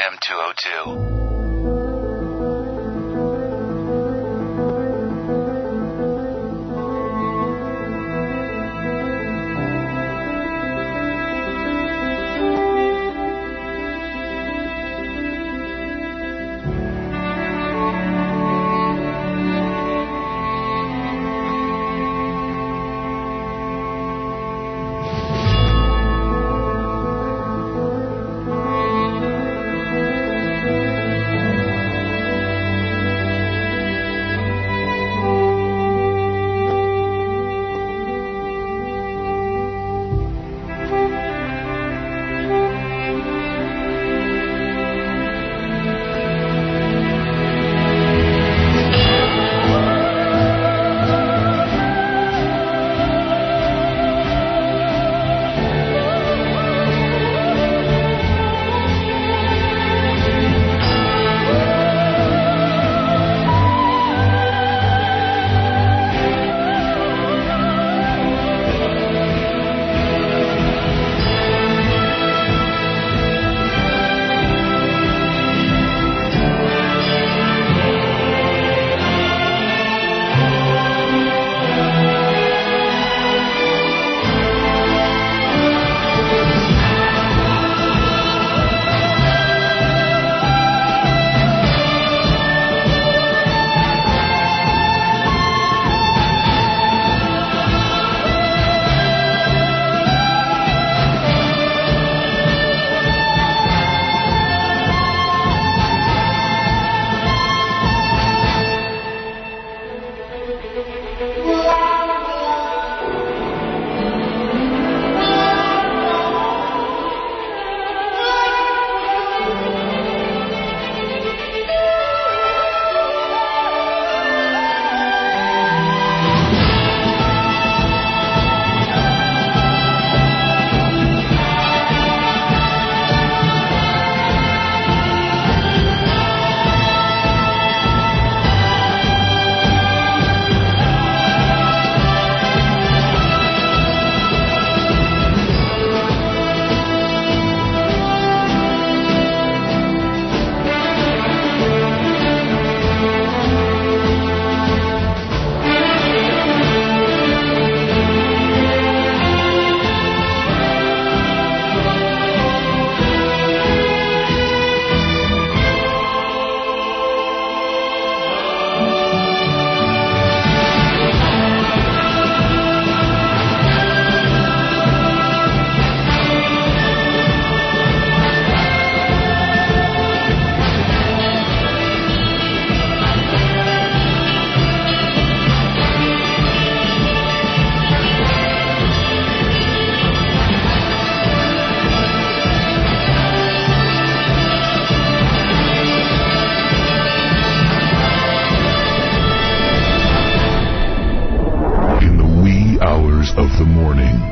XM202.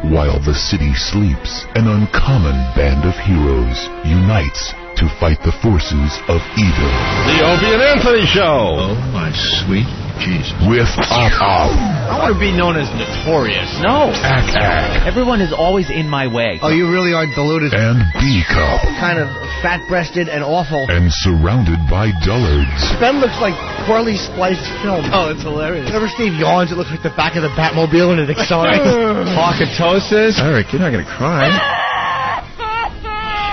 While the city sleeps, an uncommon band of heroes unites to fight the forces of evil. The Opie Anthony Show. Oh, my sweet Jesus. With Op. I want to be known as notorious. No. Ack. Everyone is always in my way. Oh, you really are deluded. And B-Cup. Kind of fat-breasted and awful. And surrounded by dullards. Ben looks like poorly spliced film. Oh, it's hilarious. Whenever Steve yawns, it looks like the back of the Batmobile and it accelerates. Pocketosis. Eric, you're not going to cry.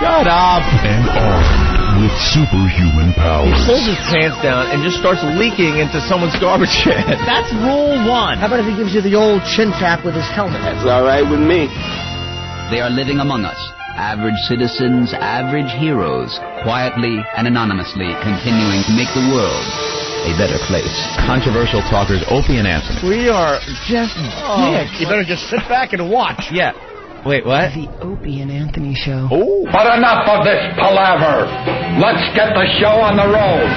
Shut up. And armed with superhuman powers. He pulls his pants down and just starts leaking into someone's garbage can. That's rule one. How about if he gives you the old chin tap with his helmet? That's all right with me. They are living among us. Average citizens, average heroes, quietly and anonymously continuing to make the world a better place. Controversial talkers Opie and Anthony. We are just dicks. You better just sit back and watch. Yeah. Wait, what? The Opie and Anthony Show. Oh. But enough of this palaver. Let's get the show on the road.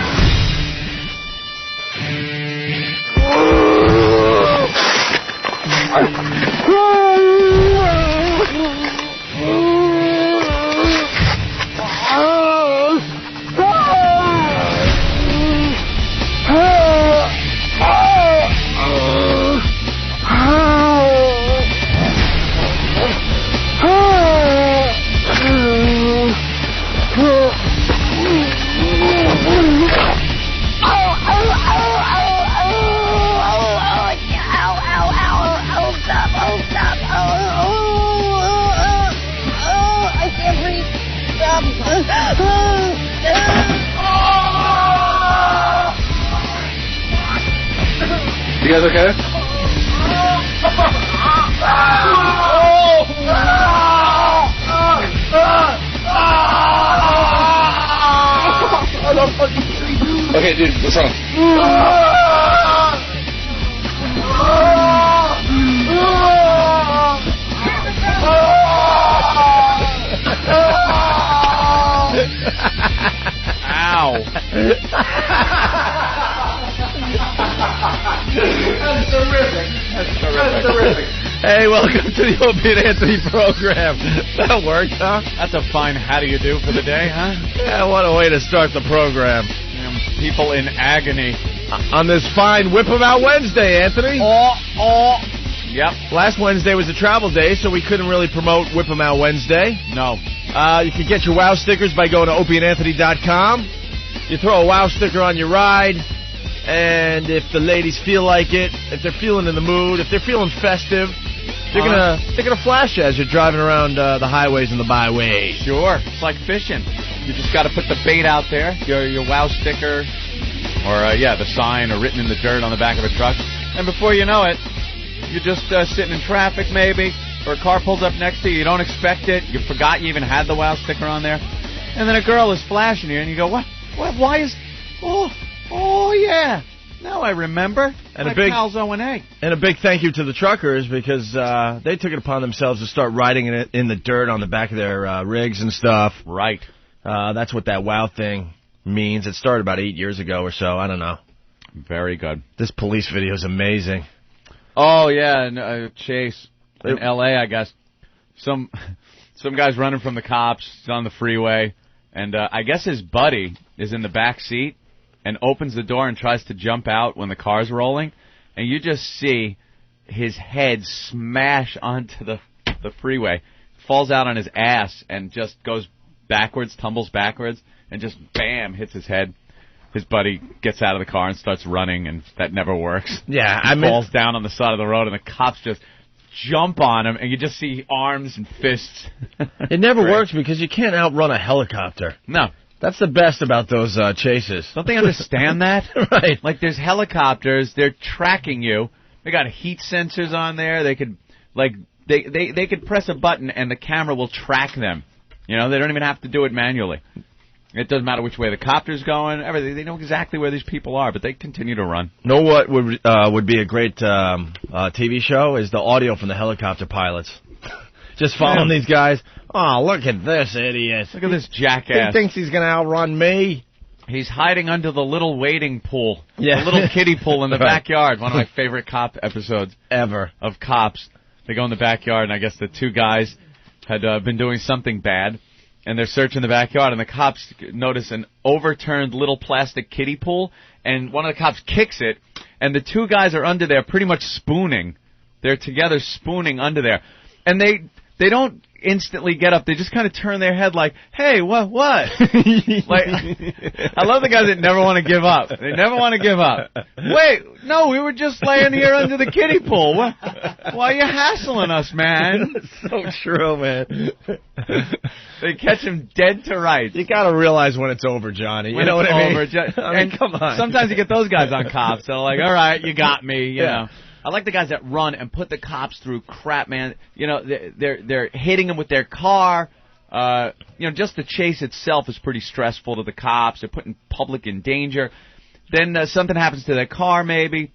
You guys okay? Okay, dude, what's wrong? Ow. That's terrific. Hey, welcome to the Opie Anthony program. That worked, huh? That's a fine how do you do for the day, huh? Yeah, what a way to start the program. People in agony. On this fine Whip 'em Out Wednesday, Anthony. Yep. Last Wednesday was a travel day, so we couldn't really promote Whip 'em Out Wednesday. No. You can get your WOW stickers by going to opieandanthony.com. You throw a WOW sticker on your ride, and if the ladies feel like it, if they're feeling in the mood, if they're feeling festive, they're gonna flash you as you're driving around the highways and the byways. Sure. It's like fishing. You just got to put the bait out there, your WOW sticker, or, the sign or written in the dirt on the back of a truck. And before you know it, you're just sitting in traffic maybe, or a car pulls up next to you. You don't expect it. You forgot you even had the WOW sticker on there. And then a girl is flashing you, and you go, what? Why is... Oh, yeah. Now I remember. And my pal's O&A. And a big thank you to the truckers because they took it upon themselves to start writing it in the dirt on the back of their rigs and stuff. Right. That's what that WOW thing means. It started about 8 years ago or so. I don't know. Very good. This police video is amazing. Oh, yeah, and Chase in L.A., I guess. Some guy's running from the cops. He's on the freeway. And I guess his buddy is in the back seat and opens the door and tries to jump out when the car's rolling. And you just see his head smash onto the freeway, falls out on his ass, and just goes backwards, tumbles backwards, and just, bam, hits his head. His buddy gets out of the car and starts running, and that never works. Yeah, he falls down on the side of the road, and the cops just jump on him, and you just see arms and fists. It never works because you can't outrun a helicopter. No. That's the best about those chases. Don't they understand that? Right. Like, there's helicopters, they're tracking you. They got heat sensors on there. They could, they could press a button, and the camera will track them. You know, they don't even have to do it manually. It doesn't matter which way the copter's going, everything. They know exactly where these people are, but they continue to run. Know what would be a great TV show is the audio from the helicopter pilots. Just following these guys. Oh, look at this idiot. Look at this jackass. He thinks he's going to outrun me. He's hiding under the little wading pool. Yeah. The little kiddie pool in the backyard. One of my favorite cop episodes. Ever. Of Cops. They go in the backyard, and I guess the two guys had been doing something bad. And they're searching the backyard, and the cops notice an overturned little plastic kiddie pool, and one of the cops kicks it, and the two guys are under there pretty much spooning. They're together spooning under there. And they don't instantly get up. They just kind of turn their head like, hey, what? Like, I love the guys that never want to give up. They never want to give up. Wait, no, we were just laying here under the kiddie pool. Why are you hassling us, man? That's so true, man. They catch him dead to rights. You got to realize when it's over, Johnny. You know what I mean? I mean, come on. Sometimes you get those guys on Cops. They're like, all right, you got me, you know. I like the guys that run and put the cops through crap, man. You know, they're hitting them with their car. Just the chase itself is pretty stressful to the cops. They're putting public in danger. Then something happens to their car, maybe.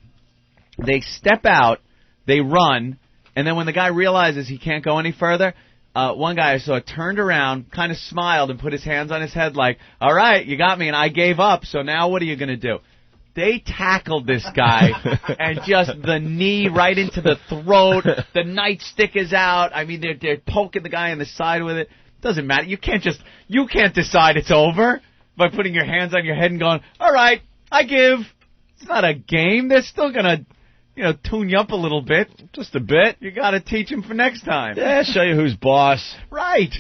They step out, they run, and then when the guy realizes he can't go any further, one guy I saw turned around, kind of smiled, and put his hands on his head like, all right, you got me, and I gave up, so now what are you going to do? They tackled this guy, and just the knee right into the throat. The nightstick is out. I mean, they're poking the guy in the side with it. Doesn't matter. You can't decide it's over by putting your hands on your head and going, all right, I give. It's not a game. They're still going to, tune you up a little bit. Just a bit. You got to teach them for next time. Yeah, show you who's boss. Right.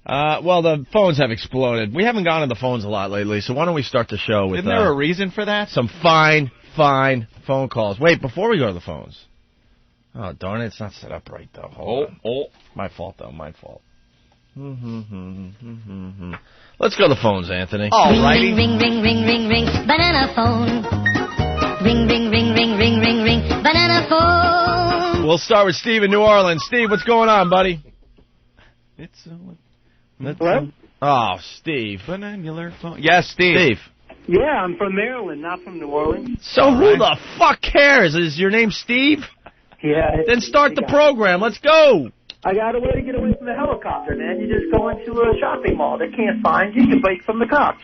Well, the phones have exploded. We haven't gone to the phones a lot lately, so why don't we start the show with... Isn't there a reason for that? Some fine phone calls. Wait, before we go to the phones. Oh, darn it, it's not set up right, though. Hold on. My fault, though, my fault. Let's go to the phones, Anthony. All righty. Ring, ring, ring, ring, ring, ring, banana phone. Ring, ring, ring, ring, ring, ring, ring, banana phone. We'll start with Steve in New Orleans. Steve, what's going on, buddy? It's Hello? Oh, Steve. Bananular phone. Yes, Steve. Yeah, I'm from Maryland, not from New Orleans. So who the fuck cares? Is your name Steve? Yeah. Then start the program. Let's go. I got a way to get away from the helicopter, man. You just go into a shopping mall. They can't find you. You break from the cops.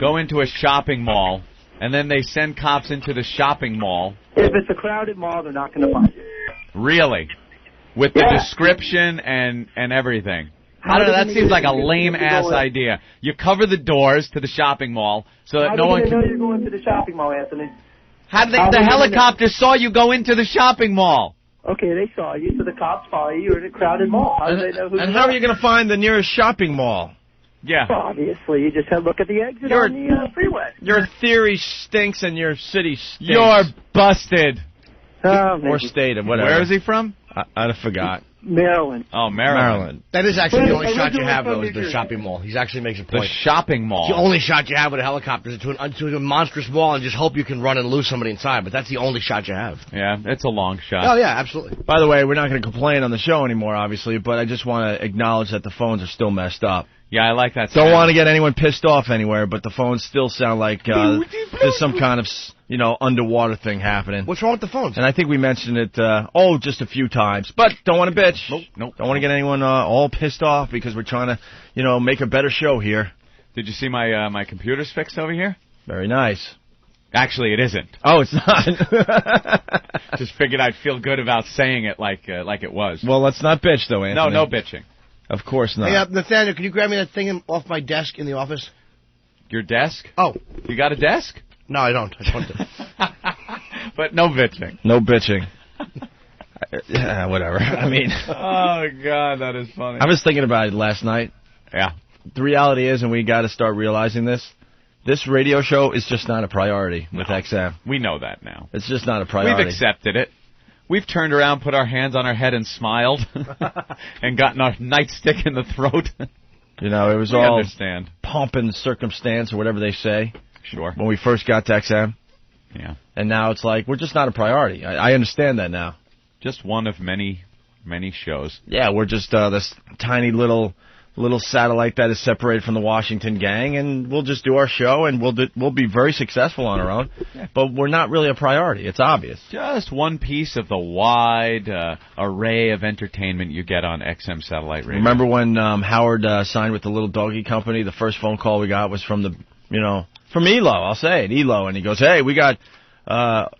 Go into a shopping mall, and then they send cops into the shopping mall. If it's a crowded mall, they're not going to find you. Really? With the description and everything. I don't know, that seems like a lame-ass idea. You cover the doors to the shopping mall so that no one can... How do they know you're going to the shopping mall, Anthony? How did the helicopter saw you go into the shopping mall? Okay, they saw you, so the cops follow you. You're in a crowded mall. How do they know who you are? And how are you going to find the nearest shopping mall? Yeah. Well, obviously, you just have a look at the exit on the freeway. Your theory stinks and your city stinks. You're busted. Or state or whatever. Where is he from? I forgot. Maryland. Oh, Maryland. That is actually the only shot you have, though, is the shopping mall. He actually makes a point. The shopping mall. The only shot you have with a helicopter is to a monstrous wall and just hope you can run and lose somebody inside, but that's the only shot you have. Yeah, it's a long shot. Oh, yeah, absolutely. By the way, we're not going to complain on the show anymore, obviously, but I just want to acknowledge that the phones are still messed up. Yeah, I like that sound. Don't want to get anyone pissed off anywhere, but the phones still sound like there's some kind of, underwater thing happening. What's wrong with the phones? And I think we mentioned it, just a few times. But don't want to bitch. Nope. Don't want to get anyone all pissed off because we're trying to, make a better show here. Did you see my computer's fixed over here? Very nice. Actually, it isn't. Oh, it's not. Just figured I'd feel good about saying it like it was. Well, let's not bitch, though, Anthony. No bitching. Of course not. Hey, Nathaniel, can you grab me that thing off my desk in the office? Your desk? Oh. You got a desk? No, I don't. I just want to. But no bitching. No bitching. Yeah, whatever. I mean. Oh, God, that is funny. I was thinking about it last night. Yeah. The reality is, and we got to start realizing this radio show is just not a priority with XM. We know that now. It's just not a priority. We've accepted it. We've turned around, put our hands on our head, and smiled, and gotten our nightstick in the throat. It was all understand. pomp and circumstance, or whatever they say. Sure. When we first got to XM. Yeah. And now it's like, we're just not a priority. I understand that now. Just one of many, many shows. Yeah, we're just this tiny little satellite that is separated from the Washington gang, and we'll just do our show, and we'll be very successful on our own. Yeah. But we're not really a priority. It's obvious. Just one piece of the wide array of entertainment you get on XM satellite radio. Remember when Howard signed with the Little Doggy Company? The first phone call we got was from from ELO. I'll say it, ELO, and he goes, "Hey, we got a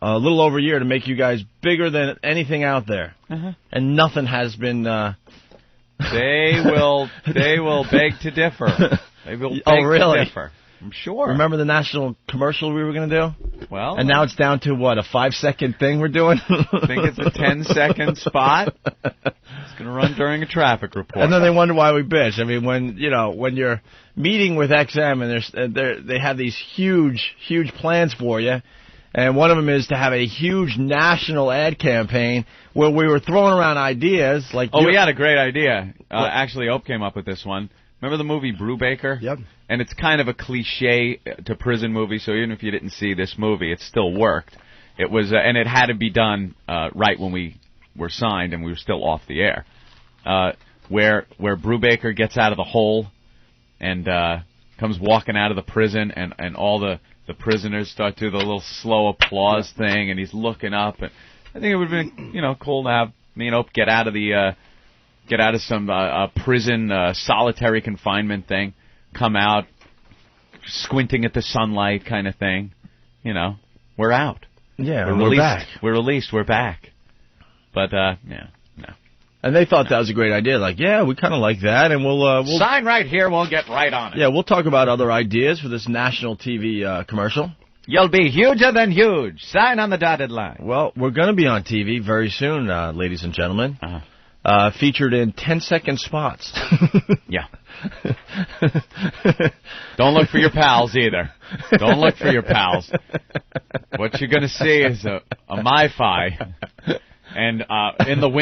little over a year to make you guys bigger than anything out there," and nothing has been. They will beg to differ. They will beg to differ. I'm sure. Remember the national commercial we were going to do? Well. And now it's down to, what, a 5-second thing we're doing? I think it's a 10-second spot. It's going to run during a traffic report. And then they wonder why we bitch. I mean, when you're meeting with XM and they have these huge plans for you, and one of them is to have a huge national ad campaign where we were throwing around ideas like... Oh, we had a great idea. Actually, Ope came up with this one. Remember the movie Brubaker? Yep. And it's kind of a cliche to prison movie, so even if you didn't see this movie, it still worked. It was, and it had to be done right when we were signed and we were still off the air. Where Brubaker gets out of the hole and comes walking out of the prison, and all the prisoners start to do the little slow applause thing, and he's looking up. And I think it would have been, cool to have me and Ope get out of some prison solitary confinement thing, come out squinting at the sunlight kind of thing. We're out. Yeah, we're back. We're released. We're back. But no. And they thought that was a great idea. Like, yeah, we kind of like that, and we'll sign right here. We'll get right on it. Yeah, we'll talk about other ideas for this national TV commercial. You'll be huger than huge. Sign on the dotted line. Well, we're going to be on TV very soon, ladies and gentlemen. Featured in 10-second spots. Yeah. Don't look for your pals either. Don't look for your pals. What you're going to see is a MiFi. And in the little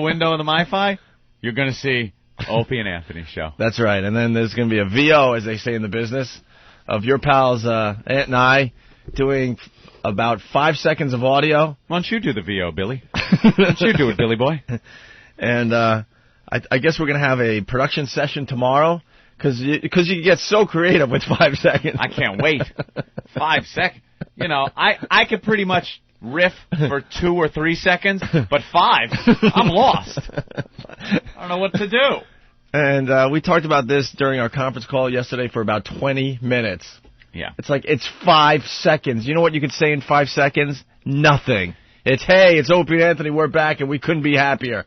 window in the MiFi, you're going to see Opie and Anthony Show. That's right. And then there's going to be a VO, as they say in the business, of your pals, Aunt and I, doing about 5 seconds of audio. Why don't you do the VO, Billy? Why don't you do it, Billy boy? And I guess we're going to have a production session tomorrow because you get so creative with 5 seconds. I can't wait. 5 seconds. You know, I could pretty much riff for 2 or 3 seconds, but 5, I'm lost. I don't know what to do. And we talked about this during our conference call yesterday for about 20 minutes. Yeah. It's like, it's 5 seconds. You know what you could say in 5 seconds? Nothing. It's, hey, it's Opie Anthony, we're back, and we couldn't be happier.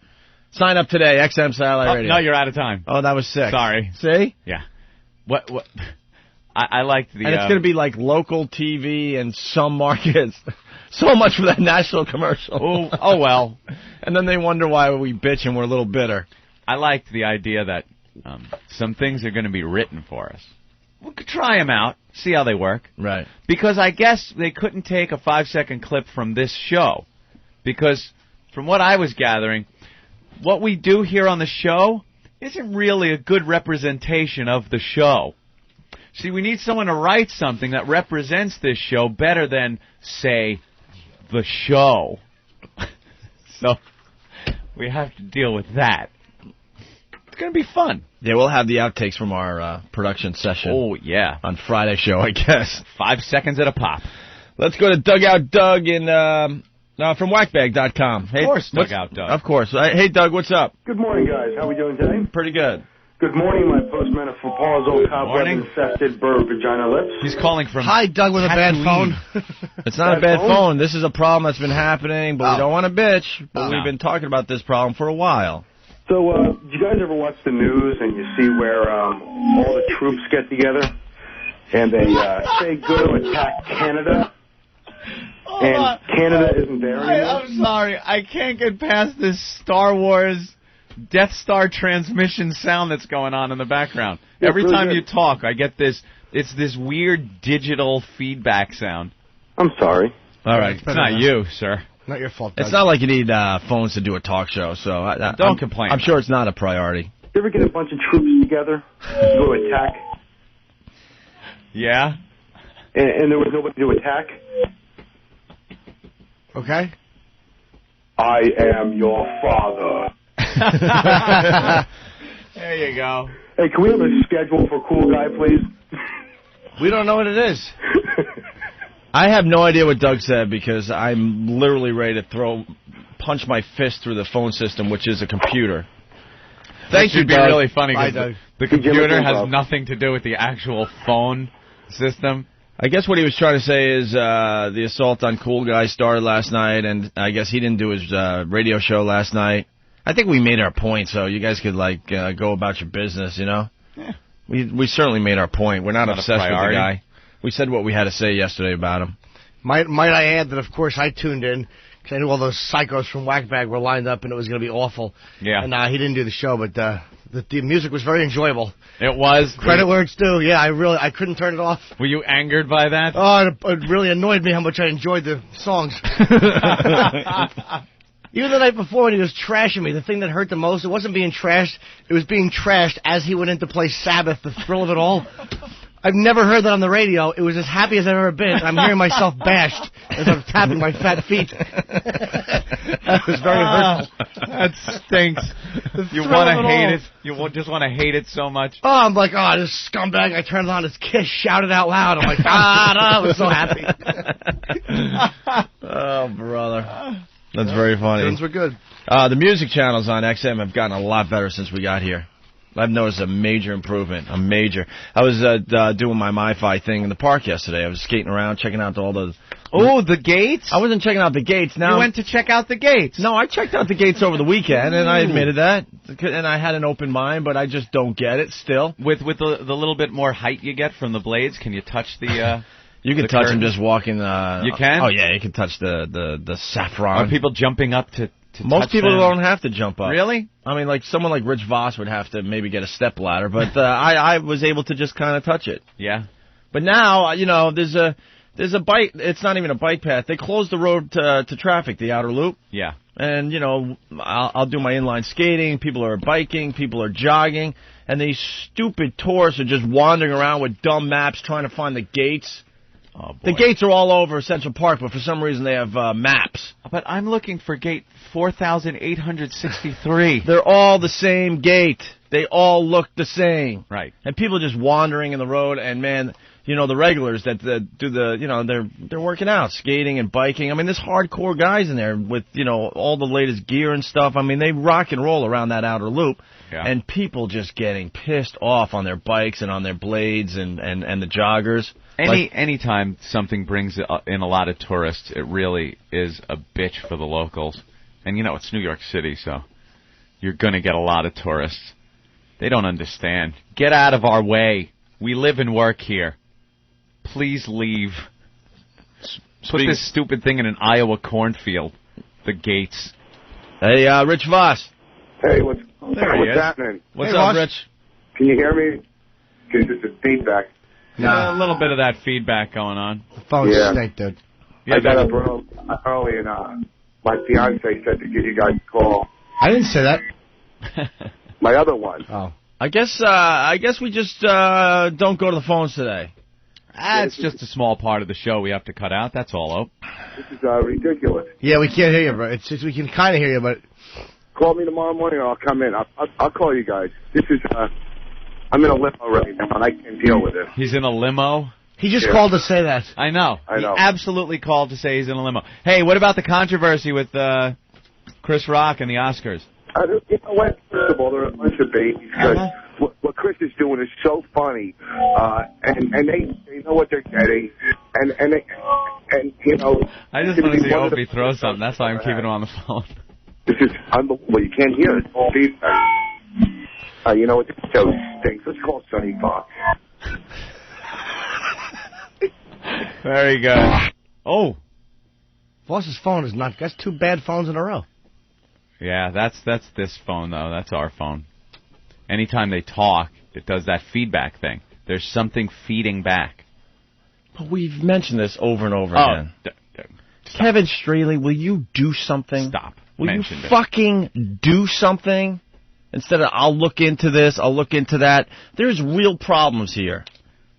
Sign up today, XM Satellite Radio. No, you're out of time. Oh, that was sick. Sorry. See? Yeah. What? I liked the... And it's going to be like local TV in some markets. So much for that national commercial. Oh, well. And then they wonder why we bitch and we're a little bitter. I liked the idea that some things are going to be written for us. We could try them out, see how they work. Right. Because I guess they couldn't take a 5-second clip from this show. Because from what I was gathering, what we do here on the show isn't really a good representation of the show. See, we need someone to write something that represents this show better than, say, the show. So we have to deal with that. It's going to be fun. Yeah, we'll have the outtakes from our production session. Oh, yeah. On Friday's show, I guess. 5 seconds at a pop. Let's go to Dugout Doug from whackbag.com. Of course, Dugout Doug. Of course. Hey, Doug, what's up? Good morning, guys. How are we doing today? Pretty good. Good morning, my postman for Paul's old cobweb-infested bird vagina lips. He's calling from... Hi, Doug, with a bad phone. It's not a bad phone. This is a problem that's been happening, but we don't want to bitch. But we've been talking about this problem for a while. So, do you guys ever watch the news and you see where all the troops get together and they say go to attack Canada? And Canada isn't there anymore? I'm sorry. I can't get past this Star Wars Death Star transmission sound that's going on in the background. Yeah, Every really time good. you talk, I get this. It's this weird digital feedback sound. I'm sorry. All right. It's not you, sir. Not your fault, Doug. It's not like you need phones to do a talk show, so Don't complain. I'm sure it's not a priority. You ever get a bunch of troops together to go attack, Yeah? and there was nobody to attack? Okay. I am your father. There you go. Hey, can we have a schedule for Cool Guy, please? We don't know what it is. I have no idea what Doug said because I'm literally ready to punch my fist through the phone system, which is a computer. Thank you, Doug. That should be really funny Bye, because Doug. the computer has nothing to do with the actual phone system. I guess what he was trying to say is the assault on Cool Guy started last night, and I guess he didn't do his radio show last night. I think we made our point, so you guys could go about your business, you know? Yeah. We certainly made our point. We're not obsessed with the guy. We said what we had to say yesterday about him. Might I add that, of course, I tuned in because I knew all those psychos from Whackbag were lined up and it was going to be awful. Yeah. And he didn't do the show, but the music was very enjoyable. It was. Credit where it's due. Yeah, I couldn't turn it off. Were you angered by that? Oh, it really annoyed me how much I enjoyed the songs. Even the night before when he was trashing me, the thing that hurt the most, it wasn't being trashed, it was being trashed as he went in to play Sabbath, the thrill of it all. I've never heard that on the radio. It was as happy as I've ever been. I'm hearing myself bashed as I'm tapping my fat feet. That was very hurtful. That stinks. You want to hate it. You just want to hate it so much. Oh, I'm like, this scumbag. I turned it on. His Kiss shouted out loud. I'm like, I was so happy. Oh, brother. That's very funny. Things were good. The music channels on XM have gotten a lot better since we got here. I've noticed a major improvement, I was doing my MiFi thing in the park yesterday. I was skating around, checking out all the... Oh, the gates? I wasn't checking out the gates. Now you went to check out the gates. No, I checked out the gates over the weekend, and I admitted that. And I had an open mind, but I just don't get it still. With the little bit more height you get from the blades, can you touch the... You can touch them just walking... You can? Oh, yeah, you can touch the saffron. Are people jumping up to Most people don't have to jump up. Really? I mean, like someone like Rich Voss would have to maybe get a step ladder, but I was able to just kind of touch it. Yeah. But now, there's a bike. It's not even a bike path. They closed the road to traffic, the outer loop. Yeah. And I'll do my inline skating. People are biking. People are jogging, and these stupid tourists are just wandering around with dumb maps trying to find the gates. Oh, boy. The gates are all over Central Park, but for some reason they have maps. But I'm looking for gate 4,863. They're all the same gate. They all look the same. Right. And people just wandering in the road, and man, you know, the regulars that do the, you know, they're working out, skating and biking. I mean, there's hardcore guys in there with, you know, all the latest gear and stuff. I mean, they rock and roll around that outer loop. Yeah. And people just getting pissed off on their bikes and on their blades and the joggers. Anytime something brings in a lot of tourists, it really is a bitch for the locals. And, you know, it's New York City, so you're going to get a lot of tourists. They don't understand. Get out of our way. We live and work here. Please leave. Put this stupid thing in an Iowa cornfield. The gates. Hey, Rich Voss. Hey, what's Happening? happening? What's up, Rich? Can you hear me? Because it's a feedback. A little bit of that feedback going on. The phone stink, dude. Yeah, I got up early and my fiance said to give you guys a call. I didn't say that. My other one. Oh. I guess we just don't go to the phones today. It's just a small part of the show we have to cut out. That's all, Ope. This is ridiculous. Yeah, we can't hear you, bro. It's just we can kind of hear you, but... Call me tomorrow morning or I'll come in. I'll call you guys. This is, I'm in a limo right now and I can't deal with it. He's in a limo? He just called to say that. I know. I know. He absolutely called to say he's in a limo. Hey, what about the controversy with Chris Rock and the Oscars? You know what? First of all, there are a bunch of babies because what Chris is doing is so funny, and they know what they're getting, and you know. I just want to see Opie throw something. That's why I'm keeping him on the phone. This is unbelievable. You can't hear it. It's all feedback. You know what? This show stinks. Let's call Sonny Fox. Very good. Oh. Voss's phone is not... That's 2 bad phones in a row. Yeah, that's this phone, though. That's our phone. Anytime they talk, it does that feedback thing. There's something feeding back. But we've mentioned this over and over again. Kevin Straley, will you do something? Stop. Will you fucking do something? Instead of, I'll look into this, I'll look into that. There's real problems here.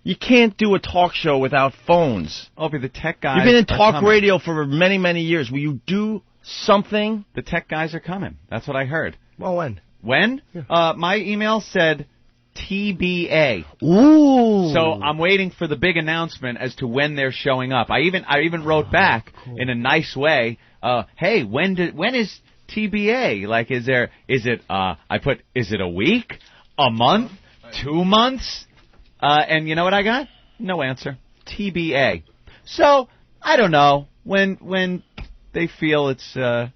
You can't do a talk show without phones. Opie, the tech guys. You've been in talk radio for many, many years. Will you do something? The tech guys are coming. That's what I heard. Well, when? When? Yeah. My email said TBA. Ooh. So I'm waiting for the big announcement as to when they're showing up. I even wrote back in a nice way. Hey, when is TBA? Like, is it a week, a month, 2 months? And you know what I got? No answer. TBA. So I don't know when they feel it's a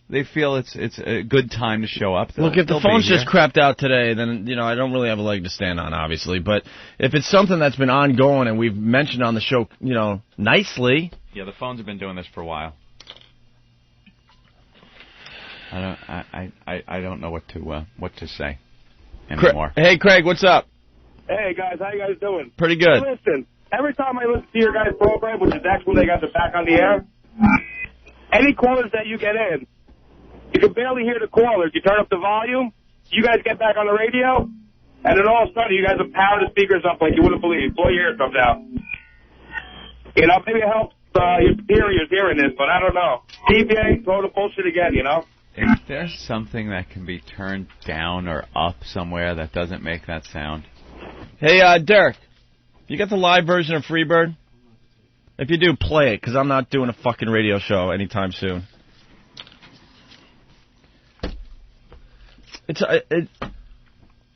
good time to show up. Look, if the phone's just crapped out today, then I don't really have a leg to stand on, obviously. But if it's something that's been ongoing and we've mentioned on the show, nicely. Yeah, the phones have been doing this for a while. I don't know what to say anymore. Hey, Craig, what's up? Hey, guys, how you guys doing? Pretty good. Hey, listen, every time I listen to your guys' program, which is actually when they got the back on the air, any callers that you get in, you can barely hear the callers. You turn up the volume, you guys get back on the radio, and then all of a sudden you guys have powered the speakers up like you wouldn't believe. Blow your eardrums out. Maybe it helps your superiors hearing this, but I don't know. TBA, throw the bullshit again, Is there something that can be turned down or up somewhere that doesn't make that sound? Hey, Derek, you got the live version of Freebird? If you do, play it, because I'm not doing a fucking radio show anytime soon.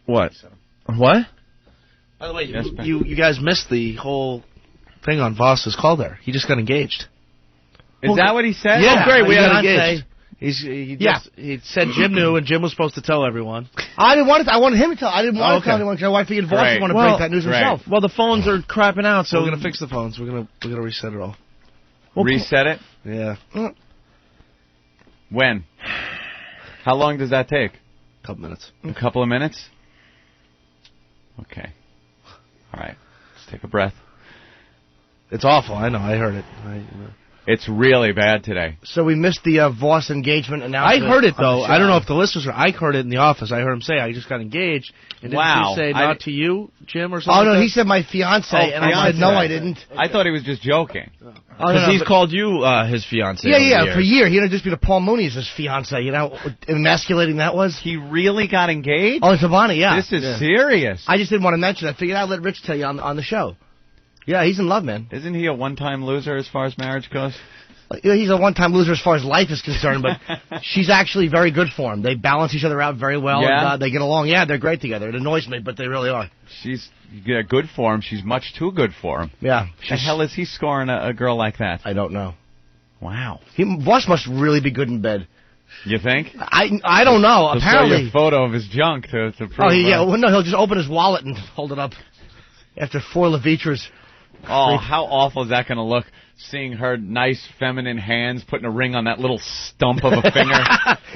What? What? By the way, you guys missed the whole thing on Voss's call there. He just got engaged. Is that what he said? Yeah, oh, great. We got engaged. He said Jim knew, and Jim was supposed to tell everyone. I wanted him to tell. I didn't want to tell anyone because I figured Voss would want to break that news himself. Well, the phones are crapping out, so we're gonna fix the phones. We're gonna reset it all. Reset it? Yeah. When? How long does that take? A couple minutes. A couple of minutes? Okay. All right. Let's take a breath. It's awful. I know. I heard it. It's really bad today. So we missed the Voss engagement announcement. I heard it, though. I don't know if the listeners heard. I heard it in the office. I heard him say, I just got engaged. And didn't he say, not to you, Jim, or something? Oh, no, like he said my fiancé, and I said, no, I didn't. I thought he was just joking. Because he's called you his fiancé. Yeah, for a year. He introduced me to Paul Mooney as his fiancé. You know how emasculating that was? He really got engaged? Oh, Savannah, yeah. This is serious. I just didn't want to mention it. I figured I'd let Rich tell you on the show. Yeah, he's in love, man. Isn't he a one-time loser as far as marriage goes? He's a one-time loser as far as life is concerned, but she's actually very good for him. They balance each other out very well. Yeah? And, they get along. Yeah, they're great together. It annoys me, but they really are. She's good for him. She's much too good for him. Yeah. The hell is he scoring a girl like that? I don't know. Wow. Voss must really be good in bed. You think? I don't know. He'll Apparently. show you a photo of his junk to prove Well, no, he'll just open his wallet and hold it up after 4 Levitras. Oh, how awful is that going to look? Seeing her nice feminine hands putting a ring on that little stump of a finger,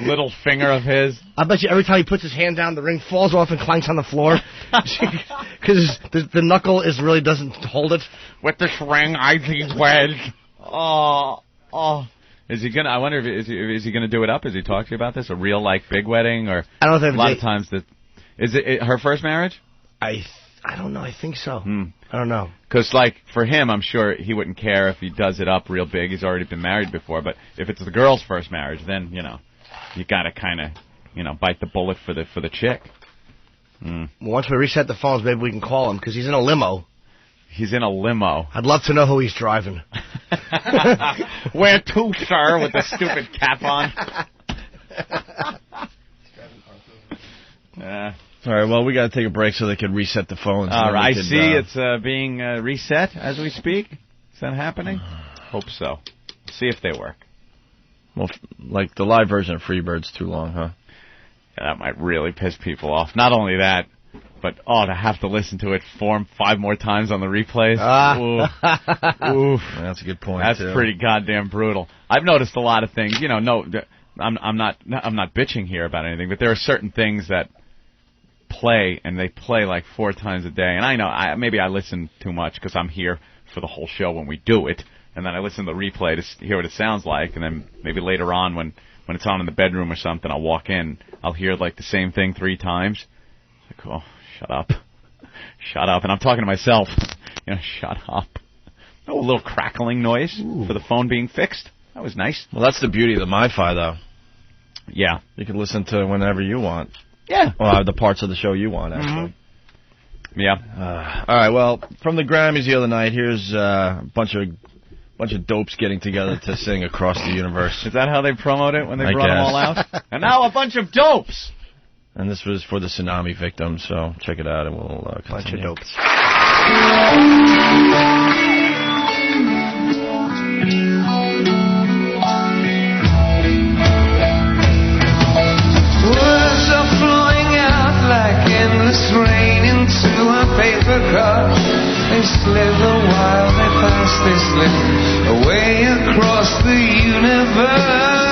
little finger of his. I bet you every time he puts his hand down, the ring falls off and clanks on the floor because the knuckle really doesn't hold it. With this ring, I think wedge. Oh. Is he gonna? I wonder if is he gonna do it up? Has he talked to you about this? A real big wedding, or I don't know. If a lot of times is it her first marriage? I don't know. I think so. I don't know. Because, for him, I'm sure he wouldn't care if he does it up real big. He's already been married before. But if it's the girl's first marriage, then, you got to kind of, bite the bullet for the chick. Well, once we reset the phones, maybe we can call him, because he's in a limo. He's in a limo. I'd love to know who he's driving. Where to, sir, with the stupid cap on? All right, well, we got to take a break so they can reset the phones. All right, I see it's being reset as we speak. Is that happening? Hope so. See if they work. Well, the live version of Freebird's too long, huh? Yeah, that might really piss people off. Not only that, but, to have to listen to it 5 more times on the replays. Oof. That's a good point, That's too. pretty goddamn brutal. I've noticed a lot of things. I'm not bitching here about anything, but there are certain things that play, and they play 4 times a day. And I know, maybe I listen too much because I'm here for the whole show when we do it, and then I listen to the replay to hear what it sounds like, and then maybe later on when it's on in the bedroom or something, I'll walk in, I'll hear the same thing 3 times. Oh, shut up. Shut up. And I'm talking to myself. Shut up. Oh, a little crackling noise for the phone being fixed. That was nice. Well, that's the beauty of the MiFi, though. Yeah. You can listen to whenever you want. Yeah. Well, the parts of the show you want, actually. Mm-hmm. Yeah. All right, well, from the Grammys the other night, here's a bunch of dopes getting together to sing Across the Universe. Is that how they promote it when they brought them all out? And now a bunch of dopes! And this was for the tsunami victims, so check it out and we'll continue. Bunch of dopes. Words are flowing out like endless rain into a paper cup. They slither while they pass, they slip away across the universe.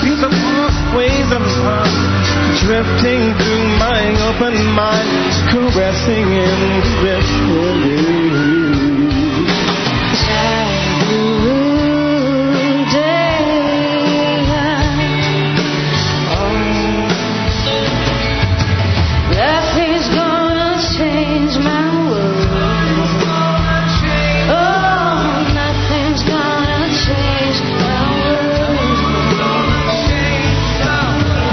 These are pathways of time, drifting through my open mind, caressing indifferently. Nothing's gonna change my world. Oh, nothing's gonna change my world.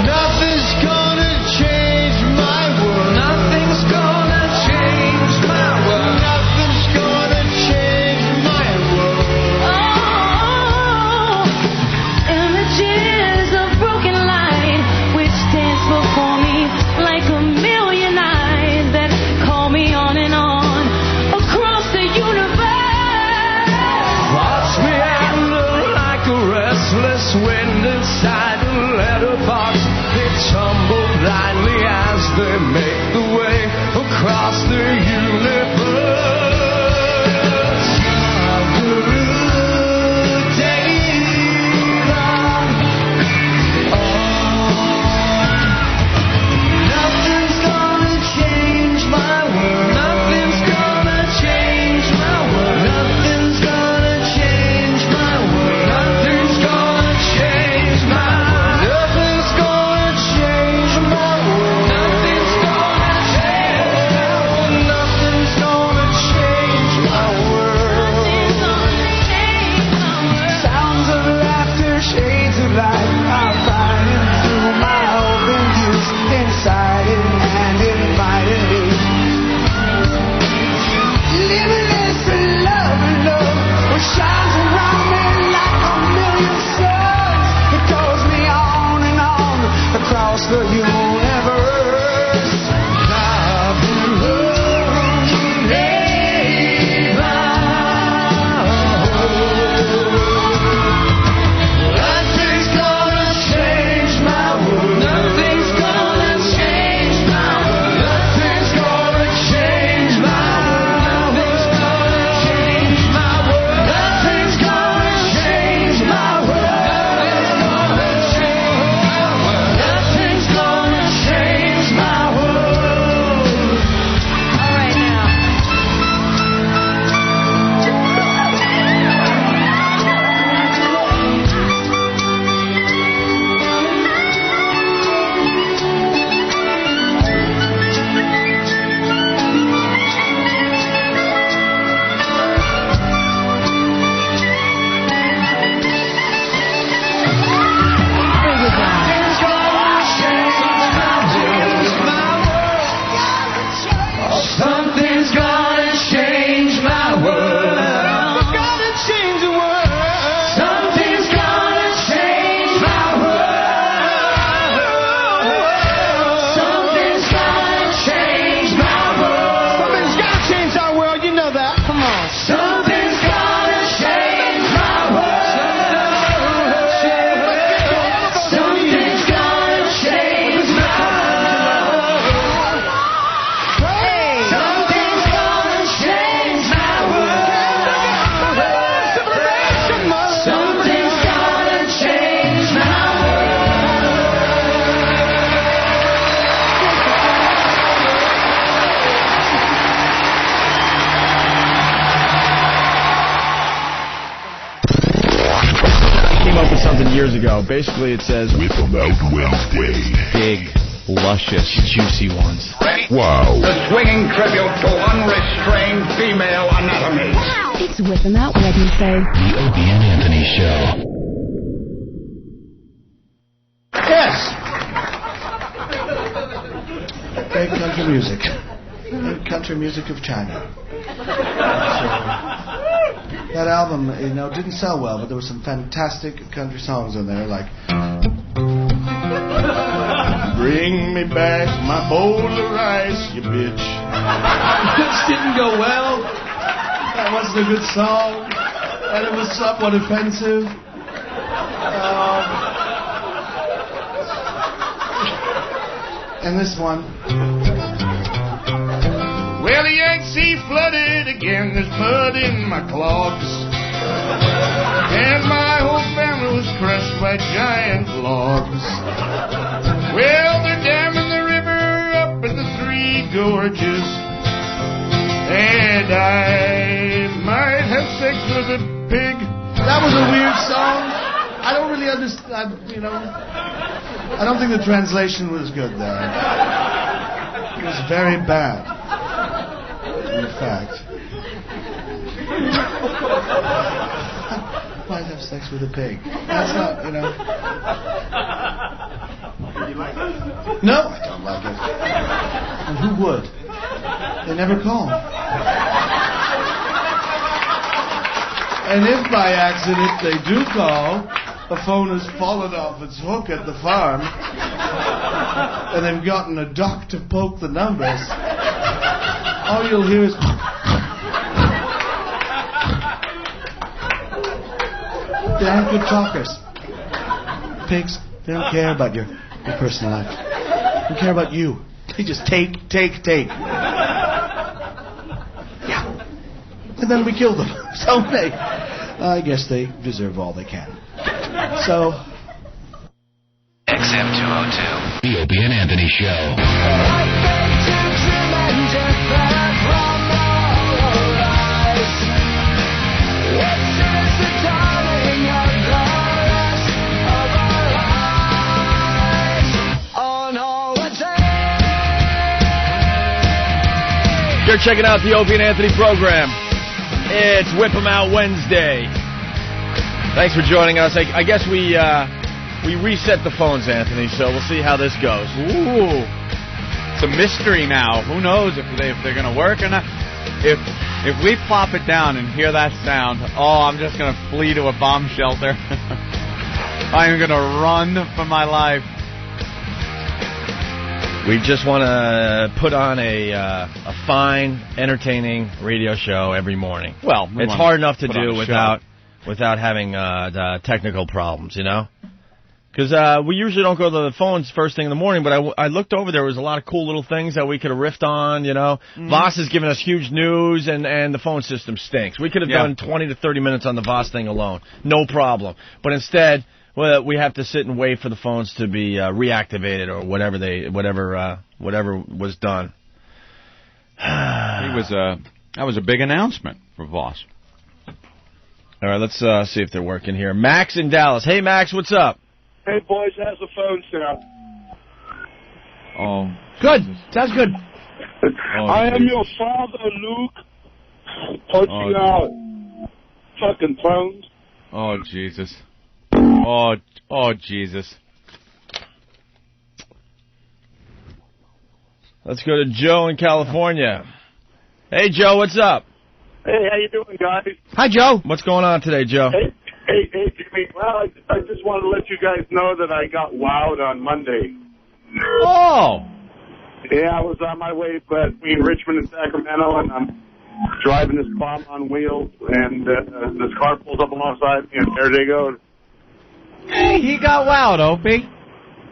Nothing's gonna change my world. Nothing's gonna change my world. Nothing's gonna back. Come on. Something's gonna change my world. Something's gonna change my world. Something's gonna change my world. Something's gonna change my Came up with something years ago. Basically, it says Whip 'em out Wednesday. Big, luscious, juicy ones. Wow. The swinging tribute to unrestrained female anatomy. It's Whip 'em Out Wednesday. The Opie Anthony Show. Yes. Great country music. Great country music of China. That album, didn't sell well, but there were some fantastic country songs in there, like Bring me back my bowl of rice, you bitch. This didn't go well. That wasn't a good song, and it was somewhat offensive. And this one. Well, the Yangtze flooded again, there's mud in my clogs. And my whole family was crushed by giant logs. Well, they're damming the river up in the Three Gorges. And I might have sex with a pig. That was a weird song. I don't really understand, I don't think the translation was good there. It was very bad. In fact, might have sex with a pig. That's not, You like it? No, I don't like it. And who would? They never call. And if by accident they do call, the phone has fallen off its hook at the farm, and they've gotten a doc to poke the numbers. All you'll hear is... They aren't good talkers. Pigs, they don't care about your personal life. They don't care about you. They just take. Yeah. And then we kill them. So I guess they deserve all they can. So... XM202. The Opie and Anthony Show. You're checking out the Opie and Anthony program. It's Whip 'em Out Wednesday. Thanks for joining us. I guess we reset the phones, Anthony, so we'll see how this goes. Ooh. It's a mystery now. Who knows if they're going to work or not. If we plop it down and hear that sound, I'm just going to flee to a bomb shelter. I'm going to run for my life. We just want to put on a fine, entertaining radio show every morning. Well, it's hard enough to do without having technical problems, Because we usually don't go to the phones first thing in the morning, but I looked over, there was a lot of cool little things that we could have riffed on, Voss has given us huge news, and the phone system stinks. We could have done 20 to 30 minutes on the Voss thing alone. No problem. But instead... Well, we have to sit and wait for the phones to be reactivated or whatever was done. That was a big announcement for Voss. All right, let's see if they're working here. Max in Dallas. Hey, Max, what's up? Hey, boys, how's the phone sound? Oh, good. Sounds good. I am your father, Luke. Punch you out. Fucking phones. Oh, Jesus. Oh, Jesus. Let's go to Joe in California. Hey, Joe, what's up? Hey, how you doing, guys? Hi, Joe. What's going on today, Joe? Hey, Jimmy. Well, I just wanted to let you guys know that I got wowed on Monday. Oh. Yeah, I was on my way between Richmond and Sacramento, and I'm driving this clown on wheels, and this car pulls up alongside me, and there they go. Hey, he got wowed, Opie.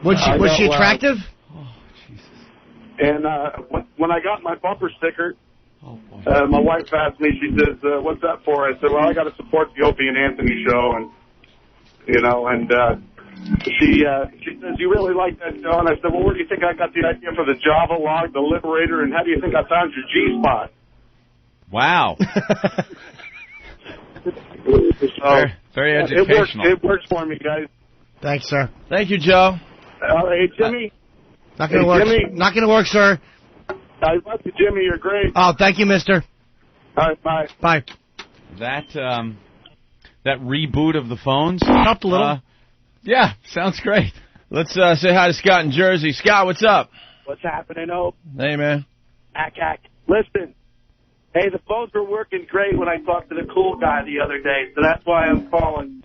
Was she attractive? And when I got my bumper sticker, my wife asked me, she says, what's that for? I said, well, I got to support the Opie and Anthony show. And, you know, and she says, you really like that show? And I said, well, where do you think I got the idea for the Java log, the Liberator, and how do you think I found your G-spot? Wow. Very educational. It works for me, guys. Thanks, sir. Thank you, Joe. Hey, Jimmy. Not going to work. Jimmy. Not going to work, sir. I love you, Jimmy. You're great. Oh, thank you, mister. All right, bye. Bye. That reboot of the phones helped a little. Yeah, sounds great. Let's say hi to Scott in Jersey. Scott, what's up? What's happening, Hope? Hey, man. Ack. Listen. Hey, the phones were working great when I talked to the cool guy the other day, so that's why I'm calling.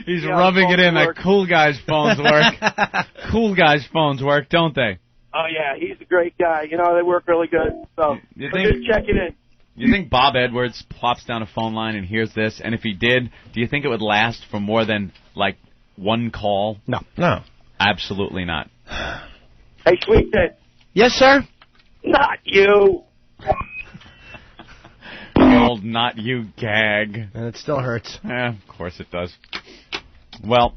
He's rubbing it in that cool guy's phones work. Cool guys' phones work, don't they? Oh, yeah, he's a great guy. You know, they work really good. So, You I'm think- just checking in. You think Bob Edwards plops down a phone line and hears this? And if he did, do you think it would last for more than, like, one call? No. Absolutely not. Hey, Sweet Ted. Yes, sir? Not you. The old not you gag. And it still hurts. Yeah, of course it does. Well,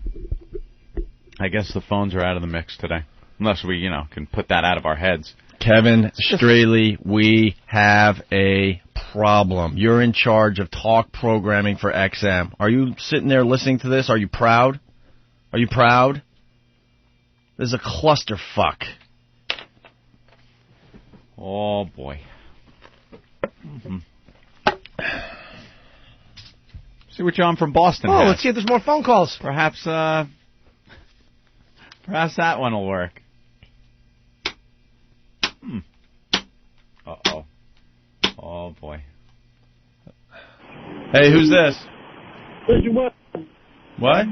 I guess the phones are out of the mix today. Unless we, can put that out of our heads. Kevin Straley, we have a problem. You're in charge of talk programming for XM. Are you sitting there listening to this? Are you proud? Are you proud? This is a clusterfuck. Oh, boy. Mm-hmm. See what John from Boston has. Let's see if there's more phone calls. Perhaps that one will work. Uh-oh. Oh, boy. Hey, who's this? What? What?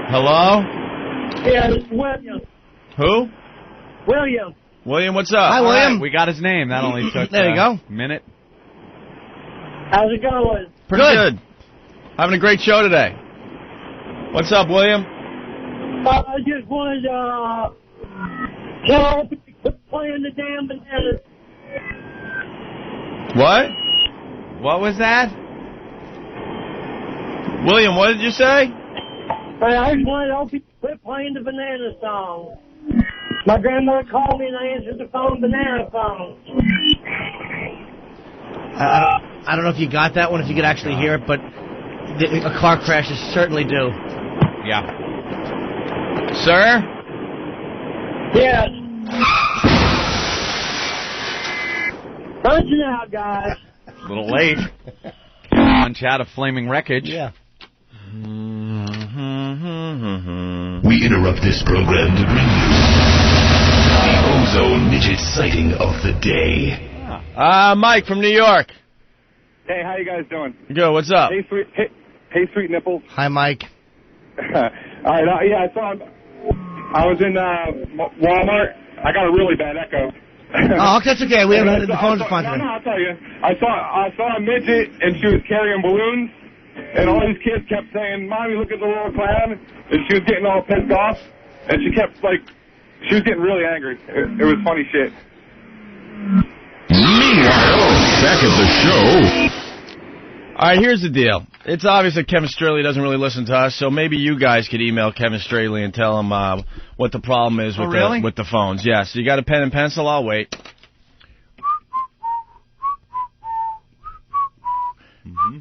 Hello? Yeah, it's William. Who? William. William, what's up? Hi, William. Right, we got his name. That only took there you go. a minute. How's it going? Pretty good. Having a great show today. What's up, William? I just wanted to tell Opie to quit playing the damn bananas. What? What was that? William, what did you say? I just wanted Opie to quit playing the banana song. My grandmother called me and I answered the phone, banana phone. I don't know if you got that one, if you could actually hear it, but a car crashes certainly do. Yeah. Sir? Yes. Punching out, guys. A little late. Punch out of flaming wreckage. Yeah. We interrupt this program to bring you the ozone midget sighting of the day. Mike from New York. Hey, how you guys doing? Good, what's up? Hey, sweet nipples. Hi, Mike. All right, I saw him. I was in Walmart. I got a really bad echo. Oh, that's okay. We haven't. The phones are fine No, today. I'll tell you. I saw a midget, and she was carrying balloons, and all these kids kept saying, "Mommy, look at the little clown," and she was getting all pissed off, and she was getting really angry. It was funny shit. Meanwhile, back at the show. All right, here's the deal. It's obvious that Kevin Straley doesn't really listen to us, so maybe you guys could email Kevin Straley and tell him what the problem is with the phones. Yeah, so you got a pen and pencil? I'll wait. Mm-hmm.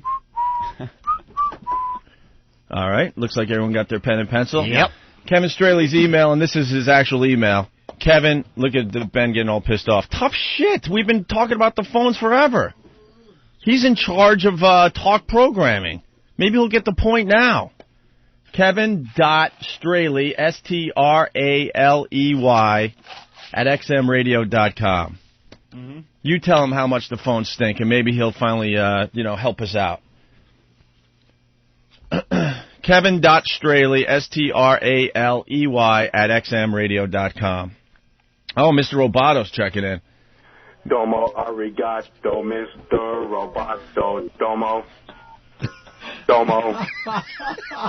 All right, looks like everyone got their pen and pencil. Yep. Kevin Straley's email, and this is his actual email. Kevin, look at Ben getting all pissed off. Tough shit. We've been talking about the phones forever. He's in charge of talk programming. Maybe he'll get the point now. Kevin.Straley, Straley, at xmradio.com. Mm-hmm. You tell him how much the phones stink, and maybe he'll finally, help us out. Kevin.Straley, Straley, at xmradio.com. Oh, Mr. Roboto's checking in. Domo arigato, Mr. Roboto. Domo. Domo.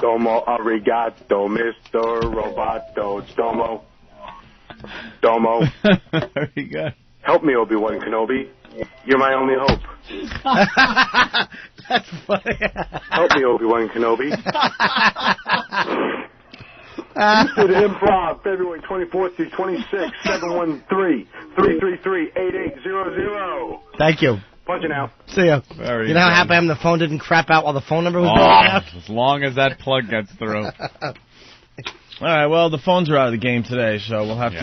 Domo arigato, Mr. Roboto. Domo. Domo. Very good. Help me, Obi-Wan Kenobi. You're my only hope. That's funny. Help me, Obi-Wan Kenobi. Houston Improv, February 24th through 26th, 713-333-8800. Thank you. Punching out. See ya. Very you know how good. happy I am the phone didn't crap out while the phone number was going out? As long as that plug gets through. All right, well, the phones are out of the game today, so we'll have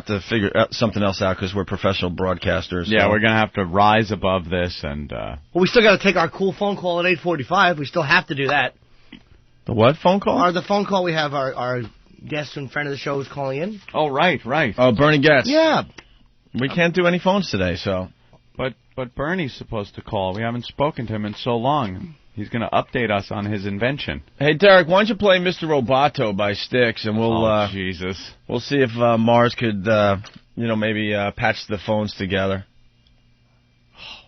to figure something else out because we're professional broadcasters. Yeah, so. we're going to have to rise above this. And well, we still got to take our cool phone call at 8:45. We still have to do that. The what phone call? The phone call we have our guest and friend of the show is calling in. Oh, right. Oh, Bernie Getz. Yeah. We can't do any phones today, so. But Bernie's supposed to call. We haven't spoken to him in so long. He's going to update us on his invention. Hey, Derek, why don't you play Mr. Roboto by Styx, and we'll Jesus. We'll see if Mars could maybe patch the phones together. Oh,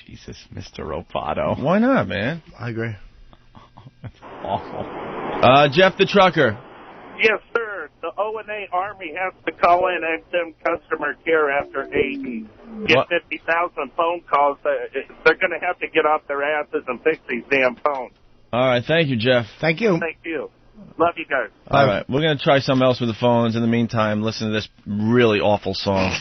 Jesus, Mr. Roboto. Why not, man? I agree. That's awful. Jeff the Trucker. Yes, sir. The O&A Army has to call in XM customer care after 8 and get 50,000 phone calls. They're going to have to get off their asses and fix these damn phones. All right, thank you, Jeff. Thank you. Thank you. Love you guys. All right, we're going to try something else with the phones. In the meantime, listen to this really awful song.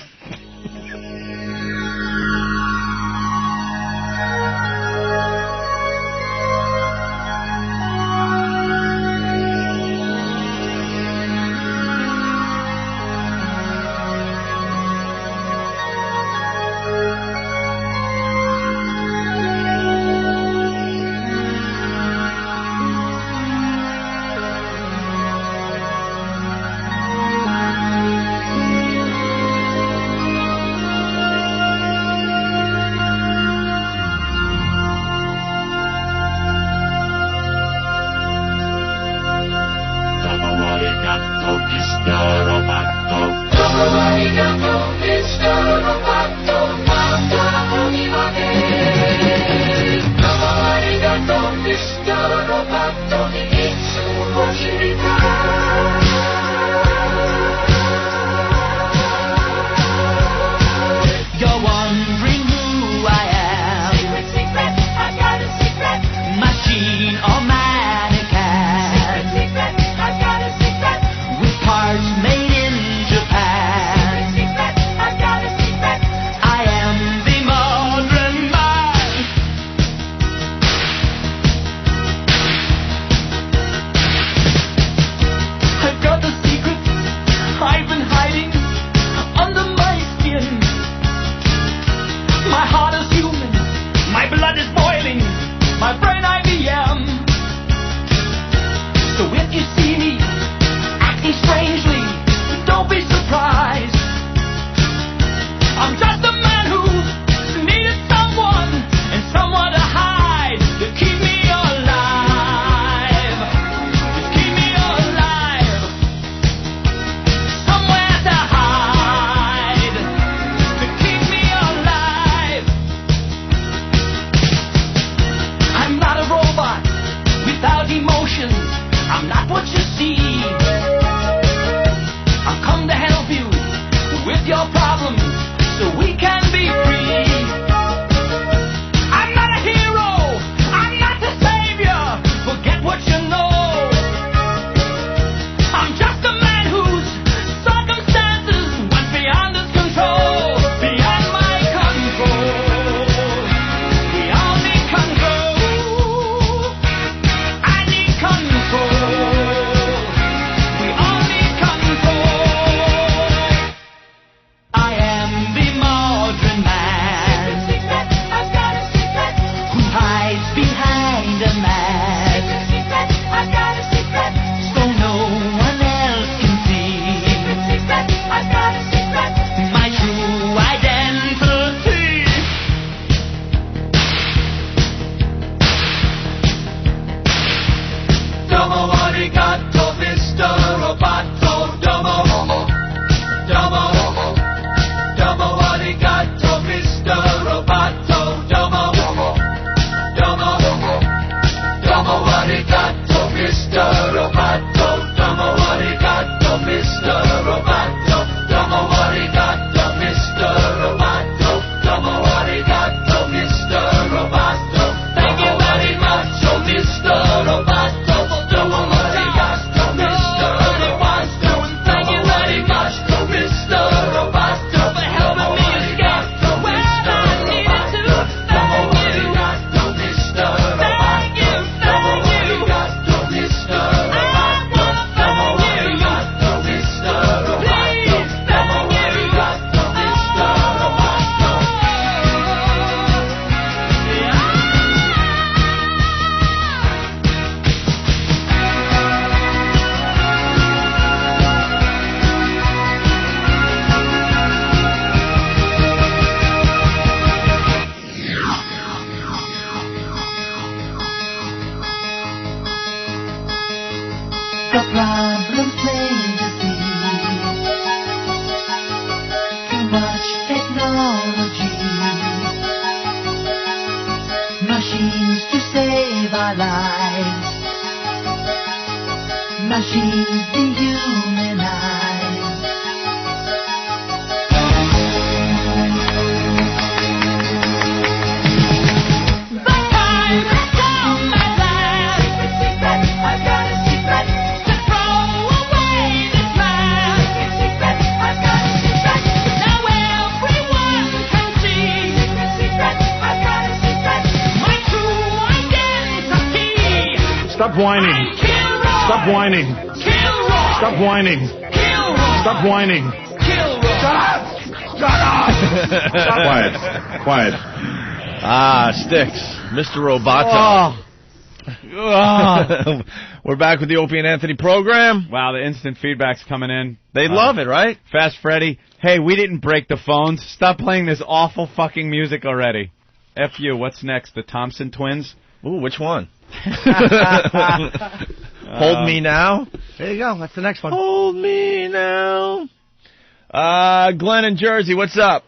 much technology. Machines to save our lives. Machines dehumanize. But time has come at last. Secret, I've got a secret to throw away this mask. Secret, I've got a secret. Now everyone can see. Secret, I've got a secret. My true identity. Stop whining. Stop whining. Stop whining. Stop whining. Shut up! Shut up! Quiet. Quiet. Sticks. Mr. Roboto. We're back with the Opie and Anthony program. Wow, the instant feedback's coming in. They love it, right? Fast Freddy. Hey, we didn't break the phones. Stop playing this awful fucking music already. F you. What's next? The Thompson Twins? Ooh, which one? Hold Me Now. There you go. That's the next one. Hold me now. Glenn in Jersey, what's up?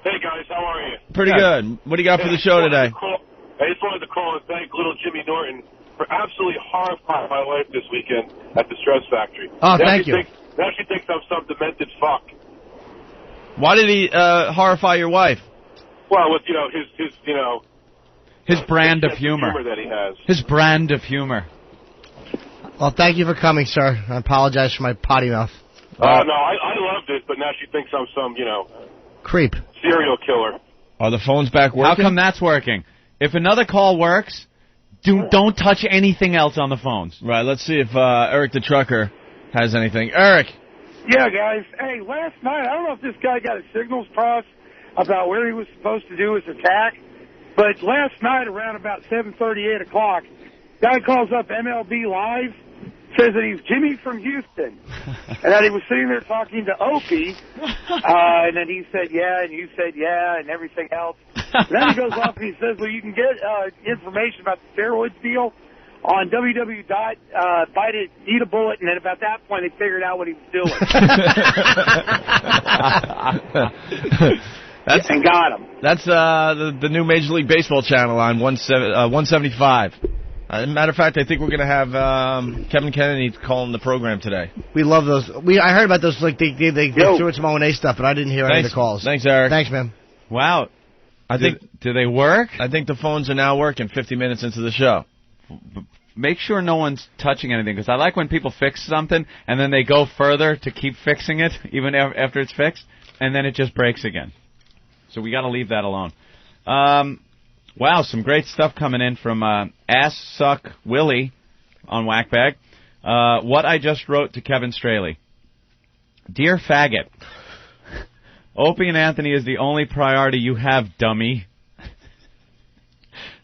Hey guys, how are you? Pretty good. What do you got for the show today? I just wanted to call and thank little Jimmy Norton for absolutely horrifying my wife this weekend at the Stress Factory. Oh, thank you. Now she thinks I'm some demented fuck. Why did he horrify your wife? Well, with his brand of humor that he has. His brand of humor. Well, thank you for coming, sir. I apologize for my potty mouth. No, I loved it, but now she thinks I'm some, creep. Serial killer. Are the phones back working? How come that's working? If another call works, don't touch anything else on the phones. Right, let's see if Eric the Trucker has anything. Eric. Yeah, guys. Hey, last night, I don't know if this guy got his signals crossed about where he was supposed to do his attack, but last night around about 7:30, 8 o'clock, guy calls up MLB Live, says that he's Jimmy from Houston, and that he was sitting there talking to Opie, and then he said, yeah, and you said, yeah, and everything else. And then he goes off and he says, well, you can get information about the steroids deal on www.bite-it-eat-a-bullet, and then about that point, they figured out what he was doing. And got him. That's the new Major League Baseball channel on 175. Matter of fact, I think we're going to have Kevin Kennedy calling the program today. We love those. I heard about those. Like they threw it some O&A stuff, but I didn't hear any of the calls. Thanks, Eric. Thanks, man. Wow. Do they work? I think the phones are now working 50 minutes into the show. Make sure no one's touching anything, because I like when people fix something and then they go further to keep fixing it even after it's fixed, and then it just breaks again. So we got to leave that alone. Wow, some great stuff coming in from Ass Suck Willie on Whackbag. What I just wrote to Kevin Straley. Dear faggot, Opie and Anthony is the only priority you have, dummy.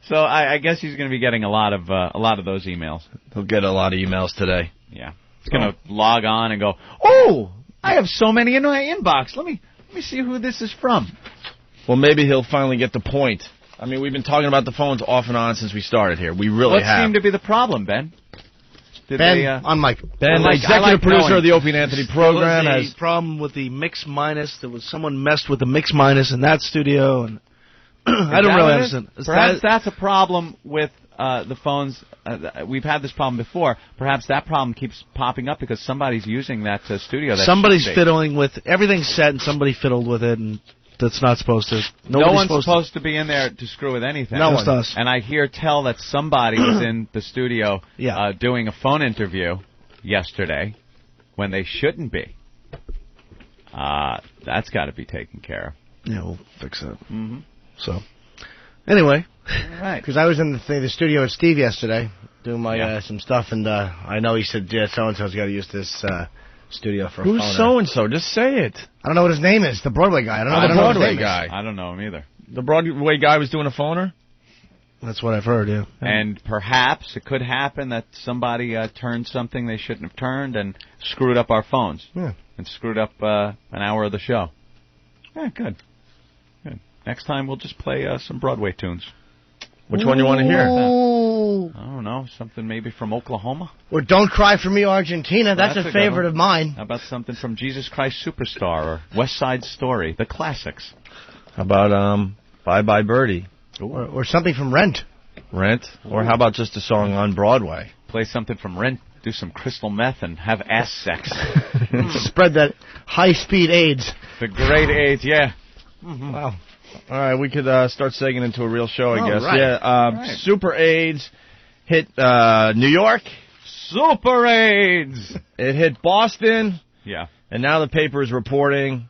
So I guess he's going to be getting a lot of those emails. He'll get a lot of emails today. Yeah, he's going to log on and go, oh, I have so many in my inbox. Let me see who this is from. Well, maybe he'll finally get the point. I mean, we've been talking about the phones off and on since we started here. We really have. What seemed to be the problem, Ben? On mic. Ben, the executive producer of the Opie and Anthony program, has a problem with the mix minus. There was someone messed with the mix minus in that studio, and I don't really understand. Perhaps that's a problem with the phones. We've had this problem before. Perhaps that problem keeps popping up because somebody's using that studio. Somebody's fiddling with everything's set, and somebody fiddled with it, and that's not supposed to. No one's supposed to be in there to screw with anything. No one does. And I tell that somebody was in the studio doing a phone interview yesterday when they shouldn't be. That's got to be taken care of. Yeah, we'll fix that. Mm-hmm. So, anyway. Right. Because I was in the studio with Steve yesterday doing my some stuff, and I know he said, yeah, so-and-so's got to use this studio for a phone. Who's so-and-so? Just say it. I don't know what his name is. The Broadway guy. I don't know the Broadway guy. I don't know him either. The Broadway guy was doing a phoner? That's what I've heard, yeah. And perhaps it could happen that somebody turned something they shouldn't have turned and screwed up our phones. Yeah. And screwed up an hour of the show. Yeah, good. Good. Next time we'll just play some Broadway tunes. Which one you want to hear? Oh. I don't know, something maybe from Oklahoma? Or Don't Cry for Me, Argentina. That's a good favorite one. of mine. How about something from Jesus Christ Superstar or West Side Story, the classics? How about Bye Bye Birdie? Or something from Rent. Rent? Or how about just a song on Broadway? Play something from Rent, do some crystal meth, and have ass sex. Spread that high-speed AIDS. The great AIDS, yeah. Wow. All right, we could start segueing into a real show, I guess. Right. Yeah, Super AIDS hit New York. Super AIDS! It hit Boston. Yeah. And now the paper is reporting,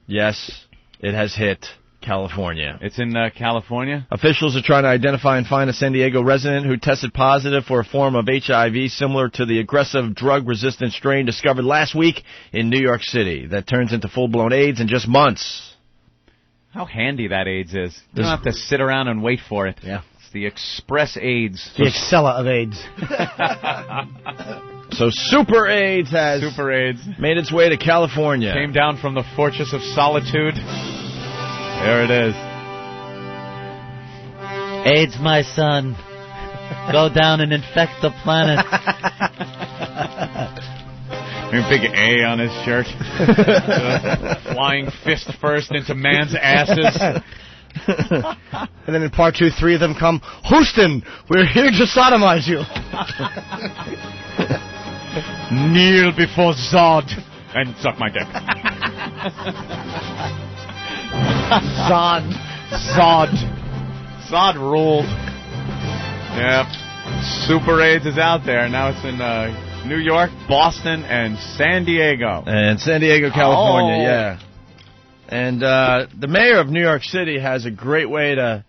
yes, it has hit California. It's in California? Officials are trying to identify and find a San Diego resident who tested positive for a form of HIV similar to the aggressive drug-resistant strain discovered last week in New York City that turns into full-blown AIDS in just months. How handy that AIDS is. You don't have to sit around and wait for it. Yeah. It's the express AIDS. The Excella of AIDS. So Super AIDS has made its way to California. Came down from the Fortress of Solitude. There it is. AIDS, my son. Go down and infect the planet. A big A on his shirt. Flying fist first into man's asses. And then in part 2, 3 of them come, Houston, we're here to sodomize you. Kneel before Zod and suck my dick. Zod ruled. Yep. Super AIDS is out there. Now it's in New York, Boston, and San Diego. And San Diego, California, yeah. And the mayor of New York City has a great way to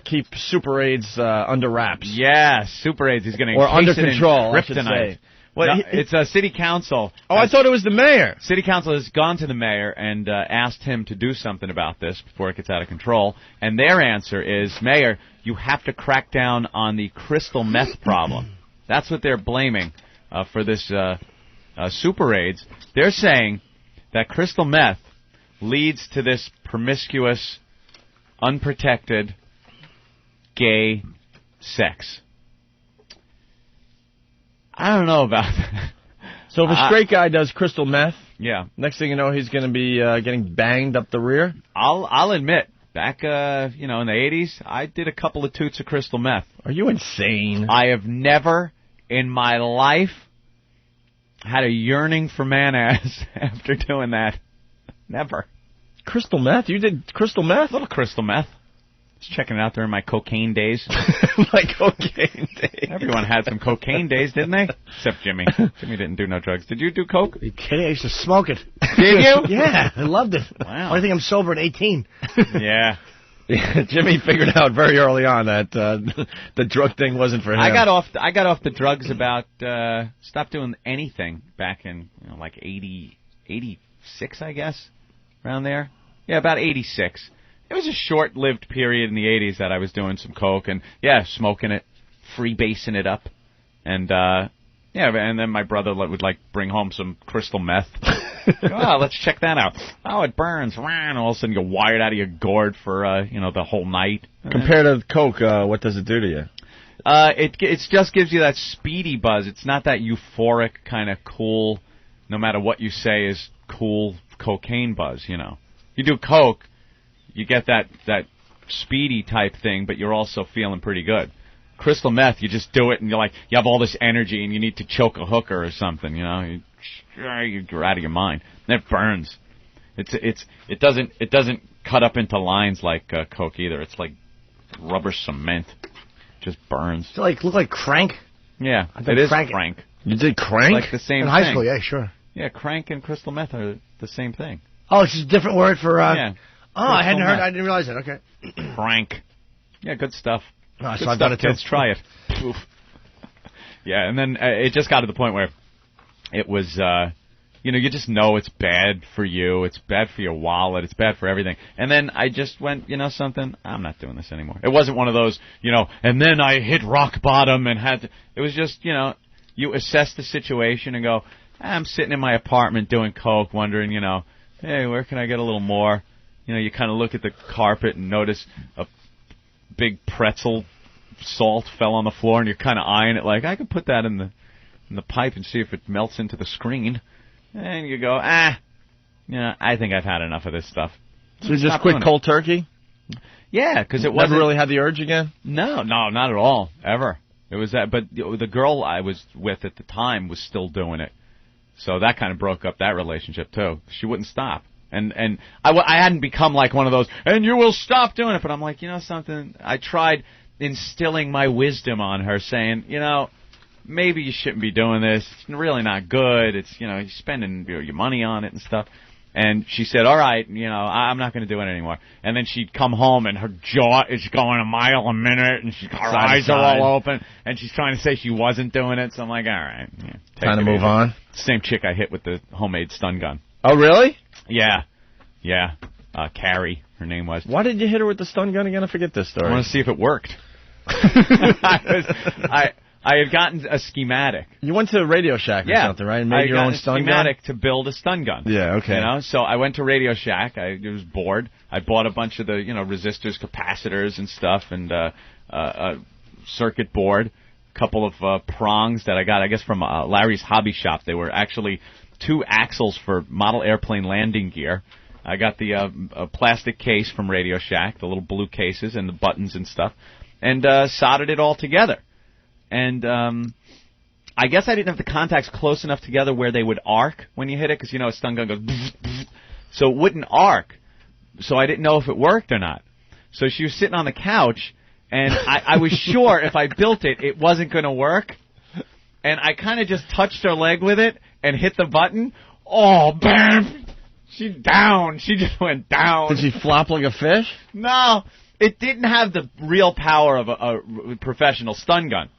keep Super AIDS under wraps. Yeah, Super AIDS. He's going to or under control, I should kryptonite. say. Well, no, it's a city council. Oh, I thought it was the mayor. City council has gone to the mayor and asked him to do something about this before it gets out of control. And their answer is, Mayor, you have to crack down on the crystal meth problem. That's what they're blaming for this Super AIDS. They're saying that crystal meth leads to this promiscuous, unprotected, gay sex. I don't know about that. So if a straight guy does crystal meth, yeah, next thing you know, he's going to be getting banged up the rear. I'll admit, back in the 80s, I did a couple of toots of crystal meth. Are you insane? I have never in my life had a yearning for man-ass after doing that. Never. Crystal meth? You did crystal meth? A little crystal meth. Just checking it out there in my cocaine days. My cocaine days. Everyone had some cocaine days, didn't they? Except Jimmy. Jimmy didn't do no drugs. Did you do coke? Are you kidding? I used to smoke it. Did you? Yeah, I loved it. Wow. I think I'm sober at 18. Yeah. Jimmy figured out very early on that the drug thing wasn't for him. I got off the drugs about stopped doing anything back in like 86, I guess, around there. Yeah, about 86. It was a short-lived period in the 80s that I was doing some coke and, yeah, smoking it, freebasing it up. And, yeah, and then my brother would, bring home some crystal meth. Oh, let's check that out. Oh, it burns. And all of a sudden you're wired out of your gourd for, the whole night. Compared to coke, what does it do to you? It just gives you that speedy buzz. It's not that euphoric kind of cool, no matter what you say is cool cocaine buzz, You do coke, you get that speedy type thing, but you're also feeling pretty good. Crystal meth, you just do it, and you have all this energy, and you need to choke a hooker or something. You're out of your mind. And it burns. It doesn't cut up into lines like coke either. It's like rubber cement. It just burns. Does it look like crank? Yeah, it is crank. You did crank? Like the same in thing. high school, yeah, sure. Yeah, crank and crystal meth are the same thing. Oh, it's just a different word for... yeah. Oh, I hadn't heard. I didn't realize that. Okay. Crank. Yeah, good stuff. Oh, good so I've done it too. Kids, try it. Oof. Yeah, and then it just got to the point where it was, you just know it's bad for you. It's bad for your wallet. It's bad for everything. And then I just went, something? I'm not doing this anymore. It wasn't one of those, and then I hit rock bottom and had to. It was just, you assess the situation and go, I'm sitting in my apartment doing coke, wondering, hey, where can I get a little more? You kind of look at the carpet and notice a big pretzel salt fell on the floor, and you're kind of eyeing it like, I could put that in the pipe and see if it melts into the screen. And you go, I think I've had enough of this stuff. So you just quit cold turkey? Yeah, because it wasn't... Never really had the urge again? No, not at all, ever. It was that, but the girl I was with at the time was still doing it. So that kind of broke up that relationship, too. She wouldn't stop. And I hadn't become like one of those, and you will stop doing it. But I'm like, you know something? I tried instilling my wisdom on her, saying, maybe you shouldn't be doing this. It's really not good. It's, you're spending your money on it and stuff. And she said, all right, I'm not going to do it anymore. And then she'd come home, and her jaw is going a mile a minute, and her eyes are all open, and she's trying to say she wasn't doing it. So I'm like, all right. Time to move on. Same chick I hit with the homemade stun gun. Oh, really? Yeah. Carrie, her name was. Why did you hit her with the stun gun again? I forget this story. I want to see if it worked. I had gotten a schematic. You went to Radio Shack or something, right? And made your own stun gun? I got a schematic to build a stun gun. Yeah, okay. So I went to Radio Shack. I was bored. I bought a bunch of the, resistors, capacitors and stuff, and a circuit board, a couple of prongs that I got, I guess, from Larry's Hobby Shop. They were actually 2 axles for model airplane landing gear. I got the plastic case from Radio Shack, the little blue cases and the buttons and stuff, and soldered it all together. And I guess I didn't have the contacts close enough together where they would arc when you hit it, because, a stun gun goes bzz, bzz, so it wouldn't arc. So I didn't know if it worked or not. So she was sitting on the couch, and I was sure if I built it, it wasn't going to work. And I kind of just touched her leg with it and hit the button. Oh, bam! She's down. She just went down. Did she flop like a fish? No. It didn't have the real power of a professional stun gun.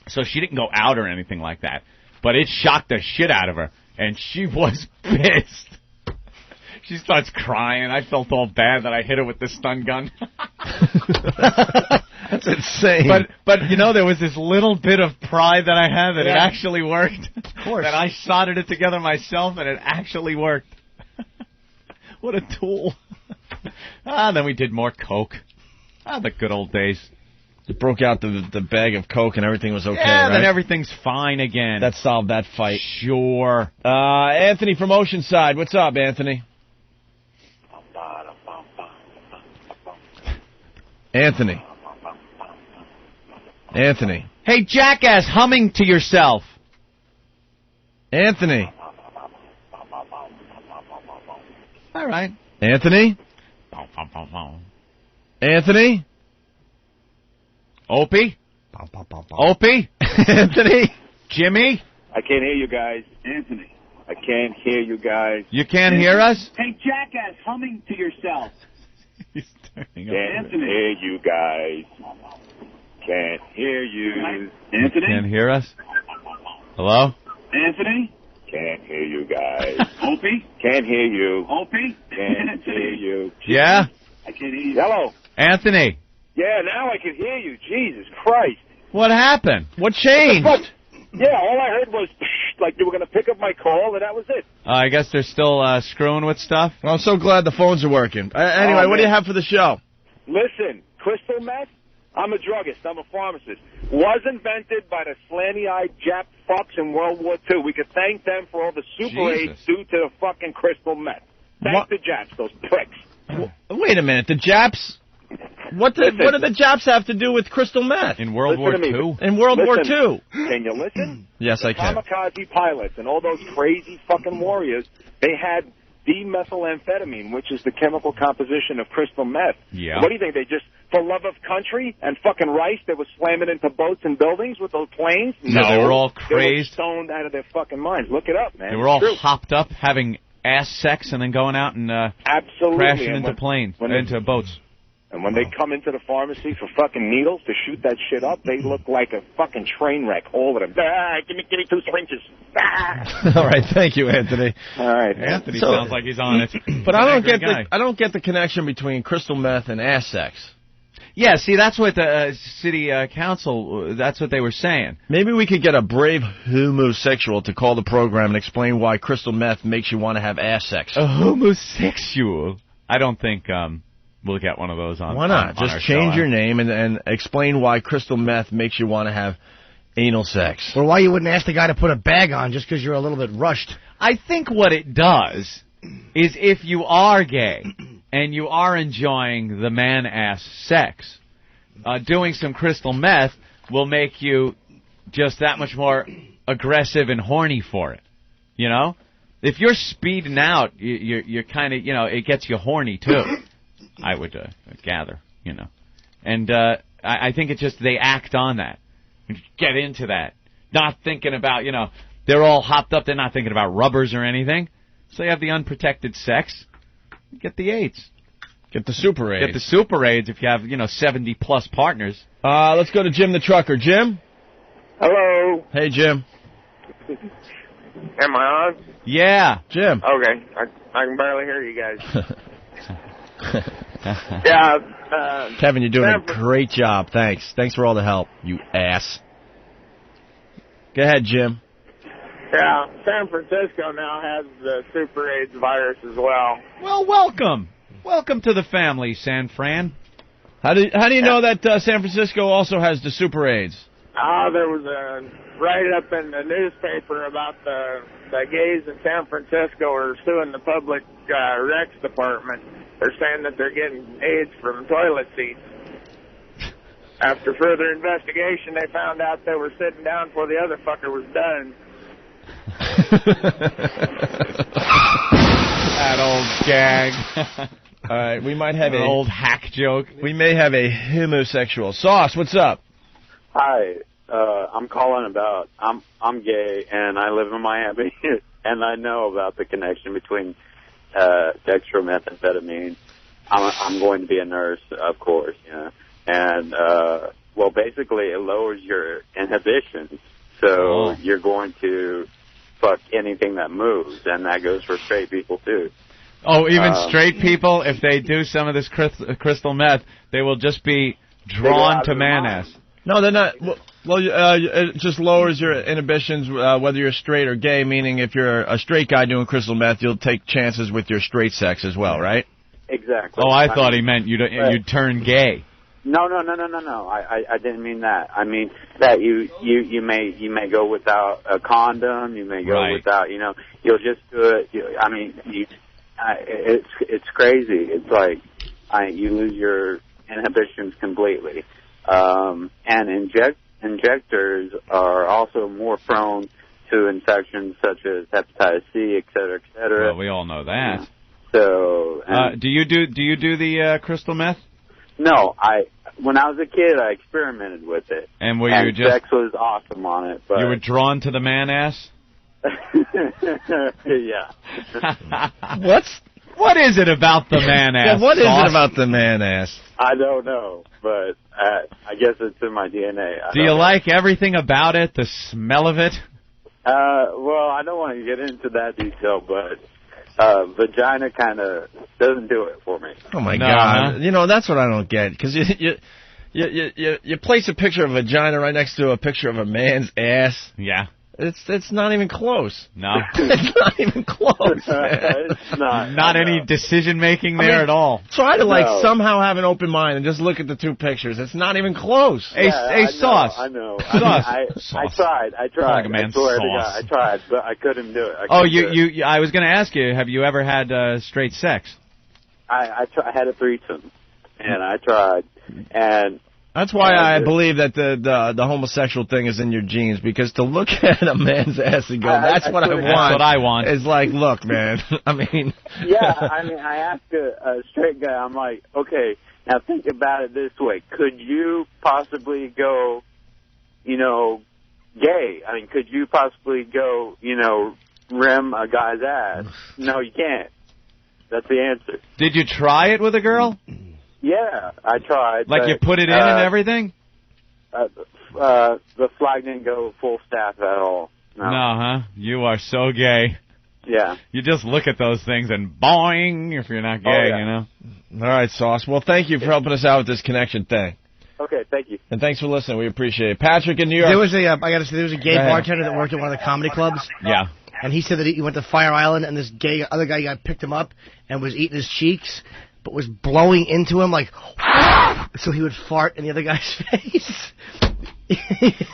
So she didn't go out or anything like that. But it shocked the shit out of her. And she was pissed. She starts crying. I felt all bad that I hit her with the stun gun. That's insane. But there was this little bit of pride that I had that it actually worked. Of course. That I soldered it together myself and it actually worked. What a tool. Then we did more coke. The good old days. You broke out the bag of coke and everything was okay, right? Then everything's fine again. That solved that fight. Sure. Anthony from Oceanside. What's up, Anthony? Anthony. Hey, jackass, humming to yourself. Anthony. All right. Anthony? Anthony? Opie? Opie? Anthony? Jimmy? I can't hear you guys. Anthony. I can't hear you guys. You can't hear us? Hey, jackass, humming to yourself. Can't hear you guys. Can't hear you. Anthony? Can't hear us? Hello? Anthony? Can't hear you guys. Opie? Can't hear you. Opie? Can't hear you. Yeah? I can't hear you. Hello? Anthony? Yeah, now I can hear you. Jesus Christ. What happened? What changed? Yeah, all I heard was like you were going to pick up my call, and that was it. I guess they're still screwing with stuff? Well, I'm so glad the phones are working. Anyway, what do you have for the show? Listen, crystal meth, I'm a druggist. I'm a pharmacist. Was invented by the slanty-eyed Jap fucks in World War II. We could thank them for all the super aids due to the fucking crystal meth. Thank the Japs, those pricks. Wait a minute, the Japs... What do the Japs have to do with crystal meth? In World War II? In World War II. Can you listen? Yes, I can. Kamikaze pilots and all those crazy fucking warriors, they had dimethylamphetamine, which is the chemical composition of crystal meth. Yeah. What do you think? They just, for love of country and fucking rice, they were slamming into boats and buildings with those planes? No, they were all crazed. They were stoned out of their fucking minds. Look it up, man. They were all hopped up, having ass sex, and then going out and crashing into planes, into boats. And when they come into the pharmacy for fucking needles to shoot that shit up, they look like a fucking train wreck, all of them. Give me 2 syringes. All right, thank you, Anthony. All right, Anthony sounds like he's on it. But I don't get the connection between crystal meth and ass sex. Yeah, see, that's what the city council, that's what they were saying. Maybe we could get a brave homosexual to call the program and explain why crystal meth makes you want to have ass sex. A homosexual? I don't think We'll get one of those on. Why not? on our Just change show. your name and explain why crystal meth makes you want to have anal sex. Or why you wouldn't ask the guy to put a bag on just because you're a little bit rushed. I think what it does is if you are gay and you are enjoying the man-ass sex, doing some crystal meth will make you just that much more aggressive and horny for it. You know? If you're speeding out, you're kind of, it gets you horny too. I would gather, And I think it's just they act on that. Get into that. Not thinking about, they're all hopped up. They're not thinking about rubbers or anything. So you have the unprotected sex. You get the AIDS. Get the super AIDS. Get the super AIDS if you have, 70-plus partners. Let's go to Jim the trucker. Jim? Hello. Hey, Jim. Am I on? Yeah. Jim. Okay. I can barely hear you guys. Yeah. Kevin, you're doing a great job. Thanks. Thanks for all the help, you ass. Go ahead, Jim. Yeah, San Francisco now has the Super AIDS virus as well. Well, welcome. Welcome to the family, San Fran. How do you know that San Francisco also has the Super AIDS? There was a write-up in the newspaper about the gays in San Francisco are suing the public Recs department. They're saying that they're getting AIDS from toilet seats. After further investigation, they found out they were sitting down before the other fucker was done. That old gag. All right, we might have an old hack joke. We may have a homosexual. Sauce, what's up? Hi, I'm calling about, I'm gay, and I live in Miami, and I know about the connection between dextromethamphetamine. I'm going to be a nurse, of course, and, well, basically it lowers your inhibitions, so you're going to fuck anything that moves, and that goes for straight people, too. Oh, even straight people, if they do some of this crystal meth, they will just be drawn to man-ass. No, they're not. Well, it just lowers your inhibitions, whether you're straight or gay, meaning if you're a straight guy doing crystal meth, you'll take chances with your straight sex as well, right? Exactly. Oh, I thought he meant you'd turn gay. No. I didn't mean that. I mean that you may go without a condom. You may go without. You'll just do it. It's crazy. It's like you lose your inhibitions completely. And injectors are also more prone to infections such as hepatitis C, et cetera, et cetera. Well, we all know that. So, do you do the crystal meth? No, when I was a kid, I experimented with it. And you just sex was awesome on it. But you were drawn to the man ass? Yeah. What is it about the man ass? Yeah, what is it about the man ass? I don't know, but I guess it's in my DNA. Do you like everything about it? The smell of it? Well, I don't want to get into that detail, but vagina kind of doesn't do it for me. Oh my God! That's what I don't get, because you place a picture of a vagina right next to a picture of a man's ass. Yeah. It's not even close. No. It's not even close, man. It's not. Not any decision-making there at all. Try to, somehow have an open mind and just look at the two pictures. It's not even close. Hey, Sauce. I know. Sauce. I tried. Like a man's I swear to sauce. God, I tried, but I couldn't do it. I was going to ask you, have you ever had straight sex? I had a threesome, and I tried, and... That's why I believe that the homosexual thing is in your genes, because to look at a man's ass and go, that's what I want. It's like, look, man, I mean... I asked a straight guy, I'm like, okay, now think about it this way. Could you possibly go, gay? I mean, could you possibly go, rim a guy's ass? No, you can't. That's the answer. Did you try it with a girl? Yeah, I tried. Like you put it in and everything? The flag didn't go full staff at all. No, huh? You are so gay. Yeah. You just look at those things and boing if you're not gay, All right, Sauce. Well, thank you for helping us out with this connection thing. Okay, thank you. And thanks for listening. We appreciate it. Patrick in New York. There was a gay bartender that worked at one of the comedy clubs. Yeah. And he said that he went to Fire Island and this gay other guy picked him up and was eating his cheeks. but was blowing into him like, so he would fart in the other guy's face.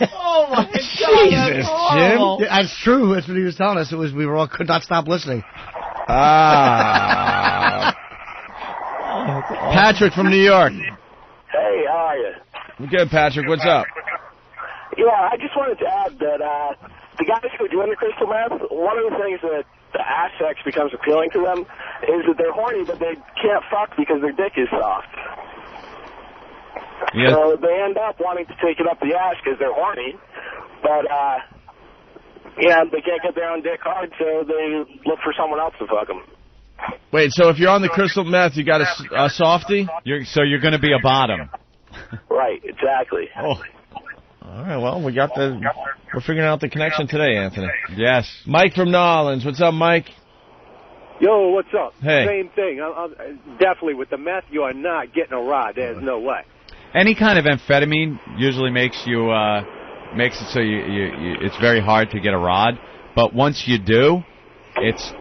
Oh my God! Jesus, Jim. Yeah, that's true. That's what he was telling us. It was we were all could not stop listening. Patrick from New York. Hey, how are you? Good, Patrick. What's up? Yeah, I just wanted to add that the guys who are doing the crystal meth, one of the things that the ass sex becomes appealing to them is that they're horny, but they can't fuck because their dick is soft. Yes. So they end up wanting to take it up the ass because they're horny, but they can't get their own dick hard, so they look for someone else to fuck them. Wait, so if you're on the crystal meth, you got a softie? So you're going to be a bottom. Right, exactly. Oh. All right, well, we're figuring out the connection today, Anthony. Yes. Mike from New Orleans. What's up, Mike? Yo, what's up? Hey. Same thing. I'm definitely, with the meth, you are not getting a rod. There's no way. Any kind of amphetamine usually makes it so it's very hard to get a rod. But once you do, it's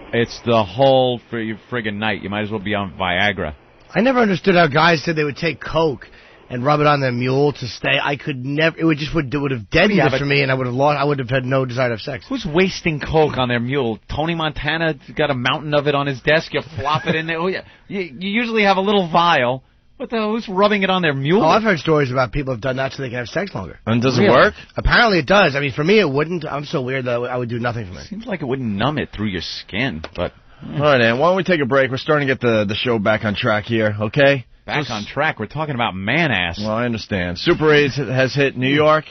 the whole friggin' night. You might as well be on Viagra. I never understood how guys said they would take coke and rub it on their mule to stay. I could never. It would have deadened it for me, and I would have had no desire to have sex. Who's wasting coke on their mule? Tony Montana got a mountain of it on his desk. You flop it in there. Oh, yeah. You usually have a little vial. What the hell? Who's rubbing it on their mule? Oh, I've heard stories about people who've done that so they can have sex longer. And does it work? Apparently it does. I mean, for me it wouldn't. I'm so weird that I would do nothing for me. Seems like it wouldn't numb it through your skin, but... All right, Ann, why don't we take a break? We're starting to get the show back on track here, okay? Back on track? We're talking about man-ass. Well, I understand. Super 8 has hit New York,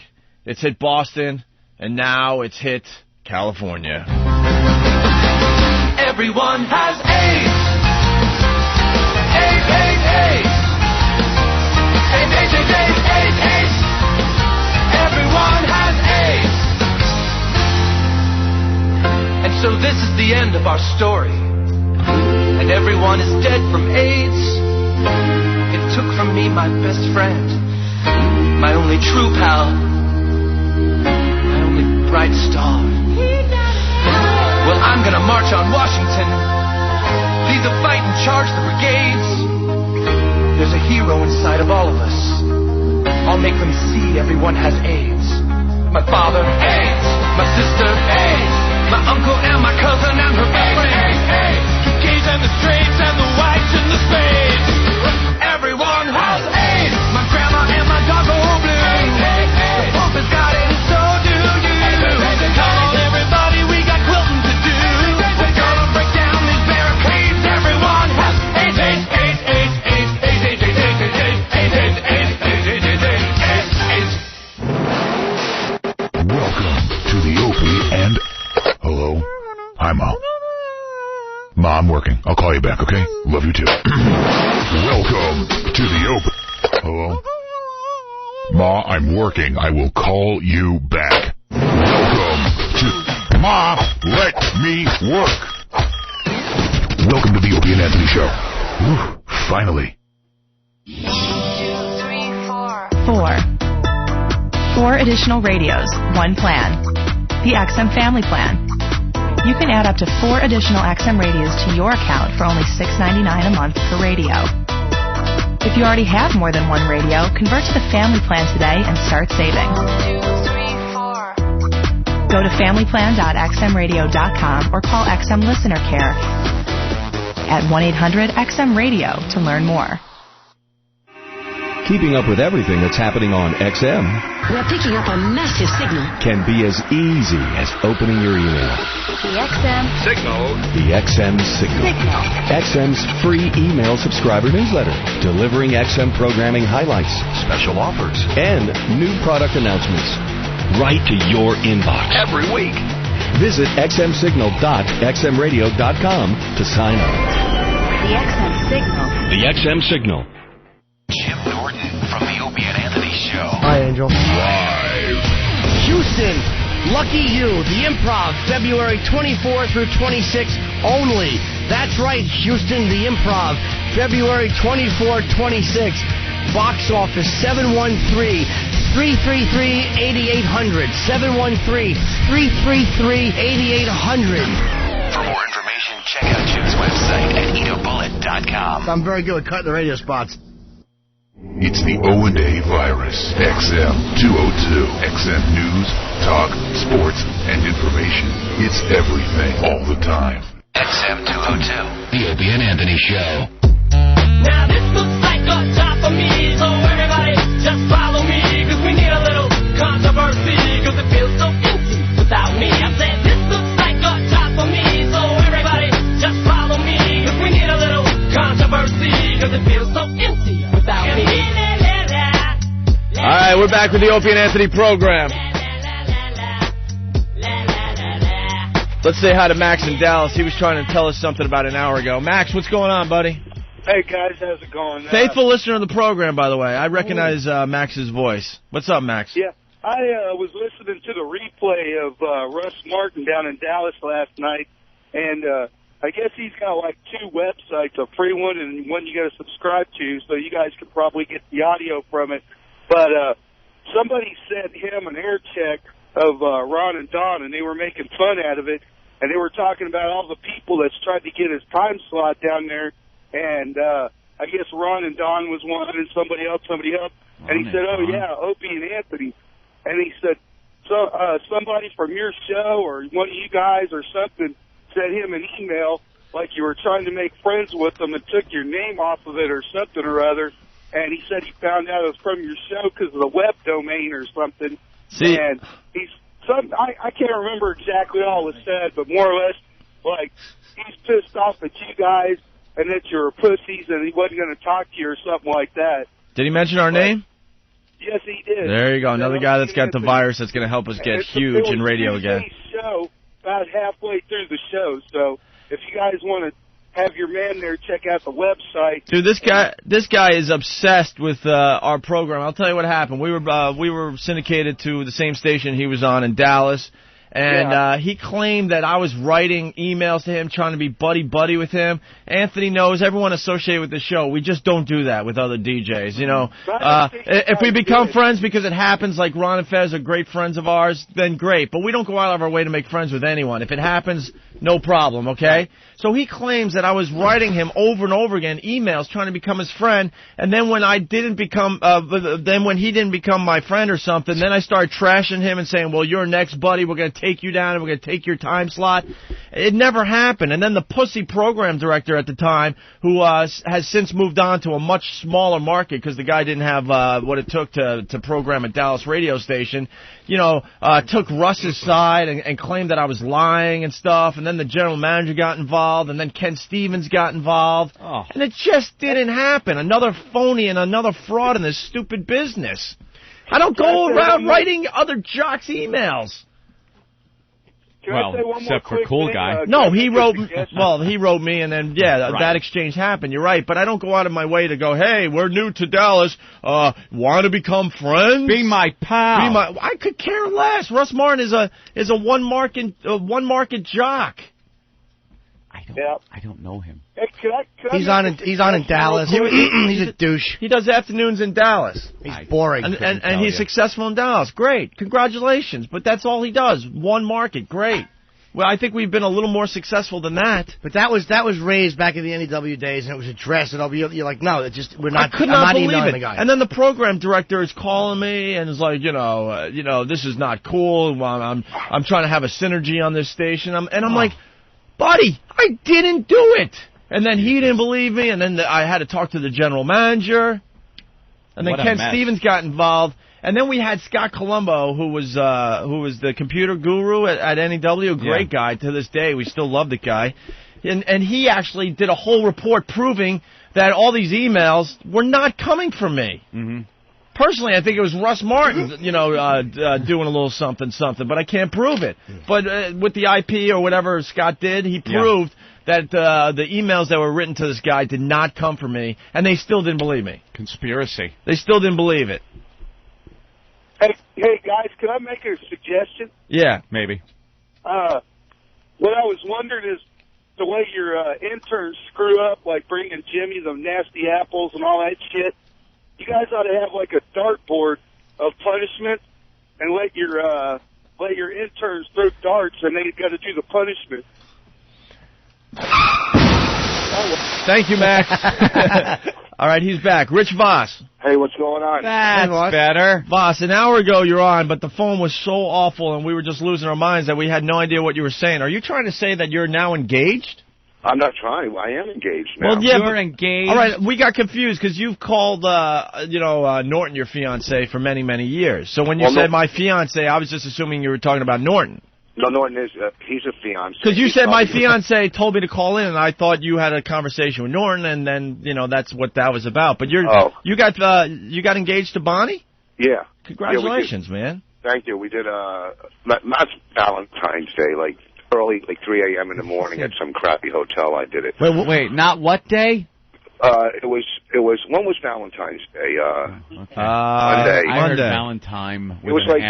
it's hit Boston, and now it's hit California. Everyone has AIDS. AIDS, AIDS, AIDS. AIDS, AIDS, AIDS, AIDS, AIDS, AIDS. Everyone has AIDS. And so this is the end of our story. And everyone is dead from AIDS. It took from me my best friend, my only true pal, my only bright star. Well, I'm gonna march on Washington, lead the fight and charge the brigades. There's a hero inside of all of us. I'll make them see everyone has AIDS. My father, AIDS. My sister, AIDS. My uncle and my cousin and her best friend, AIDS. The gays and the straights and the whites and the spades. Everyone has AIDS. My grandma and my dog are blue. The Pope has got it and so do you. Come on everybody, we got quilting to do. We're gonna break down these barricades. Everyone has AIDS, AIDS, AIDS, AIDS, AIDS, AIDS, AIDS, AIDS, AIDS, AIDS, AIDS, AIDS, AIDS, AIDS, AIDS. Welcome to the Opie and... Hello? Hi, Ma. Ma, I'm working. I'll call you back, okay? Love you too. Welcome to the Opie... Hello? Ma, I'm working. I will call you back. Welcome to... Ma, let me work. Welcome to the Opie and Anthony Show. Whew, finally. 4 additional radios, 1 plan. The XM Family Plan. You can add up to 4 additional XM radios to your account for only $6.99 a month per radio. If you already have more than 1 radio, convert to the Family Plan today and start saving. Go to familyplan.xmradio.com or call XM Listener Care at 1-800-XM-RADIO to learn more. Keeping up with everything that's happening on XM We're picking up a massive signal. can be as easy as opening your email. The XM Signal. The XM Signal. XM's free email subscriber newsletter, delivering XM programming highlights, special offers, and new product announcements right to your inbox every week. Visit xmsignal.xmradio.com to sign up. The XM Signal. The XM Signal. Jim Norton from the Opie and Anthony Show. Hi, Angel. Live. Houston, lucky you. The Improv, February 24 through 26 only. That's right, Houston, the Improv, February 24, 26. Box office 713-333-8800. 713-333-8800. For more information, check out Jim's website at edobullet.com. XM.com. I'm very good at cutting the radio spots. It's the O&A virus. XM 202. XM News, Talk, Sports, and Information. It's everything all the time. XM 202. The Opie and Anthony Show. Now this looks like a job for me, so everybody just follow me, cause we need a little controversy, cause it feels so empty without me. I said this looks like a job for me, so everybody just follow me, cause we need a little controversy, cause it feels so empty without me. All right, we're back with the Opie and Anthony program. Let's say hi to Max in Dallas. He was trying to tell us something about an hour ago. Max, what's going on, buddy? Hey, guys, how's it going? Faithful listener of the program, by the way. I recognize Max's voice. What's up, Max? Yeah, I was listening to the replay of Russ Martin down in Dallas last night, and I guess he's got like 2 websites, a free one and one you got to subscribe to, so you guys could probably get the audio from it. But somebody sent him an air check of Ron and Don, and they were making fun out of it, and they were talking about all the people that's tried to get his time slot down there. And I guess Ron and Don was one, and somebody else. And he said, oh, yeah, Opie and Anthony. And he said, so somebody from your show or one of you guys or something sent him an email like you were trying to make friends with them and took your name off of it or something or other. And he said he found out it was from your show because of the web domain or something. See? And I can't remember exactly all was said, but more or less, like, he's pissed off at you guys and that you're pussies and he wasn't going to talk to you or something like that. Did he mention our name? Yes, he did. There you go. Another guy that's got the virus that's going to help us get huge in radio again. Show about halfway through the show, so if you guys want to have your man there, check out the website. Dude, this guy is obsessed with our program. I'll tell you what happened. We were syndicated to the same station he was on in Dallas. And he claimed that I was writing emails to him, trying to be buddy-buddy with him. Anthony knows, everyone associated with the show, we just don't do that with other DJs, you know. If we become friends because it happens, like Ron and Fez are great friends of ours, then great. But we don't go out of our way to make friends with anyone. If it happens, no problem, okay? So he claims that I was writing him over and over again emails trying to become his friend, and then when he didn't become my friend or something, then I started trashing him and saying, well, you're next, buddy, we're going to take you down and we're going to take your time slot. It never happened. And then the pussy program director at the time, who has since moved on to a much smaller market because the guy didn't have what it took to program a Dallas radio station, you know, took Russ's side and claimed that I was lying and stuff. And then the general manager got involved, and then Ken Stevens got involved. Oh. And it just didn't happen. Another phony and another fraud in this stupid business. I don't go around writing other jocks' emails. Well, except for cool guy. No, he wrote me, and then, that exchange happened. You're right, but I don't go out of my way to go, hey, we're new to Dallas, want to become friends? Be my pal. I could care less. Russ Martin is a one market jock. I don't know him. Hey, He's on in Dallas. He's a douche. He does afternoons in Dallas. He's boring. And he's successful in Dallas. Great. Congratulations. But that's all he does. One market. Great. Well, I think we've been a little more successful than that. But that was raised back in the NEW days, and it was addressed. And you're like, no, we're not. I could not believe emailing it. the guy. And then the program director is calling me and is like, you know, this is not cool. I'm trying to have a synergy on this station. I'm like, buddy, I didn't do it. And then he didn't believe me, and then I had to talk to the general manager. And then Ken Stevens got involved. And then we had Scott Colombo, who was the computer guru at NEW, a great guy to this day. We still love the guy. And he actually did a whole report proving that all these emails were not coming from me. Mm-hmm. Personally, I think it was Russ Martin, doing a little something, but I can't prove it. But with the IP or whatever Scott did, he proved that the emails that were written to this guy did not come from me, and they still didn't believe me. Conspiracy. They still didn't believe it. Hey guys, can I make a suggestion? Yeah, maybe. What I was wondering is the way your interns screw up, like bringing Jimmy the nasty apples and all that shit. You guys ought to have like a dartboard of punishment and let your interns throw darts and they got to do the punishment. Thank you, Max. All right, he's back. Rich Voss. Hey, what's going on? That's better. Voss, an hour ago you're on, but the phone was so awful and we were just losing our minds that we had no idea what you were saying. Are you trying to say that you're now engaged? I'm not trying. I am engaged now. Well, yeah, You're engaged. All right, we got confused because you've called, Norton your fiancé for many, many years. So when you said my fiancé, I was just assuming you were talking about Norton. No, Norton is, he's a fiancé. Because you said my fiancé told me to call in, and I thought you had a conversation with Norton, and then, that's what that was about. But you got engaged to Bonnie? Yeah. Congratulations, man. Thank you. We did, not Valentine's Day, like early, like 3 a.m. in the morning at some crappy hotel. I did it. Wait, not what day? It was, when was Valentine's Day? Okay. Monday. I heard Valentine. It was like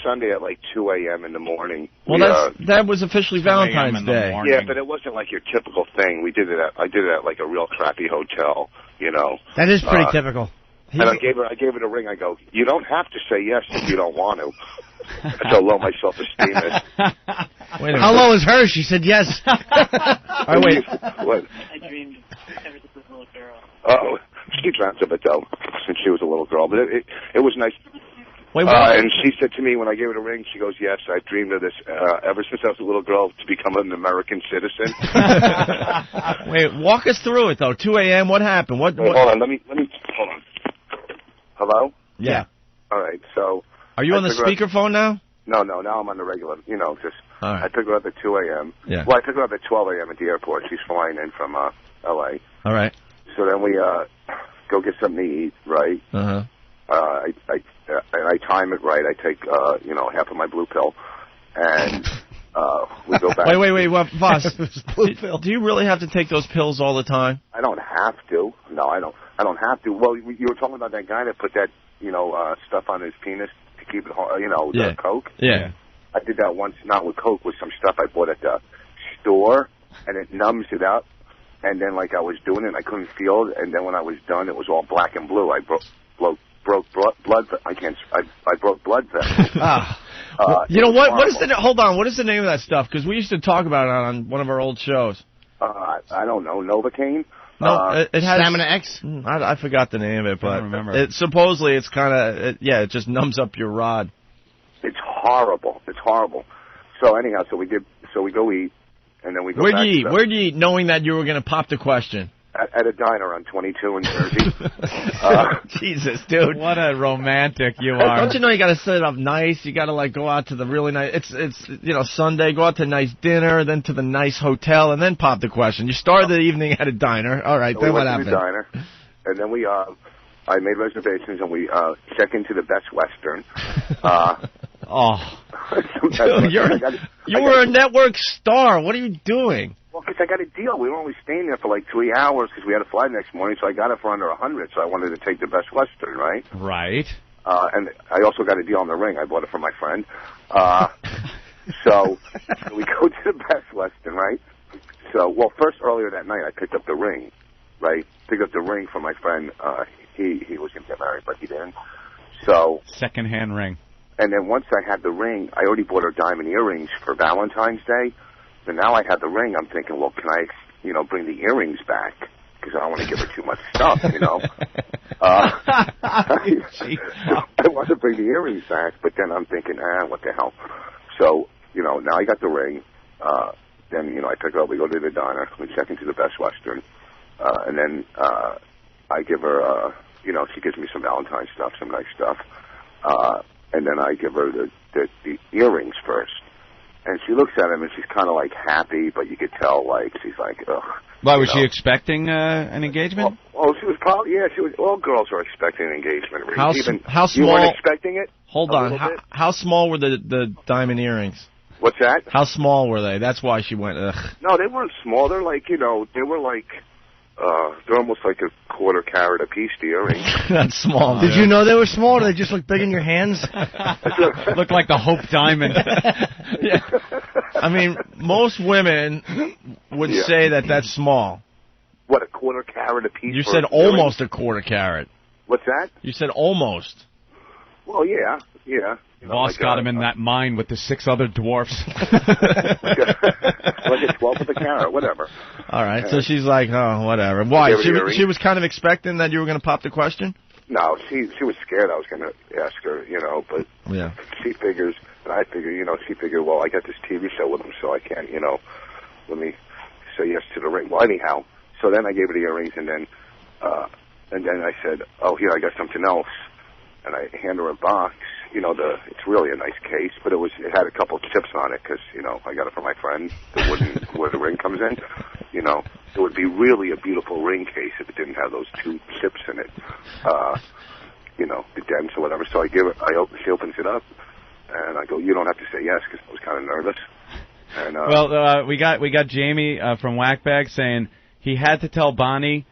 Sunday at like 2 a.m. in the morning. Well, that was officially Valentine's Day. Yeah, but it wasn't like your typical thing. I did it at like a real crappy hotel, That is pretty typical. And I gave her the ring. I go, you don't have to say yes if you don't want to. That's how low my self-esteem is. How low is hers? She said yes. Wait. What? I dreamed ever since a little girl. Oh, she dreamt of it though, since she was a little girl. But it was nice. Wait, what? And she said to me when I gave her the ring, she goes, "Yes, I dreamed of this ever since I was a little girl to become an American citizen." Wait, walk us through it though. 2 a.m. What happened? What? Hold on. Let me. Hold on. Hello. Yeah. All right. So. Are you on the speakerphone now? No. Now I'm on the regular. Just. All right. I picked her up at 2 a.m. Yeah. Well, I picked her up at 12 a.m. at the airport. She's flying in from L.A. All right. So then we go get something to eat, right? Uh-huh. I time it right. I take half of my blue pill, and we go back. Wait, Voss, do you really have to take those pills all the time? I don't have to. No, I don't have to. Well, you were talking about that guy that put that stuff on his penis to keep it, the Coke. Yeah. I did that once, not with Coke, with some stuff I bought at the store, and it numbs it up. And then, like, I was doing it, I couldn't feel it. And then when I was done, it was all black and blue. I broke blood. I broke blood vessels. You know what? What is hold on. What is the name of that stuff? Because we used to talk about it on one of our old shows. I don't know. Novocaine. No, it has Stamina X. I forgot the name of it, but I don't remember. Supposedly it's kind of it just numbs up your rod. It's horrible. So anyhow, so we go eat, and then we go. Where'd you eat, knowing that you were going to pop the question? At a diner on 22 in Jersey. Jesus, dude. What a romantic you are. Don't you know you got to set it up nice? You got to go out to the really nice. It's Sunday. Go out to a nice dinner, then to the nice hotel, and then pop the question. You started the evening at a diner. All right, so then we what went happened? To the diner, and then we I made reservations, and we checked into the Best Western. Dude, you were a network star. What are you doing? Well, because I got a deal. We were only staying there for like 3 hours because we had to fly the next morning, so I got it for under 100. So I wanted to take the Best Western, right? Right. And I also got a deal on the ring. I bought it for my friend. So we go to the Best Western, right? So, first earlier that night, I picked up the ring, right? Picked up the ring for my friend. He was going to get married, but he didn't. So secondhand ring. And then once I had the ring, I already bought her diamond earrings for Valentine's Day. So now I had the ring. I'm thinking, well, can I, bring the earrings back? Because I don't want to give her too much stuff, I want to bring the earrings back, but then I'm thinking, what the hell? So, now I got the ring. Then, I pick her up. We go to the diner. We check into the Best Western. And then I give her, she gives me some Valentine's stuff, some nice stuff. And then I give her the earrings first. And she looks at them, and she's kind of, happy, but you could tell, she's like, ugh. Why, was she expecting an engagement? Well, she was probably, all girls are expecting an engagement. How small? You weren't expecting it? Hold on. How small were the diamond earrings? What's that? How small were they? That's why she went, ugh. No, they weren't small. They're they were they're almost like a quarter carat a piece, the earrings. That's small. Did you know they were small, or they just look big in your hands? Look like the Hope Diamond. Yeah. I mean, most women would say that that's small. What, a quarter carat a piece? You said almost a quarter carat. What's that? You said almost. Well, yeah. Yeah. Voss got him in that mine with the 6 other dwarfs. Like a 12 with a carrot, whatever. All right, so she's like, oh, whatever. Why? She was kind of expecting that you were going to pop the question? No, she was scared I was going to ask her, but yeah. She figures, and I figure, she figured, well, I got this TV show with him, so I can't, let me say yes to the ring. Well, anyhow, so then I gave her the earrings, and then I said, oh, here, I got something else. And I hand her a box, it's really a nice case, but it had a couple of chips on it because, I got it for my friend, where the ring comes in. It would be really a beautiful ring case if it didn't have those 2 chips in it, the dents or whatever. So she opens it up, and I go, you don't have to say yes, because I was kind of nervous. And, well, we got Jamie from Whackbag saying he had to tell Bonnie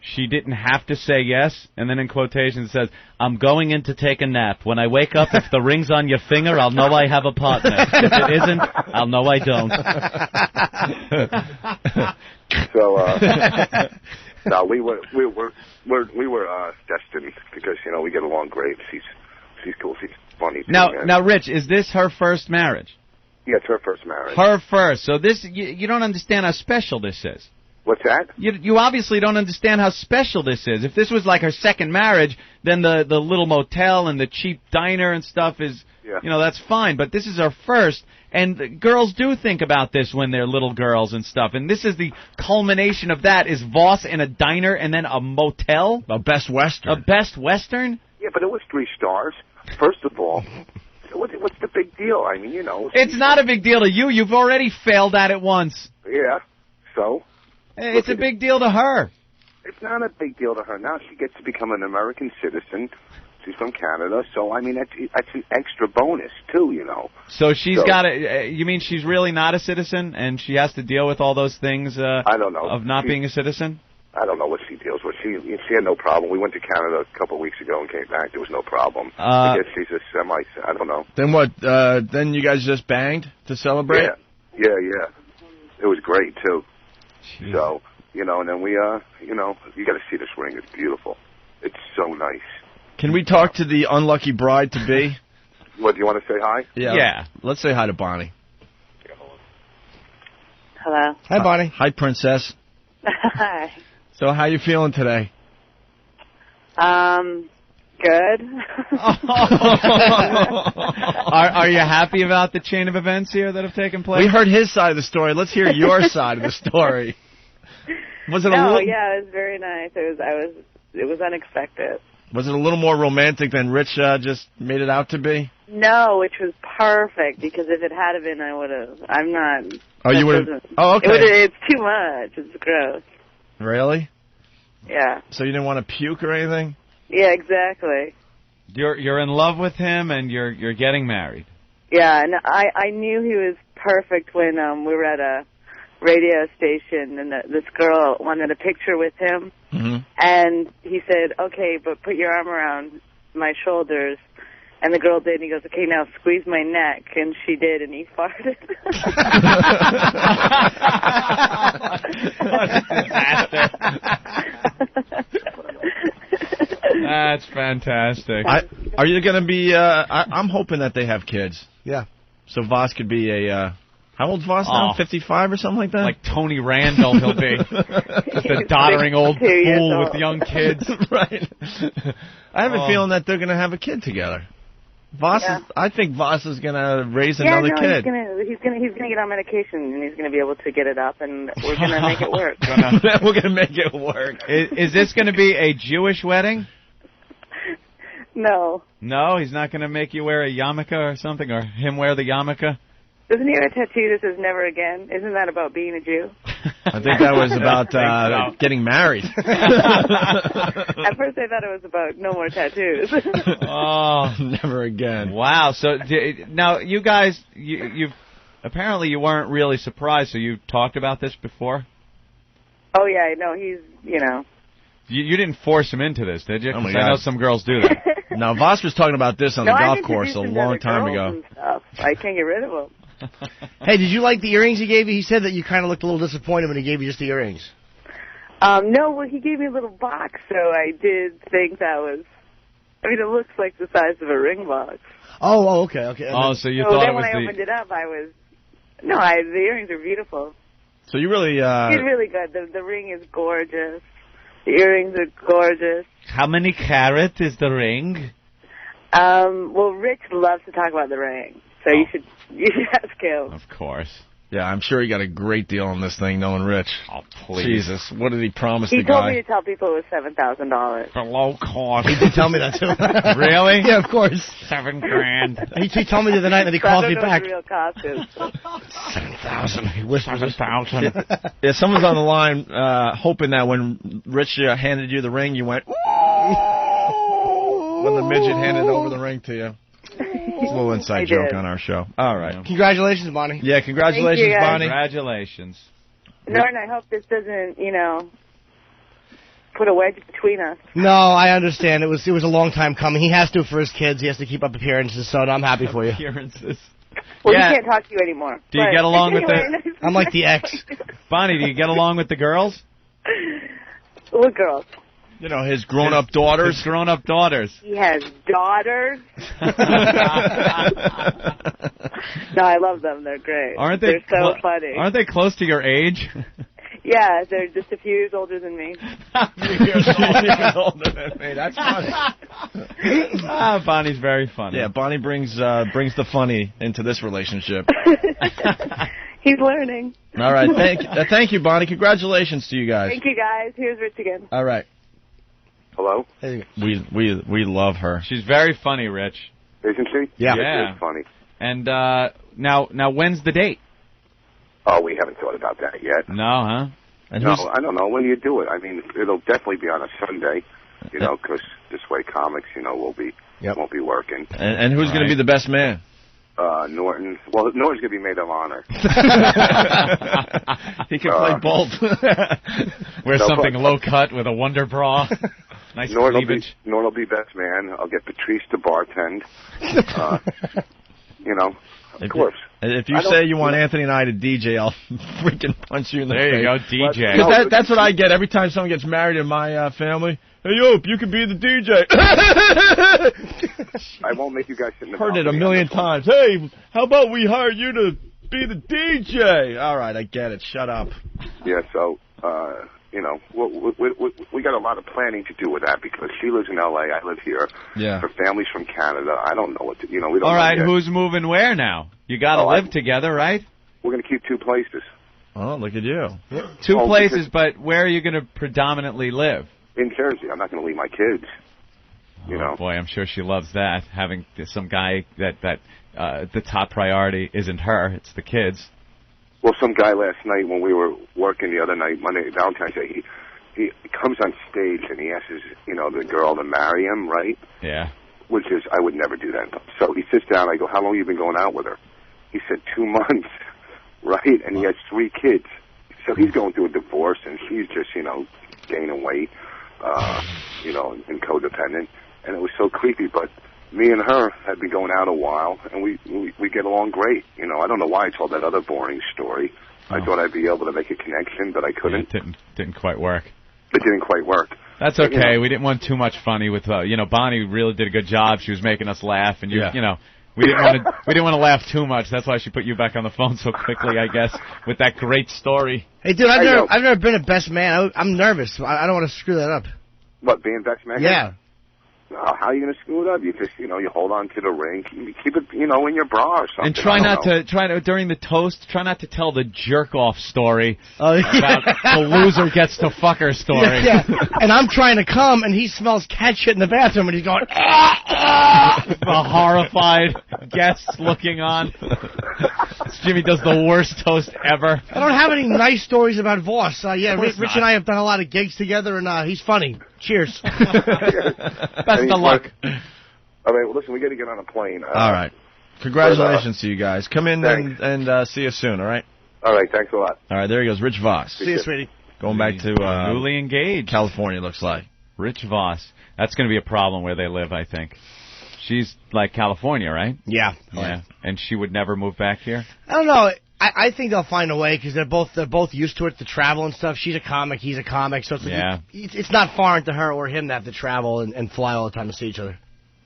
she didn't have to say yes, and then in quotations it says, I'm going in to take a nap. When I wake up, if the ring's on your finger, I'll know I have a partner. If it isn't, I'll know I don't. So, no, we were destined because, we get along great. She's cool. She's funny. Now, Rich, is this her first marriage? Yeah, it's her first marriage. Her first. So this, you don't understand how special this is. What's that? You obviously don't understand how special this is. If this was like her second marriage, then the little motel and the cheap diner and stuff is, that's fine. But this is her first, and girls do think about this when they're little girls and stuff. And this is the culmination of that, is Voss in a diner and then a motel? A Best Western. A Best Western? Yeah, but it was 3 stars. First of all, what's the big deal? I mean, It's not a big deal to you. You've already failed at it once. Yeah, so? It's a big deal to her. It's not a big deal to her. Now she gets to become an American citizen. She's from Canada, so, I mean, that's an extra bonus, too, So she's got you mean she's really not a citizen, and she has to deal with all those things I don't know. Of not being a citizen? I don't know what she deals with. She had no problem. We went to Canada a couple of weeks ago and came back. There was no problem. I guess she's a I don't know. Then what? Then you guys just banged to celebrate? Yeah. It was great, too. Jeez. So, and then we, you got to see this ring. It's beautiful. It's so nice. Can we talk to the unlucky bride-to-be? What, do you want to say hi? Yeah. Let's say hi to Bonnie. Hello. Hi, Bonnie. Hi, Princess. Hi. So how you feeling today? Good. Are you happy about the chain of events here that have taken place? We heard his side of the story. Let's hear your side of the story. Was it a little? Yeah, it was very nice. It was unexpected. Was it a little more romantic than Rich just made it out to be? No, which was perfect, because if it had been, I would have. I'm not. Oh, you would have. Oh, okay. It's too much. It's gross. Really? Yeah. So you didn't want to puke or anything? Yeah, exactly. You're in love with him, and you're getting married. Yeah, and I knew he was perfect when we were at a radio station, and this girl wanted a picture with him, and he said, "Okay, but put your arm around my shoulders." And the girl did, and he goes, "Okay, now squeeze my neck." And she did, and he farted. What a disaster. That's fantastic. Are you going to be, I'm hoping that they have kids. Yeah. So Voss could be a, how old's Voss now? 55 or something like that? Like Tony Randall, he'll be. Just a doddering old fool with young kids. Right. I have a feeling that they're going to have a kid together. I think Voss is going to raise another kid. He's gonna get on medication, and he's going to be able to get it up, and we're going to make it work. We're going to make it work. Is this going to be a Jewish wedding? No. No, he's not going to make you wear a yarmulke or something, or him wear the yarmulke? Doesn't he have a tattoo that says never again? Isn't that about being a Jew? I think that was about getting married. At first I thought it was about no more tattoos. Oh, never again. Wow. So now you guys, you've apparently you weren't really surprised, so you talked about this before? Oh, yeah, no, he's, You didn't force him into this, did you? Oh, my I God. know some girls do that. Now, Voss was talking about this on the golf course a long time ago. I can't get rid of him. Hey, did you like the earrings he gave you? He said that you kind of looked a little disappointed when he gave you just the earrings. No, well, he gave me a little box, so I did think that was... I mean, it looks like the size of a ring box. Oh, okay. Oh, so you So thought then it was when I opened it up, the earrings are beautiful. So you really... She's really good. The ring is gorgeous. The earrings are gorgeous. How many carat is the ring? Well, Rich loves to talk about the ring, so you should ask him. Of course. Yeah, I'm sure he got a great deal on this thing, knowing Rich. Oh, please. Jesus, what did he promise He the told guy? me to tell people it was $7,000. For low cost. He did tell me that, too. Really? Yeah, of course. $7,000. He told me the other night that he So I calls don't me know back. what the real cost is. 7,000. He whispers 7,000. Yeah, someone's on the line hoping that when Rich handed you the ring, you went, when the midget handed over the ring to you. It's a little inside joke on our show. All right. Congratulations, Bonnie. Yeah, congratulations, Thank you, guys. Bonnie. Congratulations. Norton, I hope this doesn't, put a wedge between us. No, I understand. It was a long time coming. He has to for his kids. He has to keep up appearances, so I'm happy for you. Appearances. Well, Yeah. he can't talk to you anymore. Do you But get along with anyway, the... I'm like the ex. Bonnie, do you get along with the girls? What girls? You know, his grown-up daughters. His grown-up daughters. He has daughters. No, I love them. They're great. Aren't they? They're so funny. Aren't they close to your age? Yeah, they're just a few years older than me. Years older than me. That's funny. Bonnie's very funny. Yeah, Bonnie brings the funny into this relationship. He's learning. All right, thank you, Bonnie. Congratulations to you guys. Thank you, guys. Here's Rich again. All right. Hello? We love her. She's very funny, Rich. Isn't she? Yeah. It's funny. And now when's the date? Oh, we haven't thought about that yet. No, huh? And No, I don't know. When do you do it? I mean, it'll definitely be on a Sunday, because this way comics, won't be working. And who's going to be the best man? Norton. Well, Norton's going to be maid of honor. He can play both. Wear something low cut with a wonder bra. Nice cleavage. Norton will be best man. I'll get Patrice to bartend. Of course. If you say you want Anthony and I to DJ, I'll freaking punch you in the face. There you go, DJ. Because that's what I get every time someone gets married in my family. Hey, Ope, you can be the DJ. I won't make you guys sit in the Heard it a balcony million on times. Hey, how about we hire you to be the DJ? All right, I get it. Shut up. Yeah, so, we got a lot of planning to do with that because she lives in L.A., I live here. Yeah. Her family's from Canada. I don't know what to, we don't know All right, yet. who's moving where now? You got to live together, right? We're going to keep two places. Oh, look at you. Two places, but where are you going to predominantly live? In Jersey. I'm not going to leave my kids. Oh, boy, I'm sure she loves that, having some guy that the top priority isn't her, it's the kids. Well, some guy last night when we were working the other night, Monday, Valentine's Day, he comes on stage and he asks, the girl to marry him, right? Yeah. Which is, I would never do that. So he sits down, I go, how long have you been going out with her? He said 2 months, right? And he has 3 kids. So he's going through a divorce and she's just, gaining weight, and codependent. And it was so creepy, but me and her had been going out a while, and we get along great. I don't know why I told that other boring story. I thought I'd be able to make a connection, but I couldn't. Yeah, it didn't quite work. It didn't quite work. That's okay. We didn't want too much funny with, Bonnie really did a good job. She was making us laugh, and we didn't want to laugh too much. That's why she put you back on the phone so quickly, I guess, with that great story. Hey, dude, I've never been a best man. I'm nervous. I don't want to screw that up. What, being best man? Yeah. How are you going to screw it up? You just, you hold on to the ring. Keep it, in your bra or something. And try not to during the toast. Try not to tell the jerk off story about the loser gets to fuck her story. Yeah. And I'm trying to come, and he smells cat shit in the bathroom, and he's going. A horrified guest looking on. Jimmy does the worst toast ever. I don't have any nice stories about Voss. Rich and I have done a lot of gigs together, and he's funny. Cheers. Best of luck. All right, well, listen, we got to get on a plane. All right. Congratulations to you guys. Come in and see us soon, all right? All right, thanks a lot. All right, there he goes, Rich Voss. See you, sweetie. Going back to newly engaged. California, looks like. Rich Voss. That's going to be a problem where they live, I think. She's like California, right? Yeah. Yeah. And she would never move back here? I don't know. I think they'll find a way because they're both used to it, to travel and stuff. She's a comic, he's a comic, so it's not foreign to her or him to have to travel and fly all the time to see each other.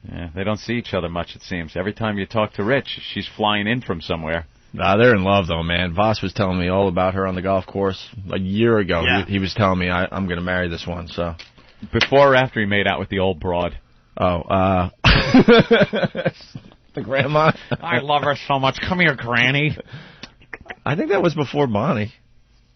Yeah, they don't see each other much, it seems. Every time you talk to Rich, she's flying in from somewhere. Nah, they're in love, though, man. Voss was telling me all about her on the golf course a year ago. Yeah. He was telling me I'm going to marry this one, so. Before or after he made out with the old broad? Oh, the grandma? I love her so much. Come here, Granny. I think that was before Bonnie.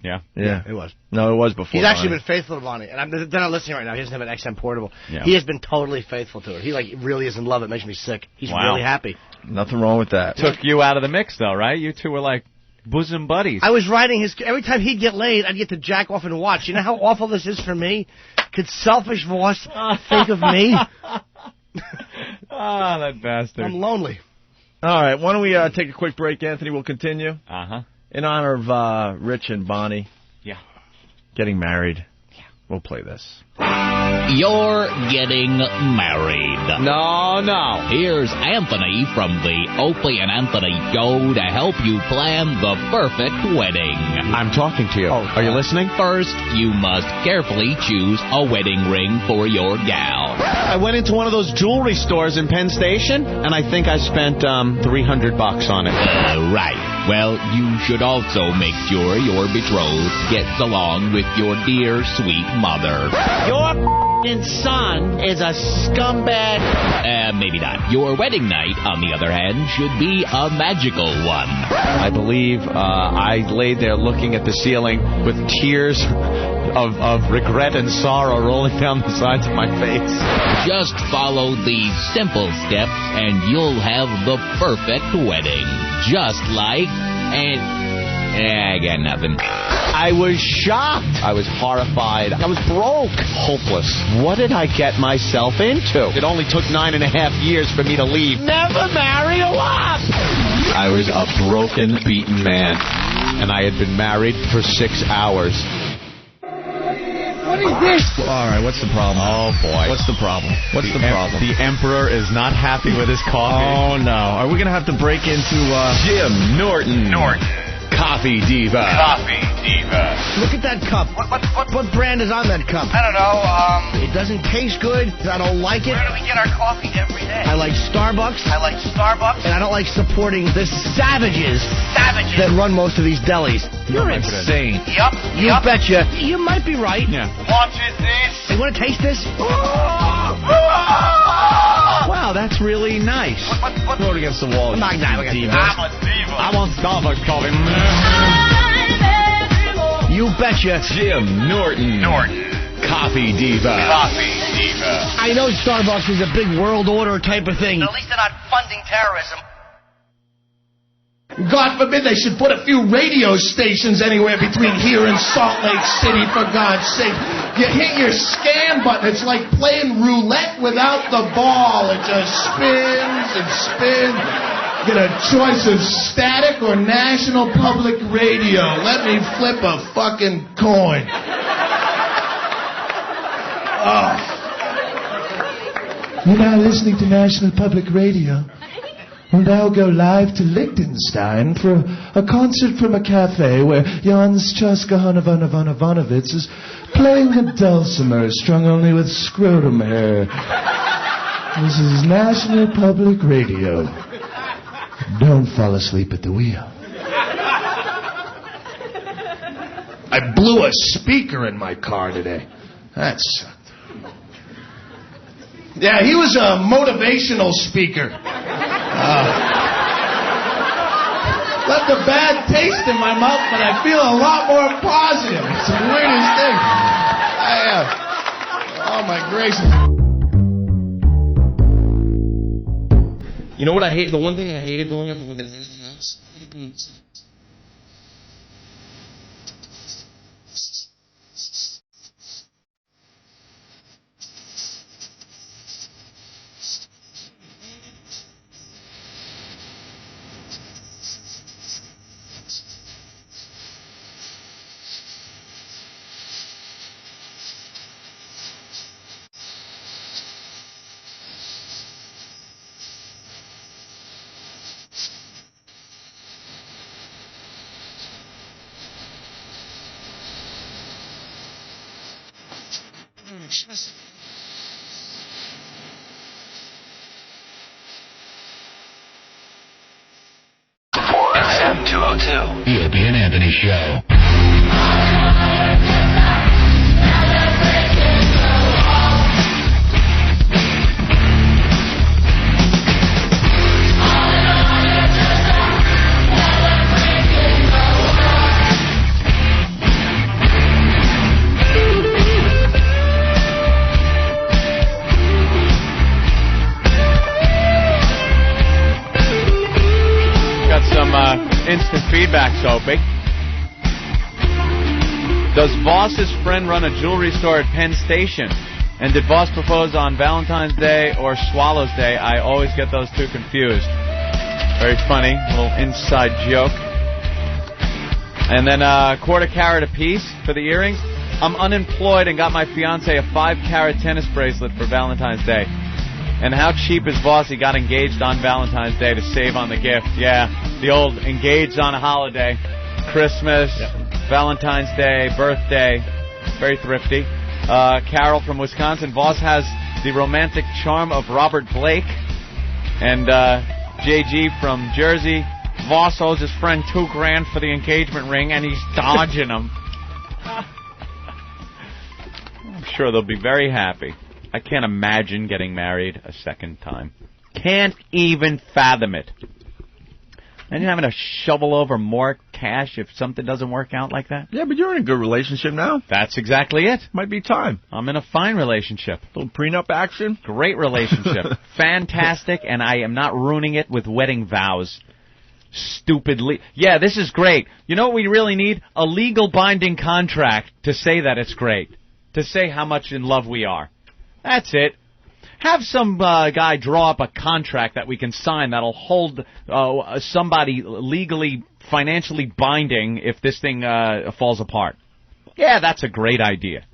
Yeah? Yeah, it was. No, it was before He's actually Bonnie. been faithful to Bonnie, and they're not listening right now. He doesn't have an XM portable. Yeah. He has been totally faithful to her. He really is in love. It makes me sick. He's Wow. really happy. Nothing wrong with that. Took you out of the mix, though, right? You two were like bosom buddies. I was riding his. Every time he'd get laid, I'd get to jack off and watch. You know how awful this is for me? Could selfish Voss think of me? Ah, that bastard. I'm lonely. All right, why don't we take a quick break, Anthony? We'll continue. Uh-huh. In honor of Rich and Bonnie. Yeah. Getting married. Yeah. We'll play this. You're getting married. No. Here's Anthony from the Opie and Anthony Show to help you plan the perfect wedding. I'm talking to you. Are you listening? First, you must carefully choose a wedding ring for your gal. I went into one of those jewelry stores in Penn Station, and I think I spent $300 on it. Right. Well, you should also make sure your betrothed gets along with your dear, sweet mother. Your son is a scumbag. Maybe not. Your wedding night, on the other hand, should be a magical one. I believe I laid there looking at the ceiling with tears of regret and sorrow rolling down the sides of my face. Just follow these simple steps and you'll have the perfect wedding. Just like... I got nothing. I was shocked. I was horrified. I was broke. Hopeless. What did I get myself into? It only took 9.5 years for me to leave. Never marry a wife. I was a broken, beaten man. And I had been married for 6 hours. What is this? All right, what's the problem? Oh, boy. What's the problem? What's the problem? The Emperor is not happy with his coffee. Oh, no. Are we going to have to break into... Jim Norton. Coffee Diva. Look at that cup. What brand is on that cup? I don't know. It doesn't taste good. I don't like it. Where do we get our coffee every day? I like Starbucks. And I don't like supporting the savages that run most of these delis. You're insane. Yup. You betcha. You might be right. Yeah. Watch this. You want to taste this? Wow, that's really nice. Throw it against the wall. I'm not Diva. I'm a diva. I want Starbucks coffee. You betcha. Jim Norton. Coffee Diva. I know Starbucks is a big world order type of thing. At least they're not funding terrorism. God forbid they should put a few radio stations anywhere between here and Salt Lake City, for God's sake. You hit your scan button. It's like playing roulette without the ball. It just spins and spins. Get a choice of static or National Public Radio. Let me flip a fucking coin. Oh. You're now listening to National Public Radio. We'll now go live to Liechtenstein for a concert from a cafe where Jans Chaska Hanavanovich is playing the dulcimer strung only with scrotum hair. This is National Public Radio. Don't fall asleep at the wheel. I blew a speaker in my car today. That sucked. Yeah, he was a motivational speaker. Left a bad taste in my mouth, but I feel a lot more positive. It's the weirdest thing. Oh, my gracious. You know what I hate? The one thing I hated doing after this. show, too. The Opie and Anthony Show. Instant feedback, Soapy. Does Voss's friend run a jewelry store at Penn Station? And did Voss propose on Valentine's Day or Swallow's Day? I always get those two confused. Very funny, little inside joke. And then quarter carat a piece for the earrings. I'm unemployed and got my fiance a 5-carat tennis bracelet for Valentine's Day. And how cheap is Voss? He got engaged on Valentine's Day to save on the gift. Yeah, the old engaged on a holiday. Christmas, Valentine's Day, birthday. Very thrifty. Carol from Wisconsin. Voss has the romantic charm of Robert Blake. And JG from Jersey. Voss owes his friend $2,000 for the engagement ring, and he's dodging them. I'm sure they'll be very happy. I can't imagine getting married a second time. Can't even fathom it. And you're having to shovel over more cash if something doesn't work out like that? Yeah, but you're in a good relationship now. That's exactly it. Might be time. I'm in a fine relationship. A little prenup action. Great relationship. Fantastic, and I am not ruining it with wedding vows. Stupidly. Yeah, this is great. You know what we really need? A legal binding contract to say that it's great. To say how much in love we are. That's it. Have some guy draw up a contract that we can sign that'll hold somebody legally, financially binding if this thing falls apart. Yeah, that's a great idea.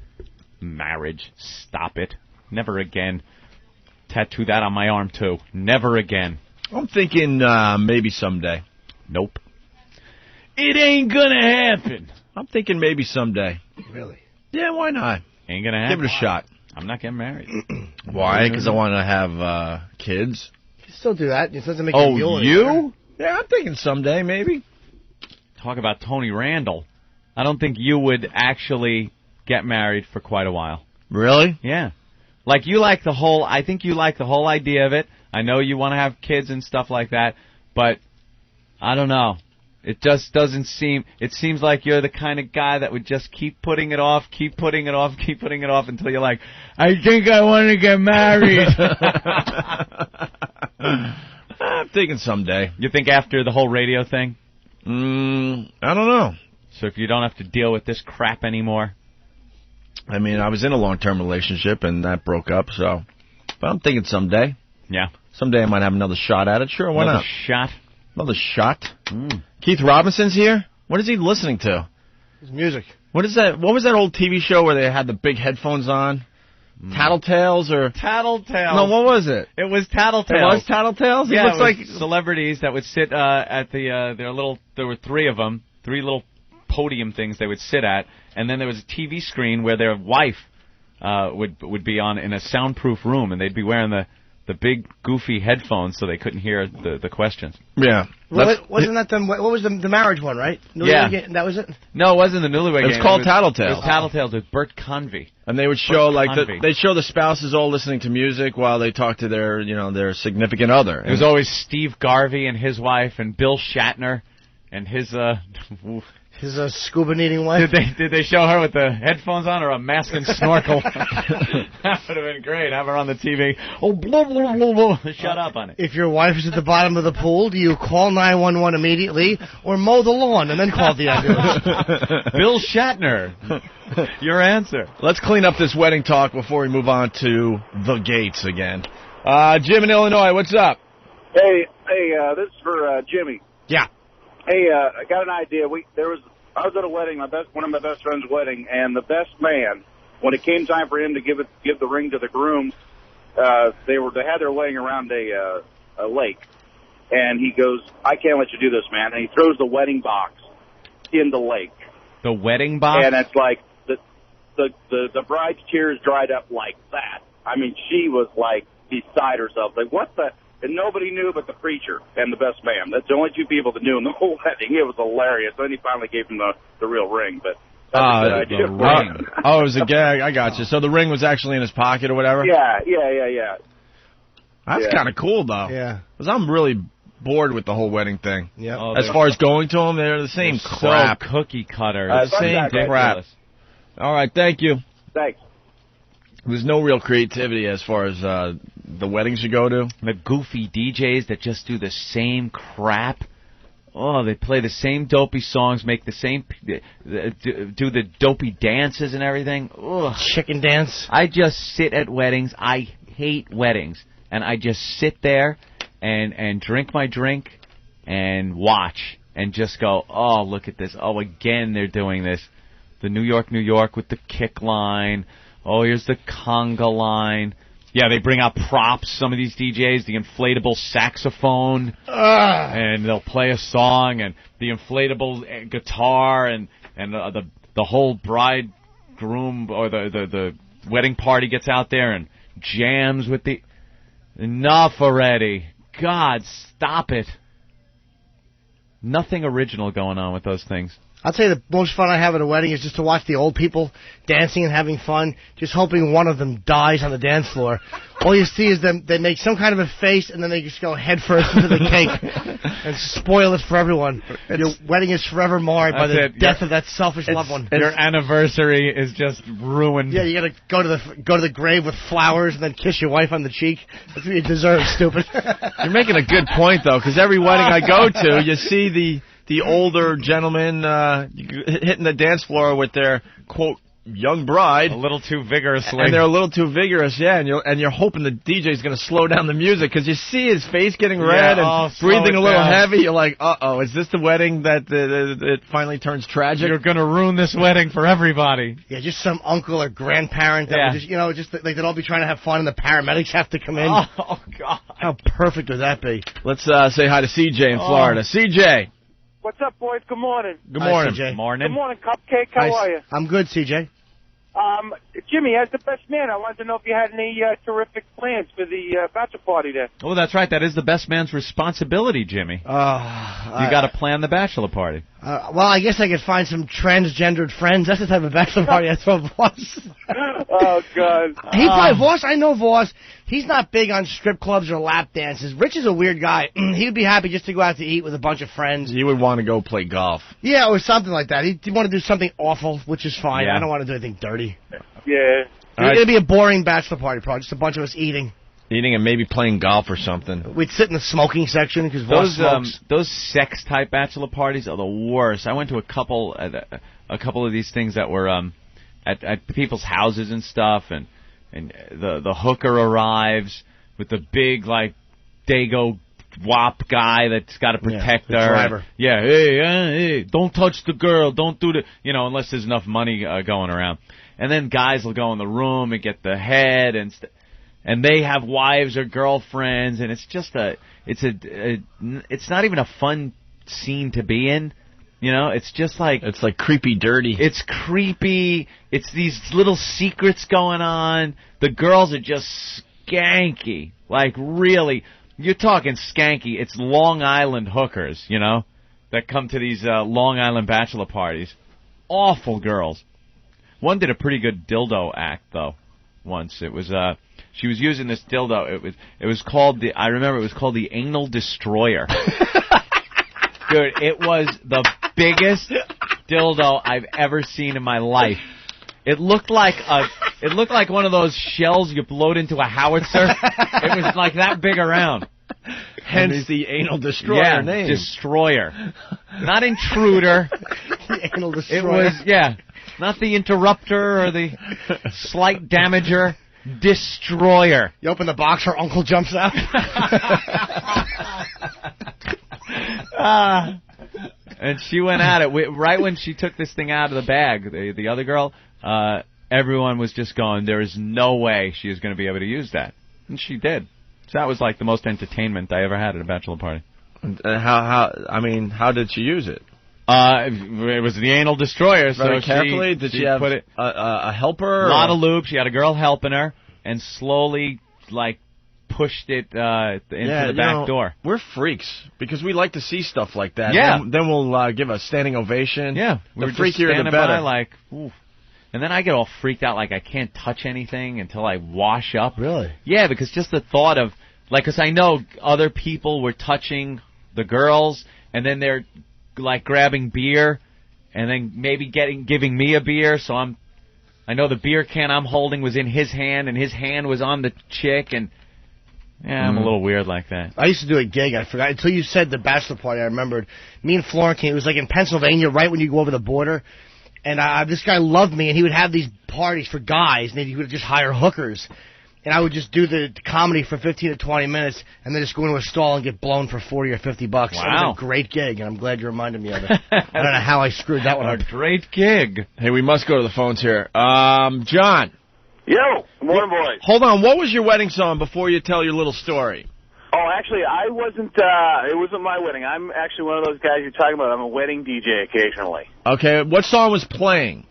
Marriage. Stop it. Never again. Tattoo that on my arm, too. Never again. I'm thinking maybe someday. Nope. It ain't gonna happen. I'm thinking maybe someday. Really? Yeah, why not? Ain't gonna happen. Give it a shot. I'm not getting married. Why? Because I want to have kids. You can still do that. It doesn't make Oh, a mule you? anymore. Yeah, I'm thinking someday, maybe. Talk about Tony Randall. I don't think you would actually get married for quite a while. Really? Yeah. Like, you like the whole, I think you like the whole idea of it. I know you want to have kids and stuff like that, but I don't know. It just doesn't seem, it seems like you're the kind of guy that would just keep putting it off, keep putting it off, keep putting it off until you're like, I think I want to get married. I'm thinking someday. You think after the whole radio thing? I don't know. So if you don't have to deal with this crap anymore? I mean, I was in a long-term relationship, and that broke up, so. But I'm thinking someday. Yeah. Someday I might have another shot at it. Sure, why Another not? shot? Another shot? Keith Robinson's here? What is he listening to? His music. What is that? What was that old TV show where they had the big headphones on? Tattletales or... Tattletales. No, what was it? It was Tattletales. It was Tattletales? Yeah, it looks like celebrities that would sit at the their little. There were three of them, three little podium things they would sit at, and then there was a TV screen where their wife would be on in a soundproof room, and they'd be wearing the big goofy headphones so they couldn't hear the questions. Yeah. Wasn't that what was the marriage one, right? Yeah. That was it? No, it wasn't the Newlywed Game. It was called Tattletales. It was Tattletales with Bert Convey. And they would show they'd show the spouses all listening to music while they talked to their significant other. It was always Steve Garvey and his wife and Bill Shatner and his scuba needing wife. Did they show her with the headphones on or a mask and snorkel? That would have been great. Have her on the TV. Oh, blah, blah, blah, blah. Shut up on it. If your wife is at the bottom of the pool, do you call 911 immediately or mow the lawn and then call the ambulance? Bill Shatner. Your answer. Let's clean up this wedding talk before we move on to the gates again. Jim in Illinois, what's up? Hey, this is for Jimmy. Yeah. Hey, I got an idea. I was at a wedding, one of my best friend's wedding, and the best man, when it came time for him to give the ring to the groom, they had their wedding around a lake, and he goes, "I can't let you do this, man," and he throws the wedding box in the lake. The wedding box? And it's like the bride's tears dried up like that. I mean, she was like beside herself. Like, what the? and nobody knew but the preacher and the best man. That's the only two people that knew in the whole wedding. It was hilarious. Then he finally gave him the real ring, but that's a good idea. The ring. Oh, it was a gag. I got you. So the ring was actually in his pocket or whatever? Yeah. That's kind of cool, though. Yeah. Because I'm really bored with the whole wedding thing. Yeah. Oh, as far as going to them, they're the same crap. So cookie cutter. Same crap. All right, thank you. Thanks. There's no real creativity as far as the weddings you go to. The goofy DJs that just do the same crap. Oh, they play the same dopey songs, make the same, do the dopey dances and everything. Ugh. Chicken dance. I just sit at weddings. I hate weddings. And I just sit there and drink my drink and watch and just go, oh, look at this. Oh, again, they're doing this. The New York with the kick line. Oh, here's the conga line. Yeah, they bring out props, some of these DJs, the inflatable saxophone, and they'll play a song, and the inflatable guitar, and the whole bridegroom or the wedding party gets out there and jams with the... Enough already. God, stop it. Nothing original going on with those things. I'll tell you the most fun I have at a wedding is just to watch the old people dancing and having fun, just hoping one of them dies on the dance floor. All you see is them, they make some kind of a face, and then they just go head first into the cake and spoil it for everyone. Your wedding is forever marred by the death of that selfish loved one. Your anniversary is just ruined. Yeah, you got to go to the grave with flowers and then kiss your wife on the cheek. That's what you deserve, stupid. You're making a good point, though, because every wedding I go to, you see the older gentlemen hitting the dance floor with their, quote, young bride. A little too vigorously. And they're a little too vigorous, yeah, and you're hoping the DJ's going to slow down the music because you see his face getting red and breathing a little heavy. You're like, uh-oh, is this the wedding that it finally turns tragic? You're going to ruin this wedding for everybody. Yeah, just some uncle or grandparent that would just, like they'd all be trying to have fun and the paramedics have to come in. Oh God. How perfect would that be? Let's say hi to CJ in Florida. CJ. What's up, boys? Good morning. Good morning. Hi, CJ. Morning. Good morning, Cupcake. How are you? I'm good, CJ. Jimmy, as the best man, I wanted to know if you had any terrific plans for the bachelor party there. Oh, that's right. That is the best man's responsibility, Jimmy. You got to plan the bachelor party. Well, I guess I could find some transgendered friends. That's the type of bachelor party I throw Voss. Oh, God. He probably, Voss, I know Voss. He's not big on strip clubs or lap dances. Rich is a weird guy. He would be happy just to go out to eat with a bunch of friends. You would want to go play golf. Yeah, or something like that. He'd want to do something awful, which is fine. Yeah. I don't want to do anything dirty. Yeah. It'd be a boring bachelor party, probably. Just a bunch of us eating. Eating and maybe playing golf or something. We'd sit in the smoking section because Voss smokes. Those sex-type bachelor parties are the worst. I went to a couple of these things that were at people's houses and stuff, and the hooker arrives with the big, like, Dago WAP guy that's got to protect her. Driver. Yeah, hey, don't touch the girl, don't do the, unless there's enough money going around. And then guys will go in the room and get the head, and they have wives or girlfriends, and it's just it's not even a fun scene to be in. It's just like... It's like creepy dirty. It's creepy. It's these little secrets going on. The girls are just skanky. Like, really. You're talking skanky. It's Long Island hookers, that come to these Long Island bachelor parties. Awful girls. One did a pretty good dildo act, though, once. It was... She was using this dildo. It was called I remember it was called the Anal Destroyer. Dude, it was the biggest dildo I've ever seen in my life. It looked like one of those shells you load into a howitzer. It was like that big around. Hence the Anal Destroyer name. Destroyer. Not intruder. The Anal Destroyer. It was, not the interrupter or the slight damager. Destroyer. You open the box, her uncle jumps out. And she went at it. Right when she took this thing out of the bag, the other girl, everyone was just going, there is no way she is going to be able to use that. And she did. So that was like the most entertainment I ever had at a bachelor party. How did she use it? It was the Anal Destroyer. Very so carefully? Did she have put it, a helper? A lot of lube. She had a girl helping her and slowly, like, pushed it into the back door. We're freaks because we like to see stuff like that. Yeah. Then we'll give a standing ovation. Yeah. The We were just freakier the standing better. by like, oof. And then I get all freaked out like I can't touch anything until I wash up. Really? Yeah, because just the thought of, like, because I know other people were touching the girls, and then they're, like, grabbing beer, and then maybe giving me a beer, so I know the beer can I'm holding was in his hand, and his hand was on the chick, and yeah, I'm a little weird like that. I used to do a gig. I forgot until you said the bachelor party. I remembered me and Florentine. It was like in Pennsylvania, right when you go over the border. And this guy loved me, and he would have these parties for guys, and then he would just hire hookers. And I would just do the comedy for 15 to 20 minutes, and then just go into a stall and get blown for $40 or $50. Wow. It was a great gig, and I'm glad you reminded me of it. I don't know how I screwed that one up. A great gig. Hey, we must go to the phones here. John. Yo, good morning, boys. Hold on. What was your wedding song before you tell your little story? Oh, actually, I wasn't, it wasn't my wedding. I'm actually one of those guys you're talking about. I'm a wedding DJ occasionally. Okay. What song was playing?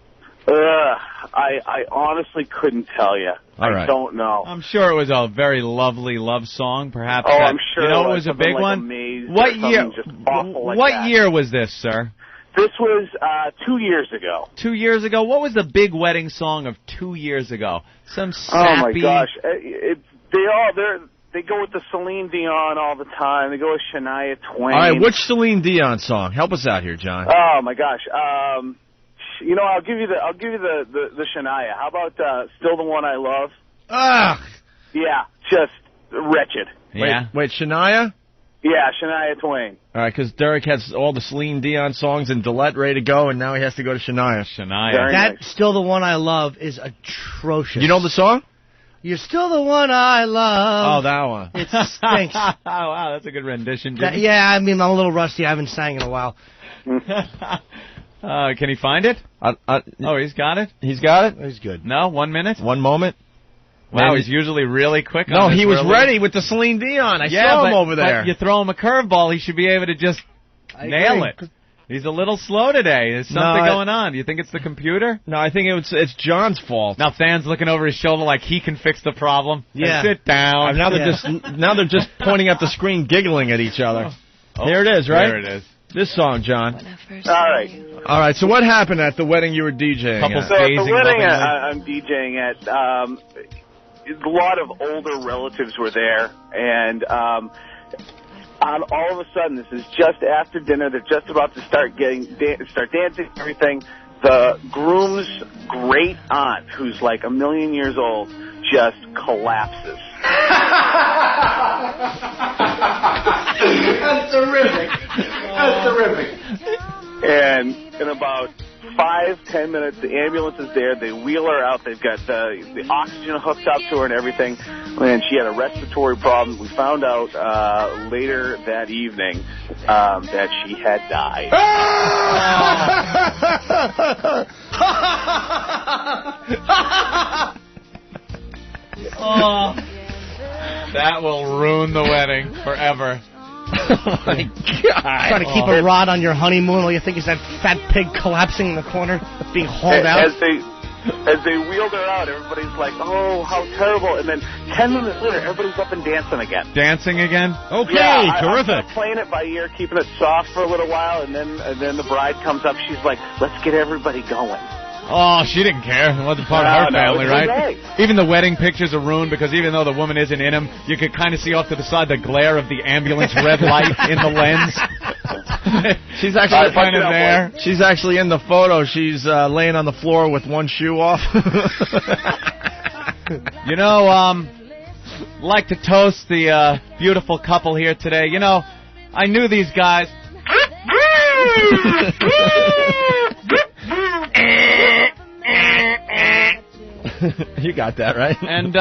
I honestly couldn't tell you. All right. I don't know. I'm sure it was a very lovely love song, perhaps. Oh, I'm sure You know, it it was was a something big like one. Amazed What or something year? just awful like what that. year was this, sir? This was 2 years ago. 2 years ago. What was the big wedding song of 2 years ago? Some sappy. Oh my gosh, they go with the Celine Dion all the time. They go with Shania Twain. All right. Which Celine Dion song? Help us out here, John. Oh my gosh. You know, I'll give you the Shania. How about Still the One I Love? Ugh. Yeah, just wretched. Wait, Shania? Yeah, Shania Twain. All right, because Derek has all the Celine Dion songs and Dillette ready to go, and now he has to go to Shania. That Still the One I Love is atrocious. You know the song? You're still the one I love. Oh, that one. It stinks. Oh, wow, that's a good rendition, Jimmy. Yeah, I mean, I'm a little rusty. I haven't sang in a while. Can he find it? Oh, he's got it? He's got it? He's good. No? 1 minute? One moment. Wow, Maybe. he's usually really quick on No, this he was early. ready with the Celine Dion. I saw him over there. But you throw him a curveball, he should be able to just nail agree. it. He's a little slow today. There's something going on. Do you think it's the computer? No, I think it's John's fault. Now fans looking over his shoulder like he can fix the problem. Yeah. And sit down. Now they're just pointing at the screen, giggling at each other. Oh, Here it is, right? There it is. This song, John. All right. So what happened at the wedding you were DJing at? So at the wedding I'm DJing at, a lot of older relatives were there, and all of a sudden, this is just after dinner. They're just about to start dancing and everything. The groom's great aunt, who's like 1,000,000 years old, just collapses. That's terrific. That's terrific. And in about 5-10 minutes, the ambulance is there. They wheel her out. They've got the oxygen hooked up to her and everything. And she had a respiratory problem. We found out later that evening that she had died. Oh, that will ruin the wedding forever. Oh my God! Trying to keep a rod on your honeymoon while you think it's that fat pig collapsing in the corner, being hauled out. As they wheeled her out, everybody's like, "Oh, how terrible!" And then 10 minutes later, everybody's up and dancing again. Dancing again? Okay, yeah, terrific. I'm playing it by ear, keeping it soft for a little while, and then the bride comes up. She's like, "Let's get everybody going." Oh, she didn't care. It wasn't part of her family, right? Even the wedding pictures are ruined because even though the woman isn't in them, you could kind of see off to the side the glare of the ambulance red light in the lens. She's actually kind of there. She's actually in the photo. She's laying on the floor with one shoe off. You know, like to toast the beautiful couple here today. You know, I knew these guys. You got that, right? And,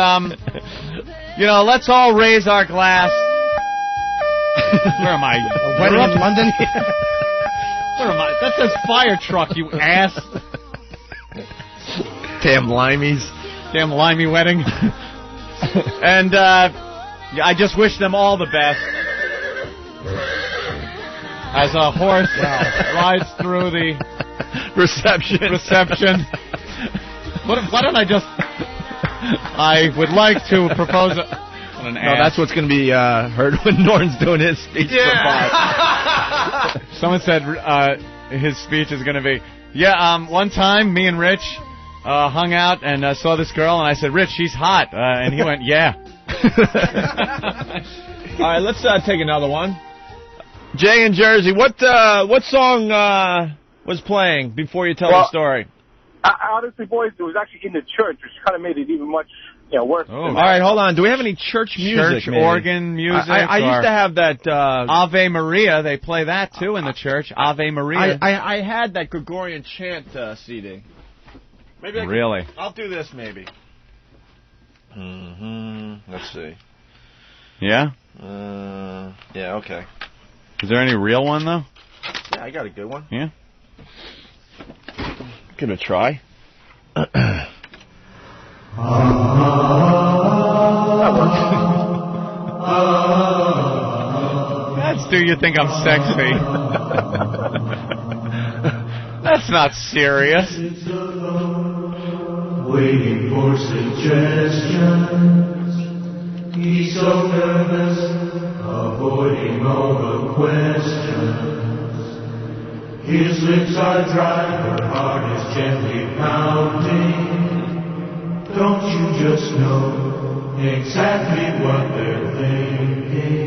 you know, let's all raise our glass. Where am I? Wedding in London? Where am I? That says fire truck, you ass. Damn limeys. Damn limey wedding. And I just wish them all the best. As a horse rides through the reception. Why don't I just... I would like to propose an No, ass. that's what's going to be heard when Norton's doing his speech for 5. Someone said his speech is going to be, one time me and Rich hung out and saw this girl, and I said, Rich, she's hot. And he went, yeah. All right, let's take another one. Jay in Jersey, what song was playing before you tell the story? Honestly, boys, it was actually in the church, which kind of made it even much worse. Oh. All right, hold on. Do we have any church music? Church organ music? I used to have that... Ave Maria, they play that too in the church. Ave Maria. I had that Gregorian chant CD. Maybe Really? I'll do this maybe. Let's see. Yeah? Yeah, okay. Is there any real one, though? Yeah, I got a good one. Yeah? Give it a try. That's do you think I'm sexy? That's not serious. Waiting for suggestions. He's so nervous, avoiding all the questions. His lips are dry, her heart is gently pounding. Don't you just know exactly what they're thinking?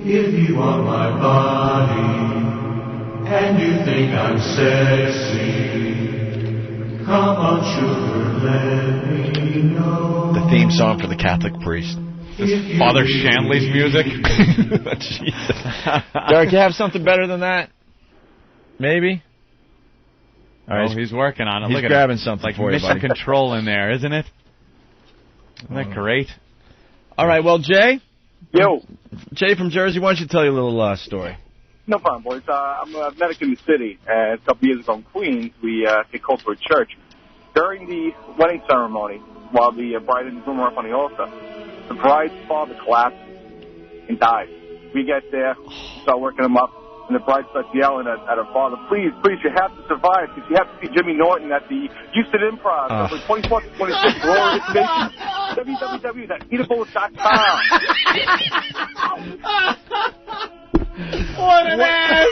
If you want my body, and you think I'm sexy, come on, sugar, let me know. The theme song for the Catholic priest. This Father Shanley's music. Jesus. Derek, you have something better than that? Maybe? All right, he's working on it. He's Look at grabbing it. something like for you, mission buddy. control in there, isn't it? Isn't that great? All right, well, Jay? Yo. Jay from Jersey, why don't you tell your little story? No problem, boys. I'm a medic in the city, and a couple years ago in Queens, we get called to a church. During the wedding ceremony, while the bride and groom were up on the altar, the bride's father collapsed and died. We get there, start working him up, and the bride starts yelling at her father, please, you have to survive, because you have to see Jimmy Norton at the Houston Improv. So 24th to 26th, for all information, www.eatable.com. What an ass!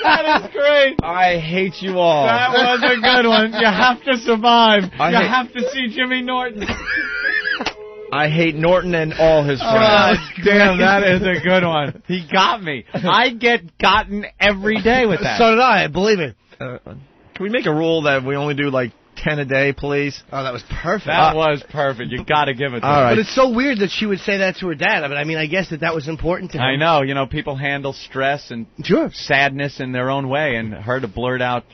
That is great. I hate you all. That was a good one. You have to survive. I You hate- have to see Jimmy Norton. I hate Norton and all his Oh, friends. damn, that is a good one. He got me. I get gotten every day with that. So did I, believe it. Can we make a rule that we only do like 10 a day, please? Oh, that was perfect. That was perfect. You got to give it to All her. right. But it's so weird that she would say that to her dad. I mean, I guess that was important to him. I know. People handle stress and sadness in their own way, and her to blurt out,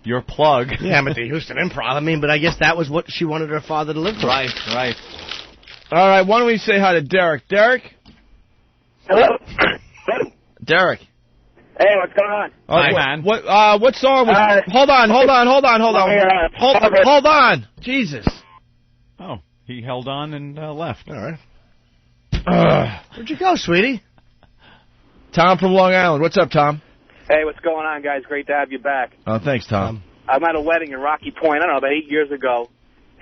your plug. Yeah, I'm at the Houston Improv. I mean, but I guess that was what she wanted her father to live for. Right. All right, why don't we say hi to Derek? Derek? Hello? Derek. Hey, what's going on? Hi, man. What song was... Hold on. Hold on. Jesus. Oh, he held on and left. All right. Where'd you go, sweetie? Tom from Long Island. What's up, Tom? Hey, what's going on, guys? Great to have you back. Oh, thanks, Tom. I'm at a wedding in Rocky Point, I don't know, about 8 years ago.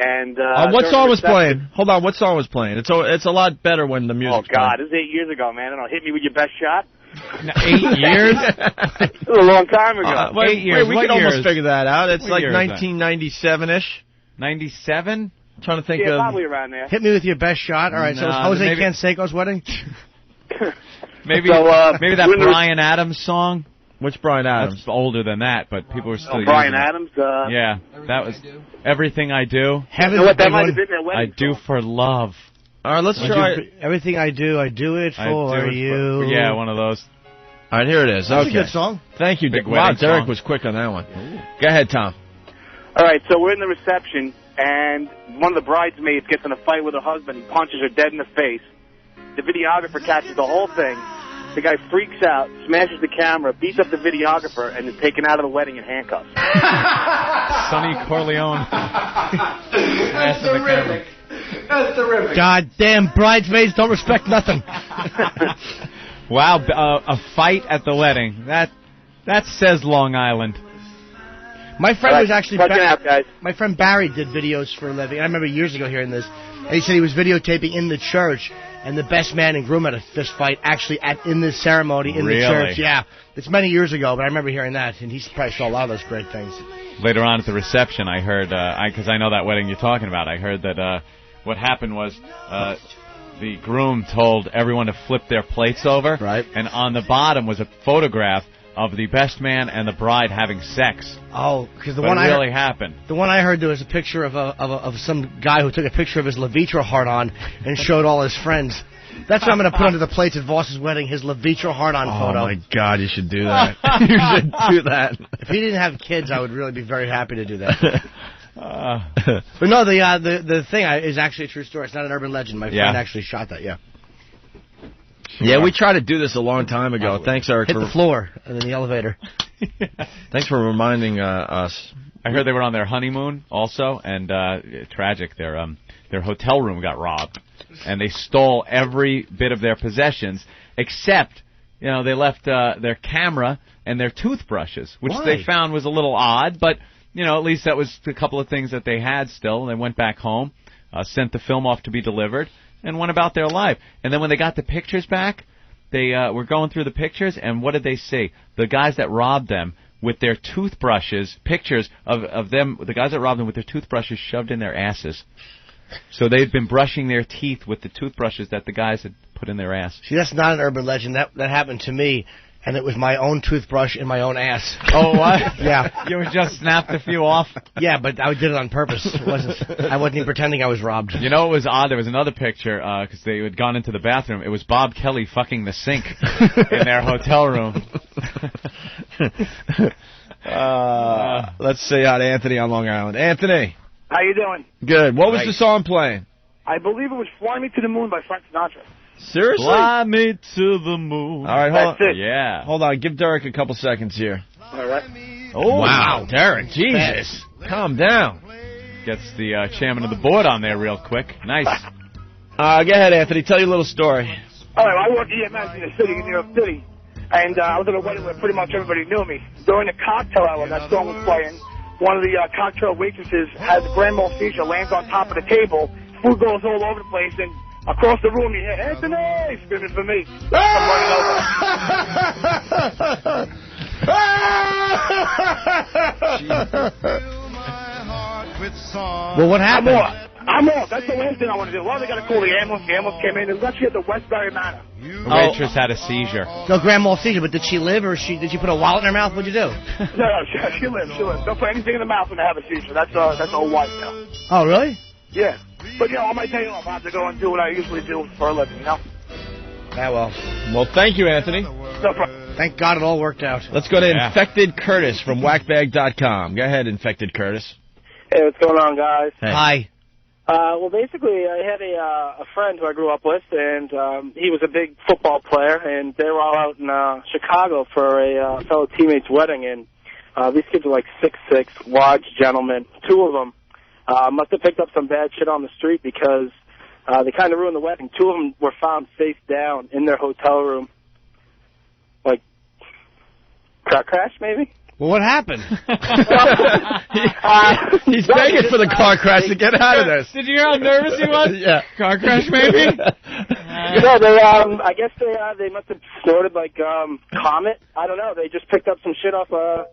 And what during song the was reception- playing? Hold on, what song was playing? It's a lot better when the music's Oh, God, this is 8 years ago, man. I don't know, hit me with your best shot. 8 years? This was a long time ago. 8 years. We What can almost years? figure that out. It's What like year is that? 1997-ish. 97? Trying to think Yeah, of... probably around there. Hit me with your best shot. All right, so No, it's Jose maybe- Canseco's wedding? Maybe maybe that Bryan Adams song? Which Bryan Adams? That's older than that, but people were still Bryan using it. Adams? Yeah, that was Everything I Do. Heaven's You know what, a that big might one. have been their I wedding Do song. for Love. All right, let's try... Everything I do it I for do it you. Yeah, one of those. All right, here it is. That's Okay. a good song. Thank you, Big Wow, wedding Derek song. was quick on that one. Go ahead, Tom. All right, so we're in the reception, and one of the bridesmaids gets in a fight with her husband. He punches her dead in the face. The videographer catches the whole thing. The guy freaks out, smashes the camera, beats up the videographer, and is taken out of the wedding in handcuffs. Sonny Corleone. That's terrific. That's terrific. God damn, bridesmaids don't respect nothing. Wow, a fight at the wedding. That says Long Island. My friend was actually... Watch out, guys. My friend Barry did videos for a living. I remember years ago hearing this. And he said he was videotaping in the church, and the best man and groom had a fist fight actually in this ceremony in the church. Yeah. It's many years ago, but I remember hearing that, and he probably saw a lot of those great things. Later on at the reception, I heard, because I know that wedding you're talking about, I heard that what happened was the groom told everyone to flip their plates over, right? And on the bottom was a photograph of the best man and the bride having sex. Oh, because the but one it I really heard, happened. The one I heard, there was a picture of some guy who took a picture of his Levitra heart-on and showed all his friends. That's what I'm going to put under the plates at Voss's wedding, his Levitra heart-on photo. Oh, my God, you should do that. You should do that. If he didn't have kids, I would really be very happy to do that. But no, the thing is actually a true story. It's not an urban legend. My friend actually shot that, Yeah, we tried to do this a long time ago. Thanks, Eric. Hit the floor and then the elevator. Thanks for reminding us. I heard they were on their honeymoon also, and tragic. Their hotel room got robbed, and they stole every bit of their possessions except, they left their camera and their toothbrushes, which they found was a little odd, but at least that was a couple of things that they had still. They went back home, sent the film off to be delivered, and went about their life. And then when they got the pictures back, they were going through the pictures, and what did they see? The guys that robbed them with their toothbrushes, pictures of them, the guys that robbed them with their toothbrushes shoved in their asses. So they'd been brushing their teeth with the toothbrushes that the guys had put in their ass. See, that's not an urban legend. That happened to me, and it was my own toothbrush in my own ass. Oh, what? Yeah. You just snapped a few off? Yeah, but I did it on purpose. I wasn't even pretending I was robbed. You know, it was odd. There was another picture, because they had gone into the bathroom. It was Bob Kelly fucking the sink in their hotel room. Let's say hi to Anthony on Long Island. Anthony. How you doing? Good. What was the song playing? I believe it was Fly Me to the Moon by Frank Sinatra. Seriously? Fly me to the moon. All right, hold That's on. it. Yeah. Hold on. Give Derek a couple seconds here. All right. Oh, wow. Derek, Jesus. Calm down. Gets the chairman of the board on there real quick. Nice. Go ahead, Anthony. Tell your little story. All right, I worked EMS in the city, in New York City, and I was at a wedding where pretty much everybody knew me. During the cocktail hour, that song was playing. One of the cocktail waitresses has grand mal seizure, lands on top of the table, food goes all over the place, and across the room you hear, Anthony, screaming for me. I'm running over. Well, what happened? I'm off. That's the last thing I want to do. Well, they got to call the ambulance. The ambulance came in. It was actually at the Westbury Manor. The waitress had a seizure. No, grand mal seizure, but did she live, or did you put a wallet in her mouth? What'd you do? No, she lived. Don't put anything in the mouth when they have a seizure. That's all white now. Oh, really? Yeah. But, on my day off, I have to go and do what I usually do for a living, Yeah, well. Well, thank you, Anthony. No problem. Thank God it all worked out. Let's go to Infected Curtis from whackbag.com. Go ahead, Infected Curtis. Hey, what's going on, guys? Hey. Hi. Well, basically, I had a friend who I grew up with, and he was a big football player, and they were all out in Chicago for a fellow teammate's wedding, and these kids were like 6'6", large gentlemen. Two of them must have picked up some bad shit on the street because they kind of ruined the wedding. Two of them were found face down in their hotel room. Like, car crash, maybe? Well, what happened? He's begging for the car crash to get out of this. Did you hear how nervous he was? Yeah. Car crash, maybe? No, they I guess they must have snorted like Comet. I don't know. They just picked up some shit off a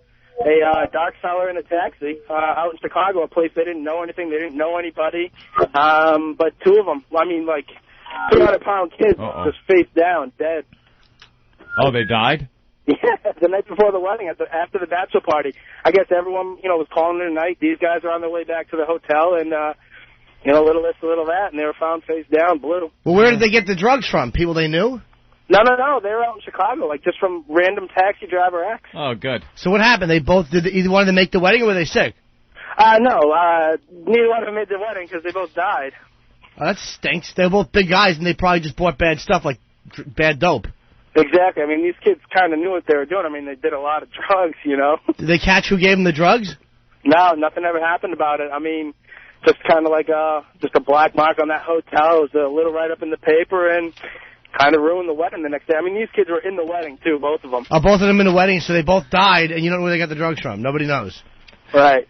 dark cellar in a taxi out in Chicago, a place they didn't know anything. They didn't know anybody. But two of them, 300-pound kids, just face down, dead. Oh, they died? Yeah, the night before the wedding, after the bachelor party. I guess everyone, was calling it a night. These guys are on their way back to the hotel, and, a little this, a little that, and they were found face down, blue. Well, where did they get the drugs from? People they knew? No. They were out in Chicago, just from random taxi driver X. Oh, good. So what happened? They both, did either one of them make the wedding, or were they sick? No, neither one of them made the wedding because they both died. Oh, that stinks. They were both big guys, and they probably just bought bad stuff, like bad dope. Exactly. These kids kind of knew what they were doing. They did a lot of drugs, Did they catch who gave them the drugs? No, nothing ever happened about it. Just kind of like just a black mark on that hotel. It was a little write-up in the paper and kind of ruined the wedding the next day. These kids were in the wedding, too, both of them. Oh, both of them in the wedding, so they both died, and you don't know where they got the drugs from. Nobody knows. Right.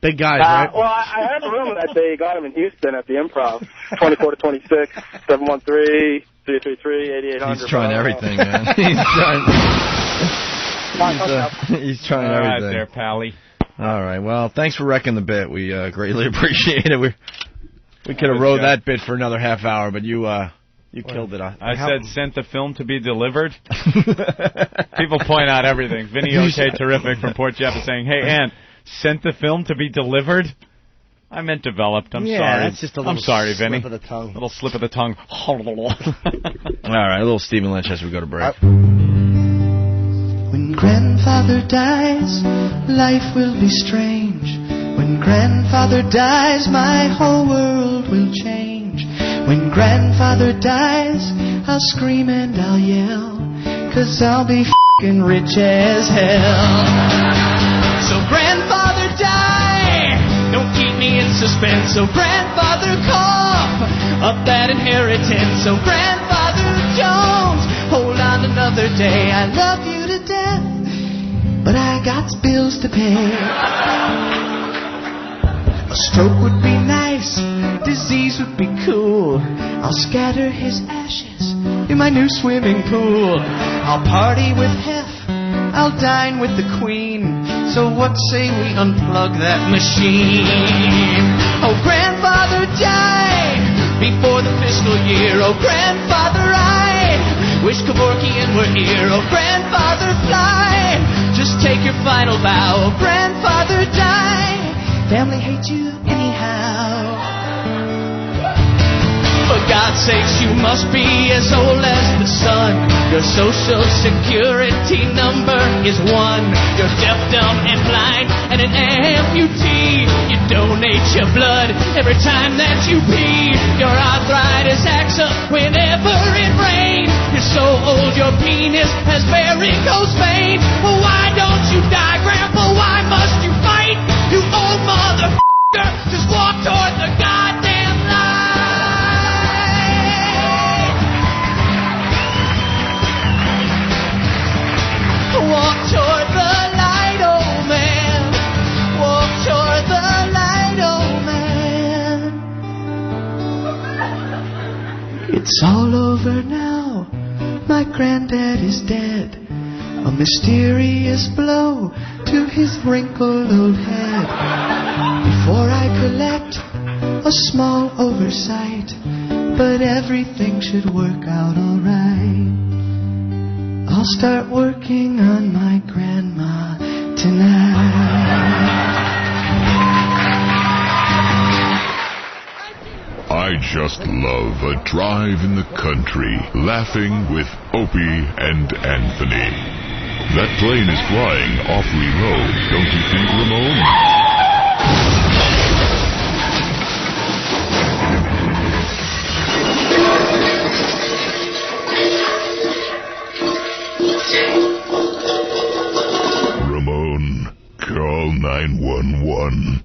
Big guys, right? Well, I heard the rumor that they got him in Houston at the Improv. 24-26, 713-333-8800. He's trying everything, man. He's trying All right everything. there, Pally. All right. Well, thanks for wrecking the bit. We greatly appreciate it. We could have rode that bit for another half hour, but you killed it. I said sent the film to be delivered. People point out everything. Vinny OK Terrific from Port Jeff is saying, hey, Ann, sent the film to be delivered? I meant developed. I'm sorry. That's just a little I'm sorry, Vinny. slip of the tongue. Little slip of the tongue. All right. A little Stephen Lynch as we go to break. When grandfather dies, life will be strange. When grandfather dies, my whole world will change. When grandfather dies, I'll scream and I'll yell, 'cause I'll be f***ing rich as hell. So grandfather die, don't keep me in suspense. So grandfather cough up that inheritance. So grandfather Jones, hold on another day. I love you to death, but I got bills to pay. A stroke would be nice, disease would be cool. I'll scatter his ashes in my new swimming pool. I'll party with Hef, I'll dine with the Queen. So what say we unplug that machine? Oh, grandfather, die before the fiscal year. Oh, grandfather, I wish Kevorkian were here. Oh, grandfather, fly, just take your final bow. Oh, grandfather, die, family hates you anyhow. For God's sakes, you must be as old as the sun. Your social security number is 1. You're deaf, dumb, and blind, and an amputee. You donate your blood every time that you pee. Your arthritis acts up whenever it rains. You're so old your penis has varicose veins. Well, why don't you die, Grandpa? Why must you fight? You old motherfucker, just walk toward the goddamn light. Walk toward the light, old man. Walk toward the light, old man. It's all over now. My granddad is dead. A mysterious blow to his wrinkled old head. Before I collect a small oversight, but everything should work out alright. I'll start working on my grandma tonight. I just love a drive in the country, laughing with Opie and Anthony. That plane is flying awfully low, don't you think, Ramon? Ramon, call 911.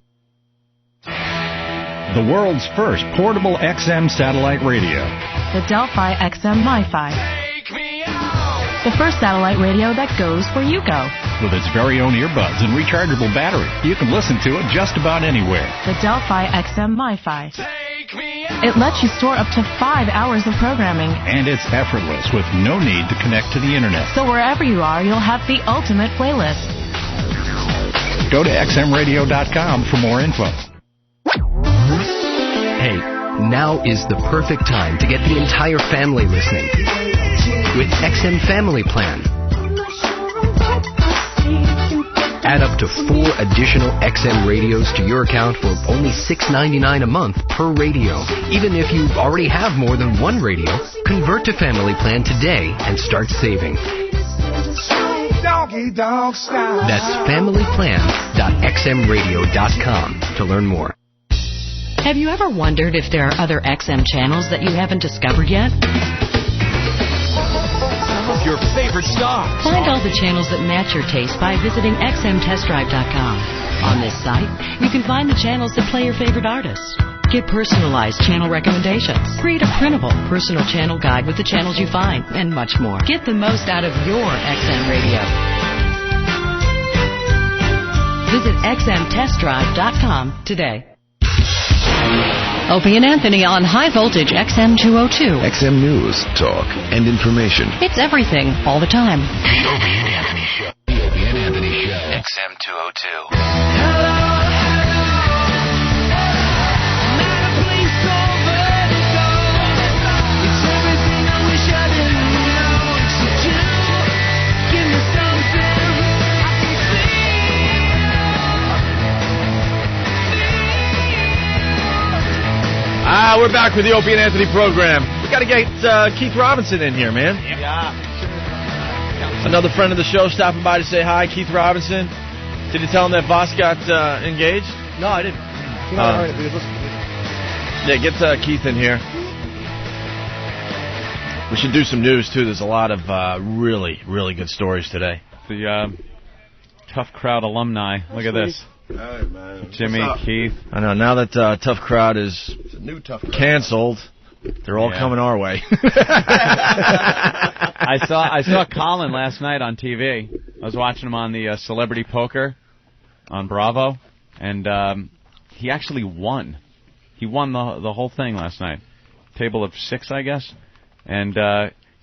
The world's first portable XM satellite radio. The Delphi XM MiFi. The first satellite radio that goes where you go. With its very own earbuds and rechargeable battery, you can listen to it just about anywhere. The Delphi XM MiFi. It lets you store up to 5 hours of programming. And it's effortless with no need to connect to the internet. So wherever you are, you'll have the ultimate playlist. Go to xmradio.com for more info. Hey, now is the perfect time to get the entire family listening with XM Family Plan. Add up to 4 additional XM radios to your account for only $6.99 a month per radio. Even if you already have more than one radio, convert to Family Plan today and start saving. That's familyplan.xmradio.com to learn more. Have you ever wondered if there are other XM channels that you haven't discovered yet? Some of your favorite stars. Find all the channels that match your taste by visiting xmtestdrive.com. On this site, you can find the channels that play your favorite artists. Get personalized channel recommendations. Create a printable personal channel guide with the channels you find, and much more. Get the most out of your XM radio. Visit xmtestdrive.com today. Opie and Anthony on High Voltage XM 202. XM News, talk, and information. It's everything, all the time. The Opie and Anthony Show. The Opie and Anthony Show. XM 202. We're back with the Opie and Anthony program. We got to get Keith Robinson in here, man. Yeah. Another friend of the show stopping by to say hi, Keith Robinson. Did you tell him that Voss got engaged? No, I didn't. Yeah, get Keith in here. We should do some news, too. There's a lot of really, really good stories today. The Tough Crowd alumni. Look at this. Hey, man. Jimmy, Keith. I know, now that Tough Crowd is New Tough Crowd. canceled, they're all coming our way. I saw Colin last night on TV. I was watching him on the Celebrity Poker on Bravo, and he actually won. He won the whole thing last night. Table of 6, I guess. And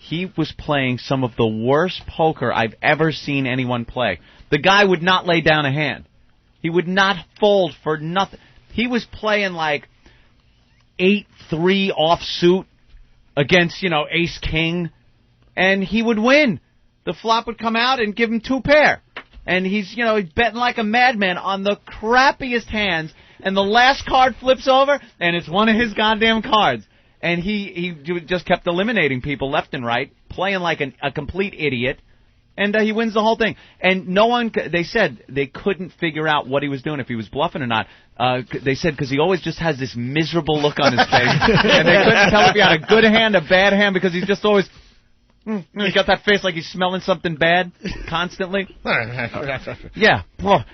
he was playing some of the worst poker I've ever seen anyone play. The guy would not lay down a hand. He would not fold for nothing. He was playing like 8-3 offsuit against, ace-king, and he would win. The flop would come out and give him 2 pair. And he's betting like a madman on the crappiest hands, and the last card flips over, and it's one of his goddamn cards. And he just kept eliminating people left and right, playing like a complete idiot. And he wins the whole thing. And no one, they said they couldn't figure out what he was doing, if he was bluffing or not. They said because he always just has this miserable look on his face. And they couldn't tell if he had a good hand, a bad hand, because he's just always, he's got that face like he's smelling something bad constantly. Yeah.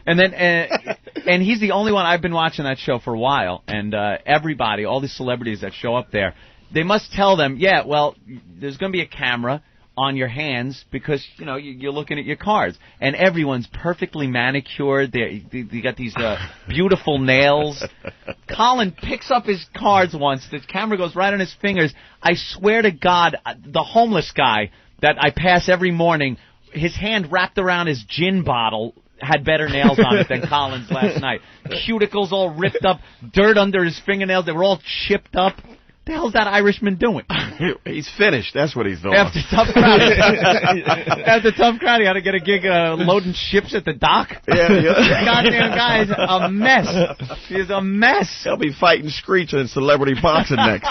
And then, and he's the only one. I've been watching that show for a while. And everybody, all these celebrities that show up there, they must tell them, yeah, well, there's going to be a camera on your hands because, you're looking at your cards. And everyone's perfectly manicured. They got these beautiful nails. Colin picks up his cards once. The camera goes right on his fingers. I swear to God, the homeless guy that I pass every morning, his hand wrapped around his gin bottle had better nails on it than Colin's last night. Cuticles all ripped up, dirt under his fingernails. They were all chipped up. What the hell's that Irishman doing? He's finished. That's what he's doing. After Tough Crowd, he had to get a gig loading ships at the dock. Yeah. This goddamn guy is a mess. He is a mess. He'll be fighting Screech in celebrity boxing next.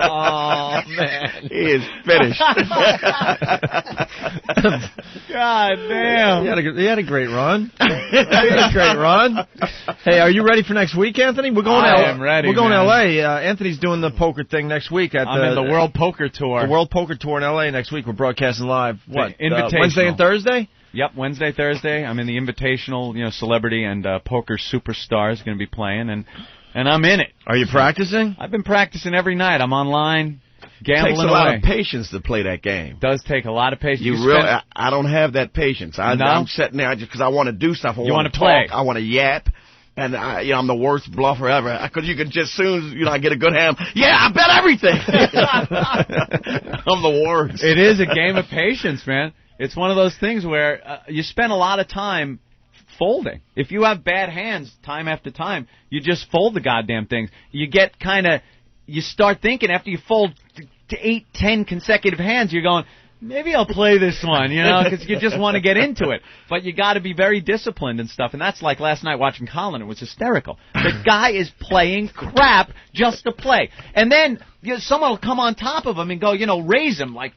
Oh, man. He is finished. God damn. He had a great run. Hey, are you ready for next week, Anthony? We're going I am ready, We're going man. to L.A. Anthony's doing the poker thing next week. I'm in the World Poker Tour. The World Poker Tour in L.A. next week. We're broadcasting live. What? Invitational. Wednesday and Thursday? Yep, Wednesday, Thursday. I'm in the Invitational, celebrity and poker superstars going to be playing, and I'm in it. Are you practicing? I've been practicing every night. I'm online, gambling away. It takes a lot of patience to play that game. Does take a lot of patience. I don't have that patience. I'm sitting there just because I want to do stuff. I want to play. I want to yap. And I'm the worst bluffer ever. Because you can just soon as I get a good hand, I bet everything. I'm the worst. It is a game of patience, man. It's one of those things where you spend a lot of time folding. If you have bad hands time after time, you just fold the goddamn things. You get you start thinking after you fold 8-10 consecutive hands, you're going, maybe I'll play this one, because you just want to get into it. But you got to be very disciplined and stuff. And that's like last night watching Colin. It was hysterical. The guy is playing crap just to play. And then someone will come on top of him and go, raise him like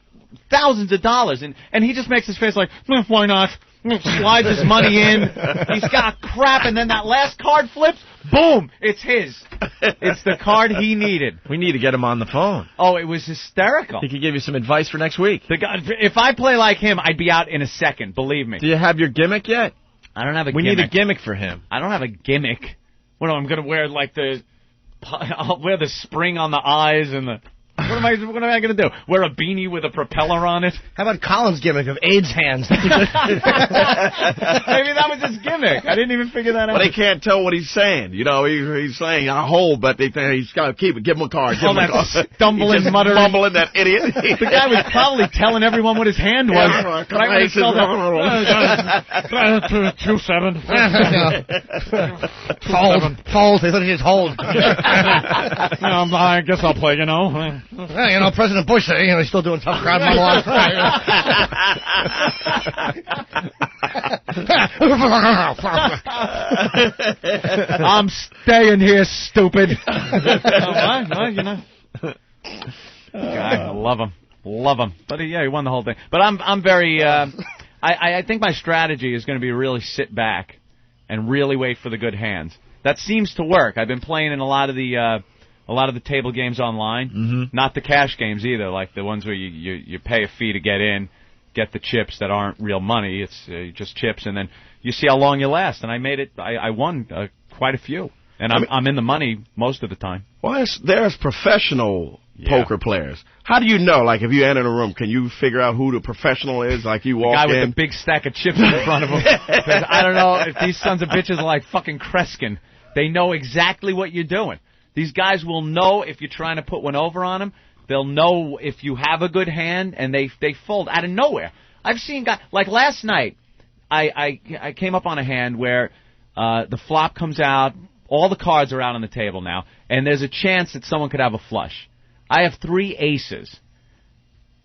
thousands of dollars. And he just makes his face like, why not? Slides his money in. He's got crap. And then that last card flips. Boom! It's his. It's the card he needed. We need to get him on the phone. Oh, it was hysterical. He could give you some advice for next week. The guy, if I play like him, I'd be out in a second, believe me. Do you have your gimmick yet? I don't have a gimmick. We need a gimmick for him. I don't have a gimmick. What, I'm going to wear I'll wear the spring on the eyes and the... What am I going to do? Wear a beanie with a propeller on it? How about Colin's gimmick of AIDS hands? Maybe that was his gimmick. I didn't even figure that out. But they can't tell what he's saying. You know, he's saying, I hold, but they think he's got to keep it. Give him a card. Give him a card. Stumbling, muttering. Mumbling, that idiot. The guy was probably telling everyone what his hand was. Yeah, right. 2-7. Fold. They thought he just hold. I guess I'll play, you know. President Bush, he's still doing tough crowd monologues. I'm staying here, stupid. What? I love him. But he won the whole thing. But I'm very. I think my strategy is going to be really sit back and really wait for the good hands. That seems to work. I've been playing in a lot of the table games online, not the cash games either, like the ones where you pay a fee to get in, get the chips that aren't real money. It's just chips, and then you see how long you last. And I made it. I won quite a few, and I'm in the money most of the time. Well, there's professional poker players. How do you know? Like, if you enter a room, can you figure out who the professional is? Like, you walk in. The guy with the big stack of chips in front of him. I don't know if these sons of bitches are like fucking Kreskin. They know exactly what you're doing. These guys will know if you're trying to put one over on them. They'll know if you have a good hand, and they fold out of nowhere. I've seen guys like last night. I came up on a hand where the flop comes out, all the cards are out on the table now, and there's a chance that someone could have a flush. I have 3 aces.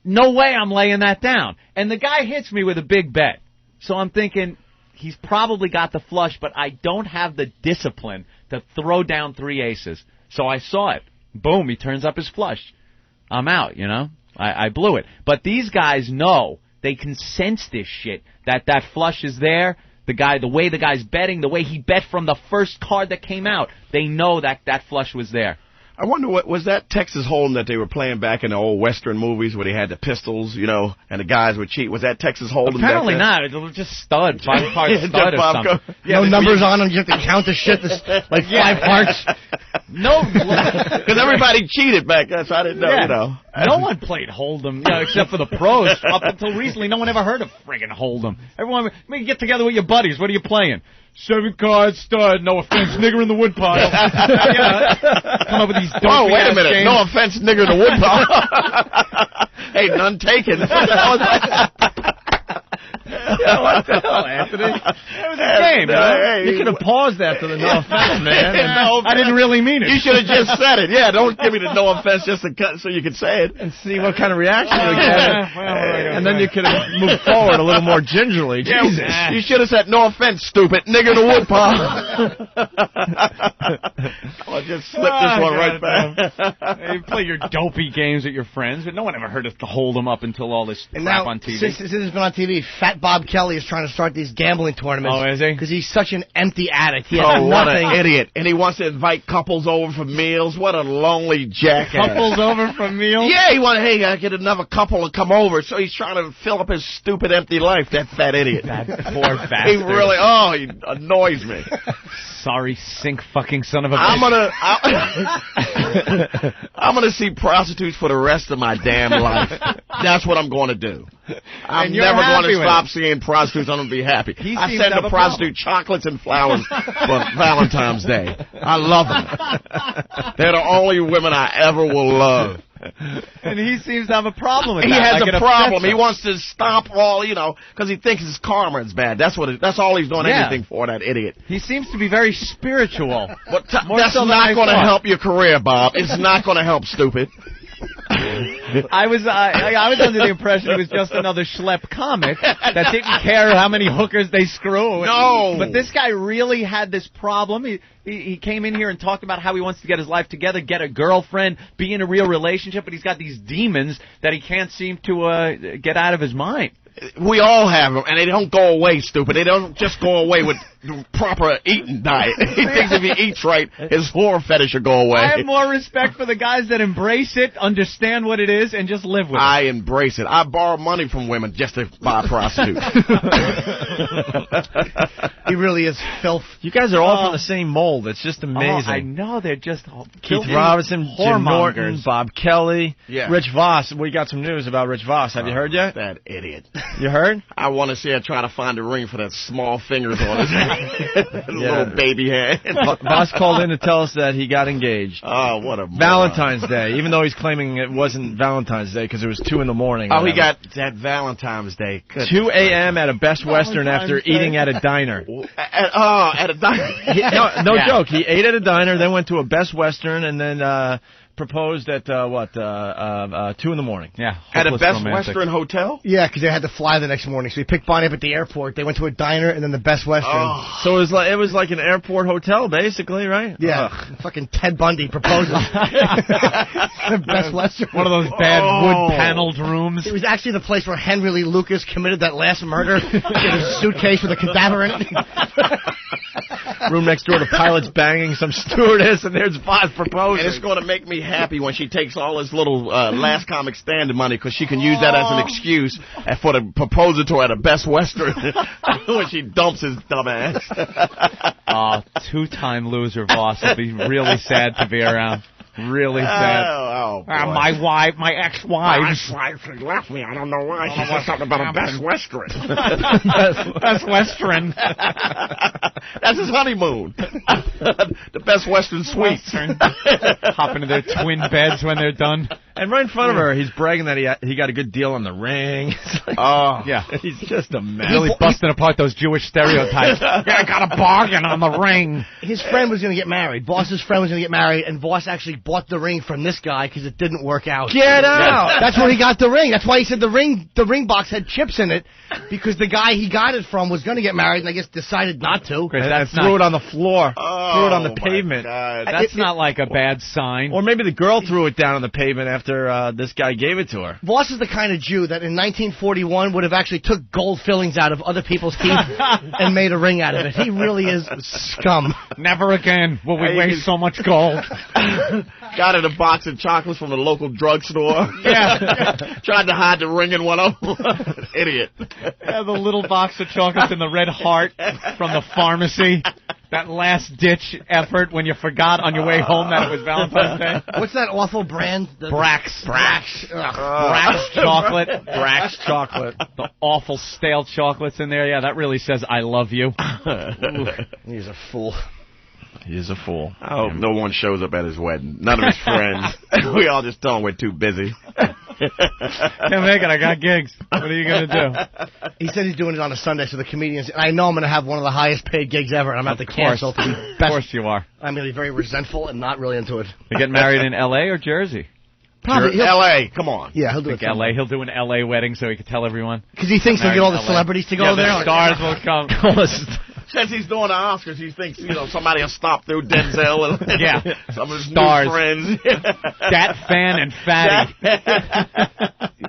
No way I'm laying that down. And the guy hits me with a big bet. So I'm thinking he's probably got the flush, but I don't have the discipline to throw down 3 aces. So I saw it. Boom, he turns up his flush. I'm out, you know. I blew it. But these guys know. They can sense this shit, that flush is there. The way the guy's betting, the way he bet from the first card that came out, they know that flush was there. I wonder, what was that Texas Hold'em that they were playing back in the old Western movies where they had the pistols, you know, and the guys would cheat? Was that Texas Hold'em? Apparently not. It was just stud, 5-card stud or something. No numbers on them. You have to count the shit. Like 5 hearts. No, because everybody cheated back then, so I didn't know. You know, no one played Hold'em, except for the pros. Up until recently, no one ever heard of friggin' Hold'em. Everyone, you get together with your buddies. What are you playing? 7 cards, stud. No offense, nigger in the woodpile. Come up with these. Oh, wait a minute. Games. No offense, nigger in the woodpile. Hey, none taken. What the hell, Anthony? That was a game, man. You could have paused after the no offense, man. No offense. I didn't really mean it. You should have just said it. Yeah, don't give me the no offense just to cut so you could say it. And see what kind of reaction you get. And then you could have moved forward a little more gingerly. Yeah, Jesus. You should have said, no offense, stupid. Nigger in the woodpile. I'll just slip this one right back. You play your dopey games with your friends, but no one ever heard us to hold them up until all this crap on TV. Since it's been on TV, Fat Bob Kelly is trying to start these gambling tournaments. Oh, is he? Because he's such an empty addict. He has what nothing. an idiot. And he wants to invite couples over for meals. What a lonely jackass. Couples over for meals? Yeah, he wanted, hey, I get another couple to come over. So he's trying to fill up his stupid empty life, that fat idiot. That poor bastard. He really, he annoys me. Sorry, sink fucking son of a bitch. I'm gonna see prostitutes for the rest of my damn life. That's what I'm going to do. I'm never going to stop seeing prostitutes. I'm going to be happy. I send a prostitute chocolates and flowers for Valentine's Day. I love them. They're the only women I ever will love. And he seems to have a problem with that. He has a problem. He wants to stop all, because he thinks his karma is bad. That's all he's doing anything for, that idiot. He seems to be very spiritual. But that's not going to help your career, Bob. It's not going to help, stupid. I was under the impression it was just another schlep comic that didn't care how many hookers they screw. No. But this guy really had this problem. He came in here and talked about how he wants to get his life together, get a girlfriend, be in a real relationship, but he's got these demons that he can't seem to get out of his mind. We all have them, and they don't go away, stupid. They don't just go away with the proper eating diet. He thinks if he eats right, his whore fetish will go away. I have more respect for the guys that embrace it, understand what it is, and just live with it. I embrace it. I borrow money from women just to buy a prostitute. He really is filth. You guys are all from the same mold. It's just amazing. I know. They're just Keith Robinson, Jim Norton, Bob Kelly, Rich Voss. We got some news about Rich Voss. Have you heard yet? That idiot. You heard? I want to see her try to find a ring for that small fingers on his hand. Little baby hand. Voss called in to tell us that he got engaged. Oh, what a Valentine's Day, even though he's claiming it wasn't Valentine's Day because it was 2 in the morning. Oh, he got that Valentine's Day. 2 a.m. at a Best Western after eating at a diner. At a diner? No joke. He ate at a diner, then went to a Best Western, and then proposed at 2 in the morning. Yeah, at a Best Western hotel. Yeah, because they had to fly the next morning. So he picked Bonnie up at the airport. They went to a diner and then the Best Western. Oh. So it was like an airport hotel, basically, right? Yeah, fucking Ted Bundy proposes. Best Western. One of those bad wood paneled rooms. It was actually the place where Henry Lee Lucas committed that last murder. He had a suitcase with a cadaver in it. Room next door to pilots banging some stewardess, and there's Voss proposing. And it's going to make me happy when she takes all his little last comic stand money, because she can use that as an excuse for the proposal to her at a Best Western when she dumps his dumb ass. Two-time loser Voss will be really sad to be around. Really sad. My ex-wife. My ex-wife left me. I don't know why. She said something about a Best Western. Best Western. That's his honeymoon. The Best Western suite. Hop into their twin beds when they're done. And right in front of her, he's bragging that he got a good deal on the ring. Yeah. He's just a mess. Really busting apart those Jewish stereotypes. Yeah, I got a bargain on the ring. His friend was going to get married. Voss's friend was going to get married, and Voss actually bought the ring from this guy because it didn't work out. Get out! That's where he got the ring. That's why he said the ring box had chips in it, because the guy he got it from was going to get married, and I guess decided not to. And threw it on the floor. Threw it on the pavement. That's not like a bad sign. Or maybe the girl threw it down on the pavement after this guy gave it to her. Voss is the kind of Jew that in 1941 would have actually took gold fillings out of other people's teeth and made a ring out of it. He really is scum. Never again will we waste so much gold. Got in a box of chocolates from the local drugstore. Yeah. Tried to hide the ring in one of them. Idiot. Yeah, the little box of chocolates and the red heart from the pharmacy. That last-ditch effort when you forgot on your way home that it was Valentine's Day. What's that awful brand? Brax. Brax chocolate. Brax chocolate. The awful stale chocolates in there. Yeah, that really says I love you. He's a fool. He is a fool. I hope no one shows up at his wedding. None of his friends. We all just tell him we're too busy. Can't make it. I got gigs. What are you going to do? He said he's doing it on a Sunday, so the comedians... I know I'm going to have one of the highest paid gigs ever, and I'm going to have to cancel. To be best. Of course you are. I'm going to be very resentful and not really into it. You get married in L.A. or Jersey? Probably L.A. Come on. Yeah, he'll do it. L.A. He'll do an L.A. wedding so he can tell everyone. Because he thinks he'll get all the celebrities to go there. The stars will come. Since he's doing the Oscars, he thinks, somebody will stop through Denzel and some of his stars. new friends. Dat Fan and Fatty.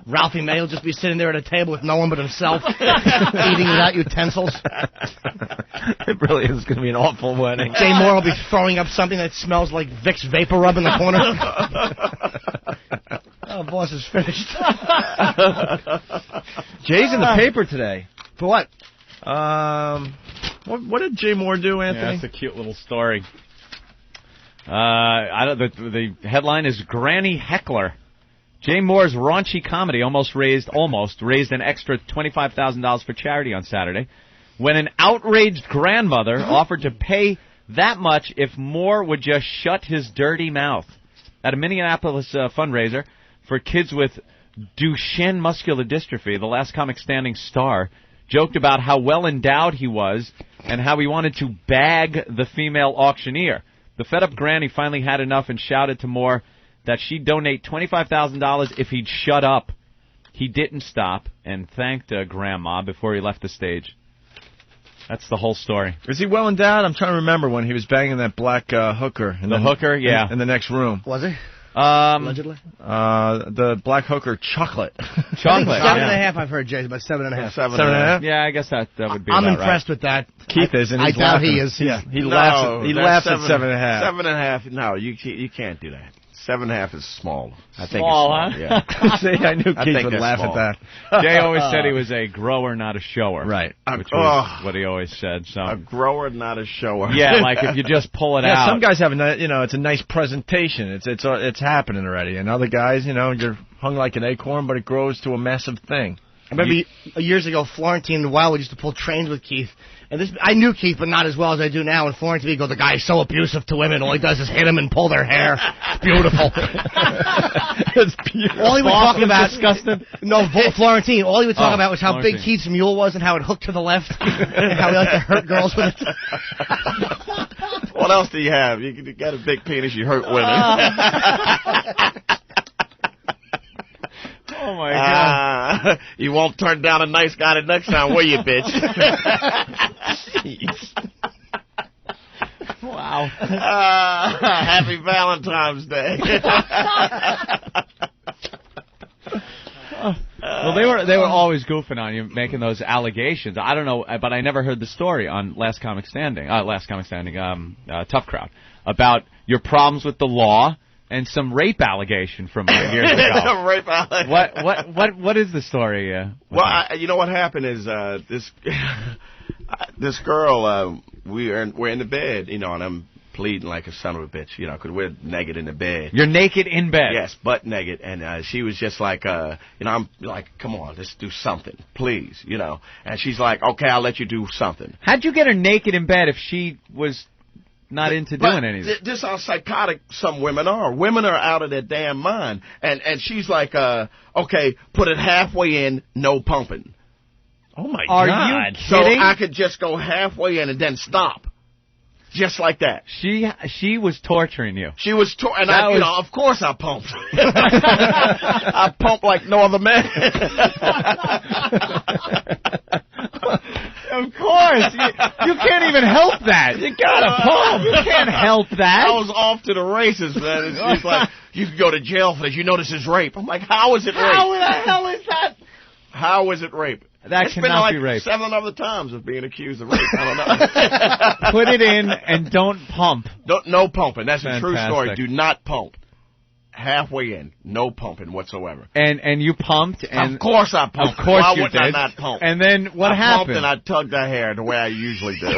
Ralphie May will just be sitting there at a table with no one but himself, eating without utensils. It really is going to be an awful wedding. Jay Moore will be throwing up something that smells like Vicks Vapor Rub in the corner. Oh, Voss is finished. Jay's in the paper today. For what? What did Jay Moore do, Anthony? Yeah, that's a cute little story. The headline is Granny Heckler. Jay Moore's raunchy comedy almost raised an extra $25,000 for charity on Saturday, when an outraged grandmother offered to pay that much if Moore would just shut his dirty mouth. At a Minneapolis fundraiser for kids with Duchenne muscular dystrophy, the Last Comic Standing star joked about how well endowed he was and how he wanted to bag the female auctioneer. The fed-up granny finally had enough and shouted to Moore that she'd donate $25,000 if he'd shut up. He didn't stop and thanked Grandma before he left the stage. That's the whole story. Is he well endowed? I'm trying to remember when he was banging that black hooker. Hooker, yeah. In the next room. Was he? Allegedly? The black hooker chocolate. Chocolate. 7.5 I've heard, Jay, about 7.5. 7.5? Yeah, I guess that would be I'm about impressed right. with that. Keith is, and I he's doubt laughing. he is. Yeah, he laughs at 7.5. 7.5. No, you can't do that. 7.5 is small. I think Small, it's small. huh? Yeah. See, I knew I Keith think would that's laugh small. at that. Jay always said he was a grower, not a shower. Right. Which was what he always said. So A grower, not a shower. yeah, like if you just pull it Yeah, out. some guys have it's a nice presentation. It's happening already, and other guys, you're hung like an acorn, but it grows to a massive thing. I remember years ago, Florentine and Wildwood used to pull trains with Keith. And I knew Keith, but not as well as I do now. And Florentine would go, the guy's so abusive to women. All he does is hit them and pull their hair. It's beautiful. It's beautiful. All he would talk about... disgusted? No, Florentine. All he would talk about was how Florentine. big Keith's mule was and how it hooked to the left. And how he liked to hurt girls with it. What else do you have? You got a big penis, you hurt women. Oh, my God. You won't turn down a nice guy the next time, will you, bitch? Wow. Happy Valentine's Day. Well, they were always goofing on you, making those allegations. I don't know, but I never heard the story on Last Comic Standing, Tough Crowd, about your problems with the law and some rape allegation from years ago. Some rape allegation. What is the story? Well, you know what happened is this girl, we're in the bed, and I'm pleading like a son of a bitch, because we're naked in the bed. You're naked in bed? Yes, butt naked, and she was just like, I'm like, come on, let's do something, please, And she's like, okay, I'll let you do something. How'd you get her naked in bed if she was not into doing anything? This is how psychotic some women are. Women are out of their damn mind. And she's like, okay, put it halfway in, no pumping. Oh, my Are God. you So kidding? I could just go halfway in and then stop. Just like that. She was torturing you. She was and of course I pumped. I pumped like no other man. Of course. You can't even help that. You gotta pump. You can't help that. I was off to the races, man. It's like, you could go to jail for this. You know this is rape. I'm like, how is it rape? How the hell is that? How is it rape? That it's cannot been be rape. 7 other times of being accused of rape. I don't know. Put it in and don't pump. No pumping. That's a true Fantastic. story. Do not pump. Halfway in, no pumping whatsoever. And you pumped. And of course I pumped. Of course Why you wouldn't did. I not pump? And then what I happened? pumped and I tugged her hair the way I usually do.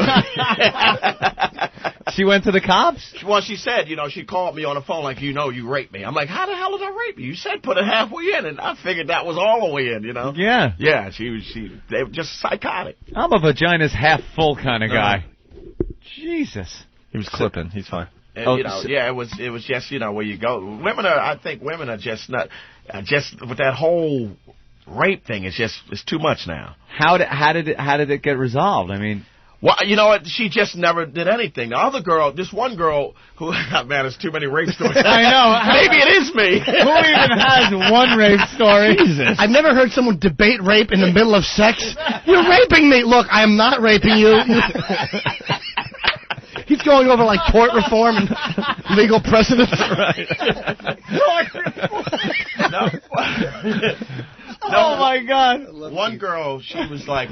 She went to the cops? Well, she said, she called me on the phone like, you raped me. I'm like, how the hell did I rape you? You said put it halfway in, and I figured that was all the way in, Yeah. Yeah, they were just psychotic. I'm a vagina's half full kind of guy. Jesus. He was clipping. He's fine. And, it was just, where you go. I think women are just not, just with that whole rape thing, it's too much now. How did it get resolved? I mean, well, you know what? She just never did anything. The other girl, this one girl who, man, there's too many rape stories. I know. Maybe it is me. Who even has one rape story? Jesus. I've never heard someone debate rape in the middle of sex. You're raping me. Look, I am not raping you. He's going over like tort reform and legal precedents. Right. No. Oh, my God. One girl, she was like,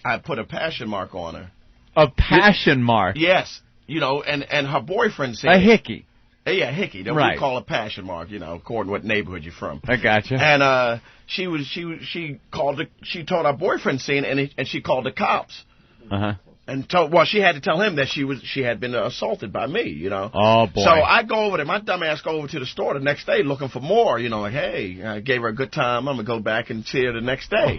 I put a passion mark on her. A passion mark? Yes. And her boyfriend said... A hickey. Yeah, hickey. That right. we call a passion mark, according to what neighborhood you're from. I gotcha. And she told her boyfriend seen it, and she called the cops. Uh-huh. And she had to tell him that she had been assaulted by me, Oh, boy. So I go over there. My dumb ass go over to the store the next day looking for more, like, hey, I gave her a good time. I'm going to go back and see her the next day.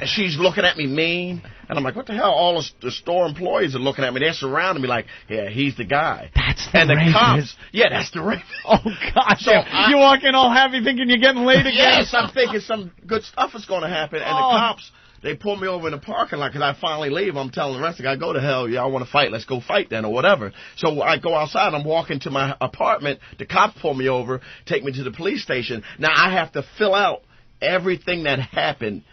And she's looking at me mean. And I'm like, what the hell? All the store employees are looking at me. They're surrounding me like, yeah, he's the guy. That's the And rapist. the cops. Yeah, that's the rapist. Oh, God. So you walk in all happy thinking you're getting laid again? Yes, I'm thinking some good stuff is going to happen. And the cops... They pull me over in the parking lot because I finally leave. I'm telling the rest of the guy, go to hell. Y'all want to fight? Let's go fight then or whatever. So I go outside. I'm walking to my apartment. The cops pull me over, take me to the police station. Now I have to fill out everything that happened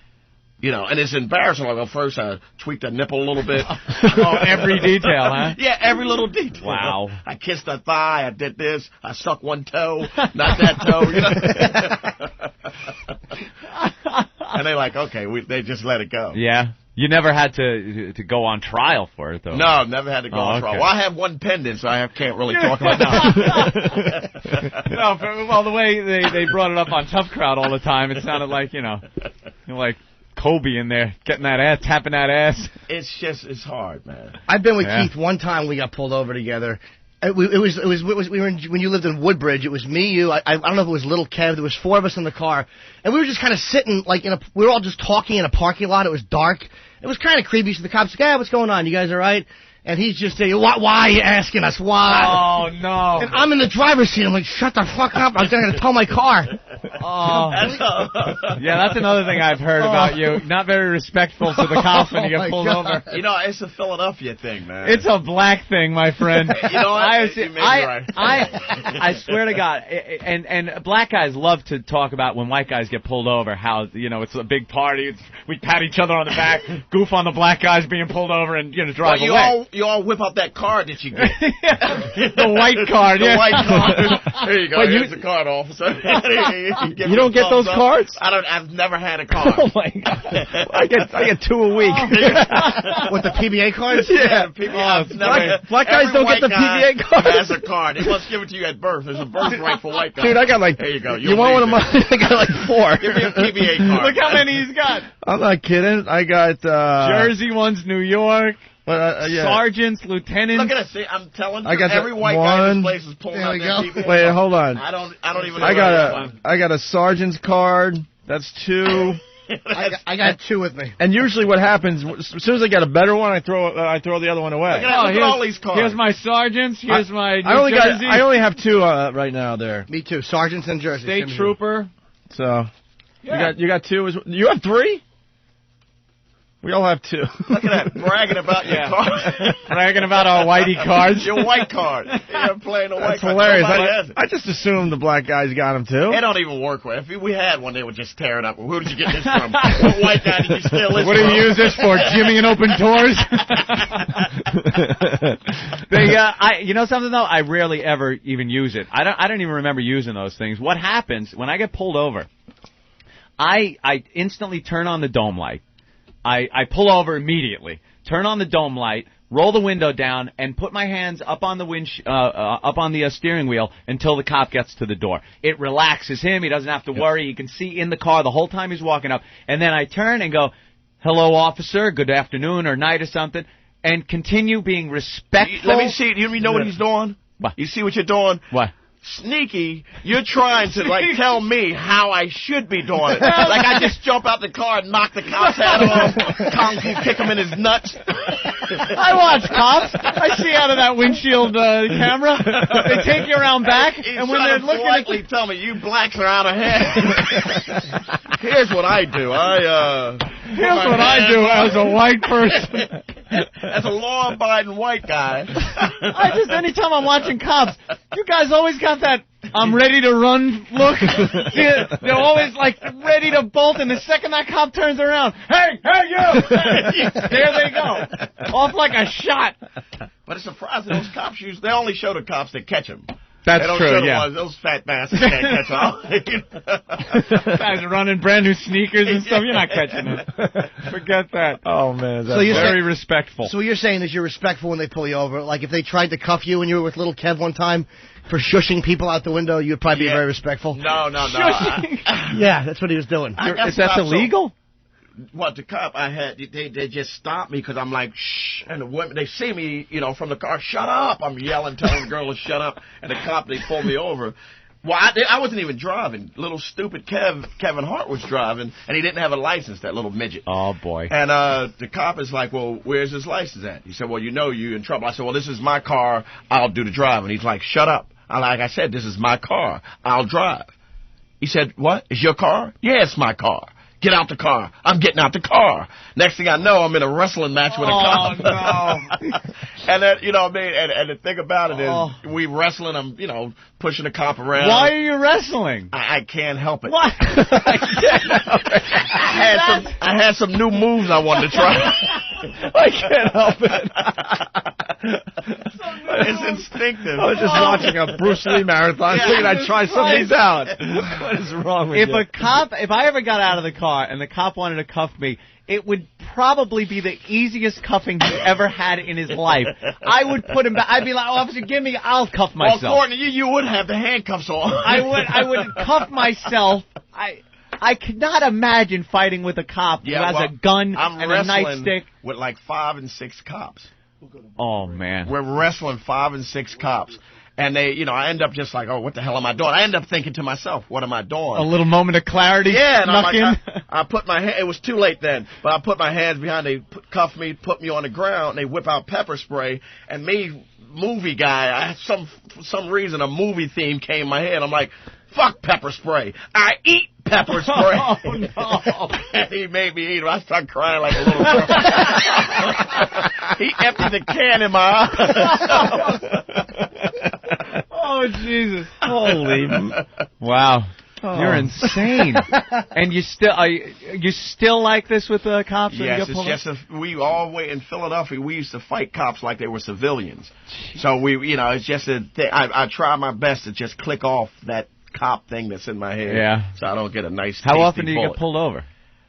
You know, and it's embarrassing. Like, well, first I tweaked a nipple a little bit. Oh, every detail, huh? Yeah, every little detail. Wow. I kissed a thigh. I did this. I sucked one toe, not that toe. You know. And they're like, okay, they just let it go. Yeah. You never had to go on trial for it, though. No, never had to go on trial. Well, I have one pending, so I can't really talk about that. No, well, the way they brought it up on Tough Crowd all the time, it sounded like, like Kobe in there getting that ass, tapping that ass. It's hard, man. I've been with Keith one time. We got pulled over together. We were when you lived in Woodbridge. It was me, you. I don't know if it was Little Kev. There was 4 of us in the car, and we were just kind of sitting like we were all just talking in a parking lot. It was dark. It was kind of creepy. So the cops like, "Hey, what's going on? You guys all right?" And he's just saying, why are you asking us? Why? Oh, no. And I'm in the driver's seat. I'm like, shut the fuck up. I'm going to tow my car. Oh. Yeah, that's another thing I've heard about you. Not very respectful to the cops when you get pulled over. You know, it's a Philadelphia thing, man. It's a black thing, my friend. You know what? I swear to God, and black guys love to talk about when white guys get pulled over, how, it's a big party. We pat each other on the back, goof on the black guys being pulled over, and, drive away. You all whip out that card that you get. The white card, The white card. There you go. Here's the card, officer. You don't get those cards? I've never had a card. Oh, my God. I get 2 a week. What, the PBA cards? Yeah. Black guys don't get the PBA cards. Has a card. They must give it to you at birth. There's a birthright for white guys. Dude, I got like... There you go. You want one of mine? I got like 4. Give me a PBA card. Look how many he's got. I'm not kidding. I got... Jersey one's New York. Yeah. Sergeants, lieutenants. Look at us. See, I'm telling you, I got every white guy in this place is pulling out their PBA. Wait, hold on. I don't even know. I got a sergeant's card. That's 2. I got 2 with me. And usually what happens, as soon as I get a better one, I throw the other one away. Look at all these cards. Here's my sergeants. Here's my Jersey. I only have 2 right now there. Me too. Sergeants and Jersey. State trooper. So, you got 2 as well. You have 3? We all have 2. Look at that, bragging about your card. Bragging about our whitey cards. Your white card. You're playing a white card. That's hilarious. I just assumed the black guys got them, too. They don't even work with. If we had one, they would just tear it up. Who did you get this from? What white guy did you steal this from? What do you use this for, Jimmy and open doors? You know something, though? I rarely ever even use it. I don't even remember using those things. What happens, when I get pulled over, I instantly turn on the dome light. I pull over immediately, turn on the dome light, roll the window down, and put my hands up on the steering wheel until the cop gets to the door. It relaxes him. He doesn't have to worry. He can see in the car the whole time he's walking up. And then I turn and go, "Hello, officer. Good afternoon," or night or something, and continue being respectful. Let me see. You know what he's doing? What? You see what you're doing? What? Sneaky, you're trying to, tell me how I should be doing it. Like I just jump out the car and knock the cop's hat off, Kung Fu kick him in his nuts. I watch cops. I see out of that windshield camera. They take you around back, and when they're looking at you... tell me, you blacks are out of hand. Here's what I do. Here's what I do as a white person. As a law-abiding white guy. Anytime I'm watching cops, you guys always got that I'm ready to run look. They're always ready to bolt, and the second that cop turns around, hey, you! There they go. Off like a shot. But it's surprising those cops they only show the cops that catch them. That's true, yeah. Those fat bastards can't catch all. Guys are running brand new sneakers and stuff. You're not catching it. Forget that. Oh, man. So you're very respectful. So what you're saying is you're respectful when they pull you over. Like if they tried to cuff you when you were with Little Kev one time for shushing people out the window, you'd probably be very respectful. No. Yeah, that's what he was doing. Is that illegal? What, the cop I had, they just stopped me because I'm like, shh, and the women, they see me, from the car, shut up. I'm yelling, telling the girl to shut up, and the cop, they pull me over. Well, I wasn't even driving. Little stupid Kevin Hart was driving, and he didn't have a license, that little midget. Oh, boy. And the cop is like, well, where's his license at? He said, well, you're in trouble. I said, well, this is my car. I'll do the driving. He's like, shut up. Like I said, this is my car. I'll drive. He said, what? It's your car? Yeah, it's my car. Get out the car. I'm getting out the car. Next thing I know, I'm in a wrestling match with a cop. Oh, no. And then, you know what I mean? And the thing about it is, we wrestling, I'm, you know, pushing the cop around. Why are you wrestling? I can't help it. What? I had some new moves I wanted to try. I can't help it. It's instinctive. I was just watching a Bruce Lee marathon, thinking I'd try some of these out. What is wrong with you? If I ever got out of the car and the cop wanted to cuff me, it would probably be the easiest cuffing he's ever had in his life. I would put him back. I'd be like, officer, give me, I'll cuff myself. Well, Courtney, you would have the handcuffs on. I would cuff myself. I could not imagine fighting with a cop who has a gun and a nightstick. With like 5 and 6 cops. Oh, man. We're wrestling 5 and 6 cops. And they, you know, I end up just like, oh, what the hell am I doing? I end up thinking to myself, what am I doing? A little moment of clarity. Yeah, and I'm like, I put my hand. It was too late then, but I put my hands behind. They cuff me, put me on the ground. And they whip out pepper spray, and me, movie guy. For some reason, a movie theme came in my head. I'm like, fuck pepper spray. I eat pepper spray. Oh, no. And he made me eat it. I started crying like a little girl. He emptied the can in my eye. Oh, Jesus. Holy. Wow. Oh. You're insane. And you still like this with the cops? Yes, it's just we always in Philadelphia, we used to fight cops like they were civilians. So it's just a thing. I try my best to just click off that cop thing that's in my head. Yeah. So I don't get a nice. How often do you get pulled over?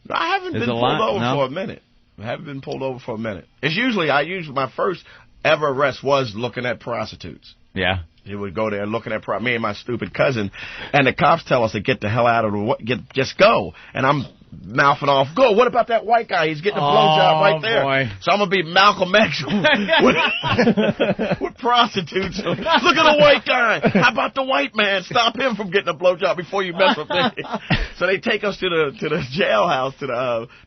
No, I haven't been pulled over for a minute. I haven't been pulled over for a minute. It's usually my first ever arrest was looking at prostitutes. Yeah. He would go there looking at me and my stupid cousin, and the cops tell us to get the hell out of the way, just go. And I'm mouthing off, go. What about that white guy? He's getting a blowjob right there. Boy. So I'm gonna be Malcolm X with prostitutes. Look at the white guy. How about the white man? Stop him from getting a blowjob before you mess with me. So they take us to the jailhouse, to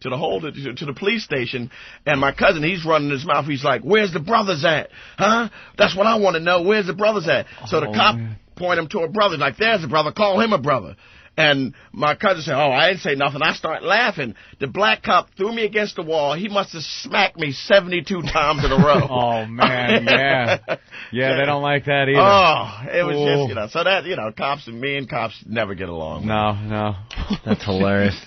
the police station, and my cousin, he's running his mouth. He's like, "Where's the brothers at? Huh? That's what I want to know. Where's the brothers at?" So the cop point him to a brother, like, "There's a brother. Call him a brother." And my cousin said, "Oh, I didn't say nothing." I start laughing. The black cop threw me against the wall. He must have smacked me 72 times in a row. Oh, man, yeah. Yeah, they don't like that either. Oh, it was just, so that, cops and cops never get along. No. That's hilarious.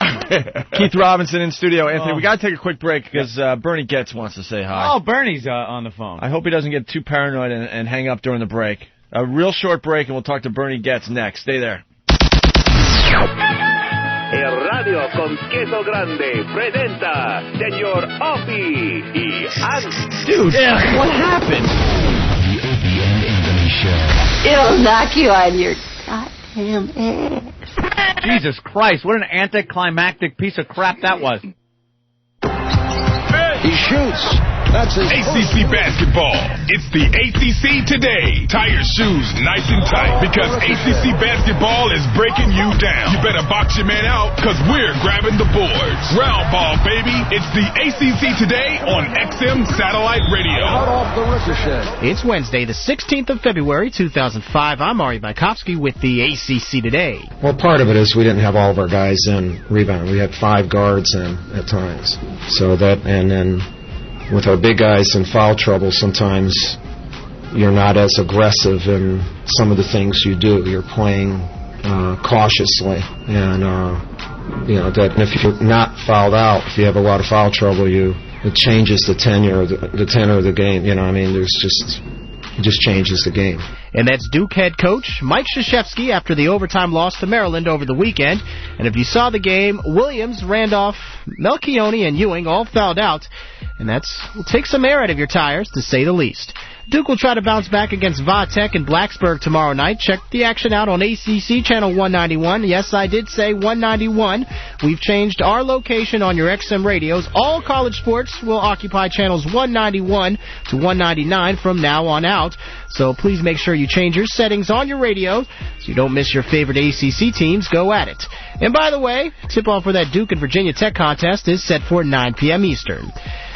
Keith Robinson in studio. Anthony, we got to take a quick break because Bernie Getz wants to say hi. Oh, Bernie's on the phone. I hope he doesn't get too paranoid and hang up during the break. A real short break, and we'll talk to Bernie Getz next. Stay there. El Radio con Queso Grande presenta Señor Opie y Anthony. Dude, what happened? The Opie Anthony Show. It'll knock you on your goddamn ass. Jesus Christ, what an anticlimactic piece of crap that was. He shoots. That's his ACC basketball. It's the ACC today. Tie your shoes nice and tight because ACC basketball is breaking you down. You better box your man out because we're grabbing the boards. Round ball, baby. It's the ACC today on XM Satellite Radio. Out off the ricochet. It's Wednesday, the 16th of February, 2005. I'm Ari Baikovsky with the ACC today. Well, part of it is we didn't have all of our guys in rebound. We had 5 guards in at times. So that, and then with our big guys in foul trouble, sometimes you're not as aggressive in some of the things you do. You're playing cautiously, and that if you're not fouled out, if you have a lot of foul trouble, it changes the tenor of the game. It just changes the game. And that's Duke head coach Mike Krzyzewski after the overtime loss to Maryland over the weekend. And if you saw the game, Williams, Randolph, Melchione, and Ewing all fouled out. And will take some air out of your tires, to say the least. Duke will try to bounce back against Vatech in Blacksburg tomorrow night. Check the action out on ACC Channel 191. Yes, I did say 191. We've changed our location on your XM radios. All college sports will occupy channels 191 to 199 from now on out. So please make sure you change your settings on your radio so you don't miss your favorite ACC teams. Go at it. And by the way, tip-off for that Duke and Virginia Tech contest is set for 9 p.m. Eastern.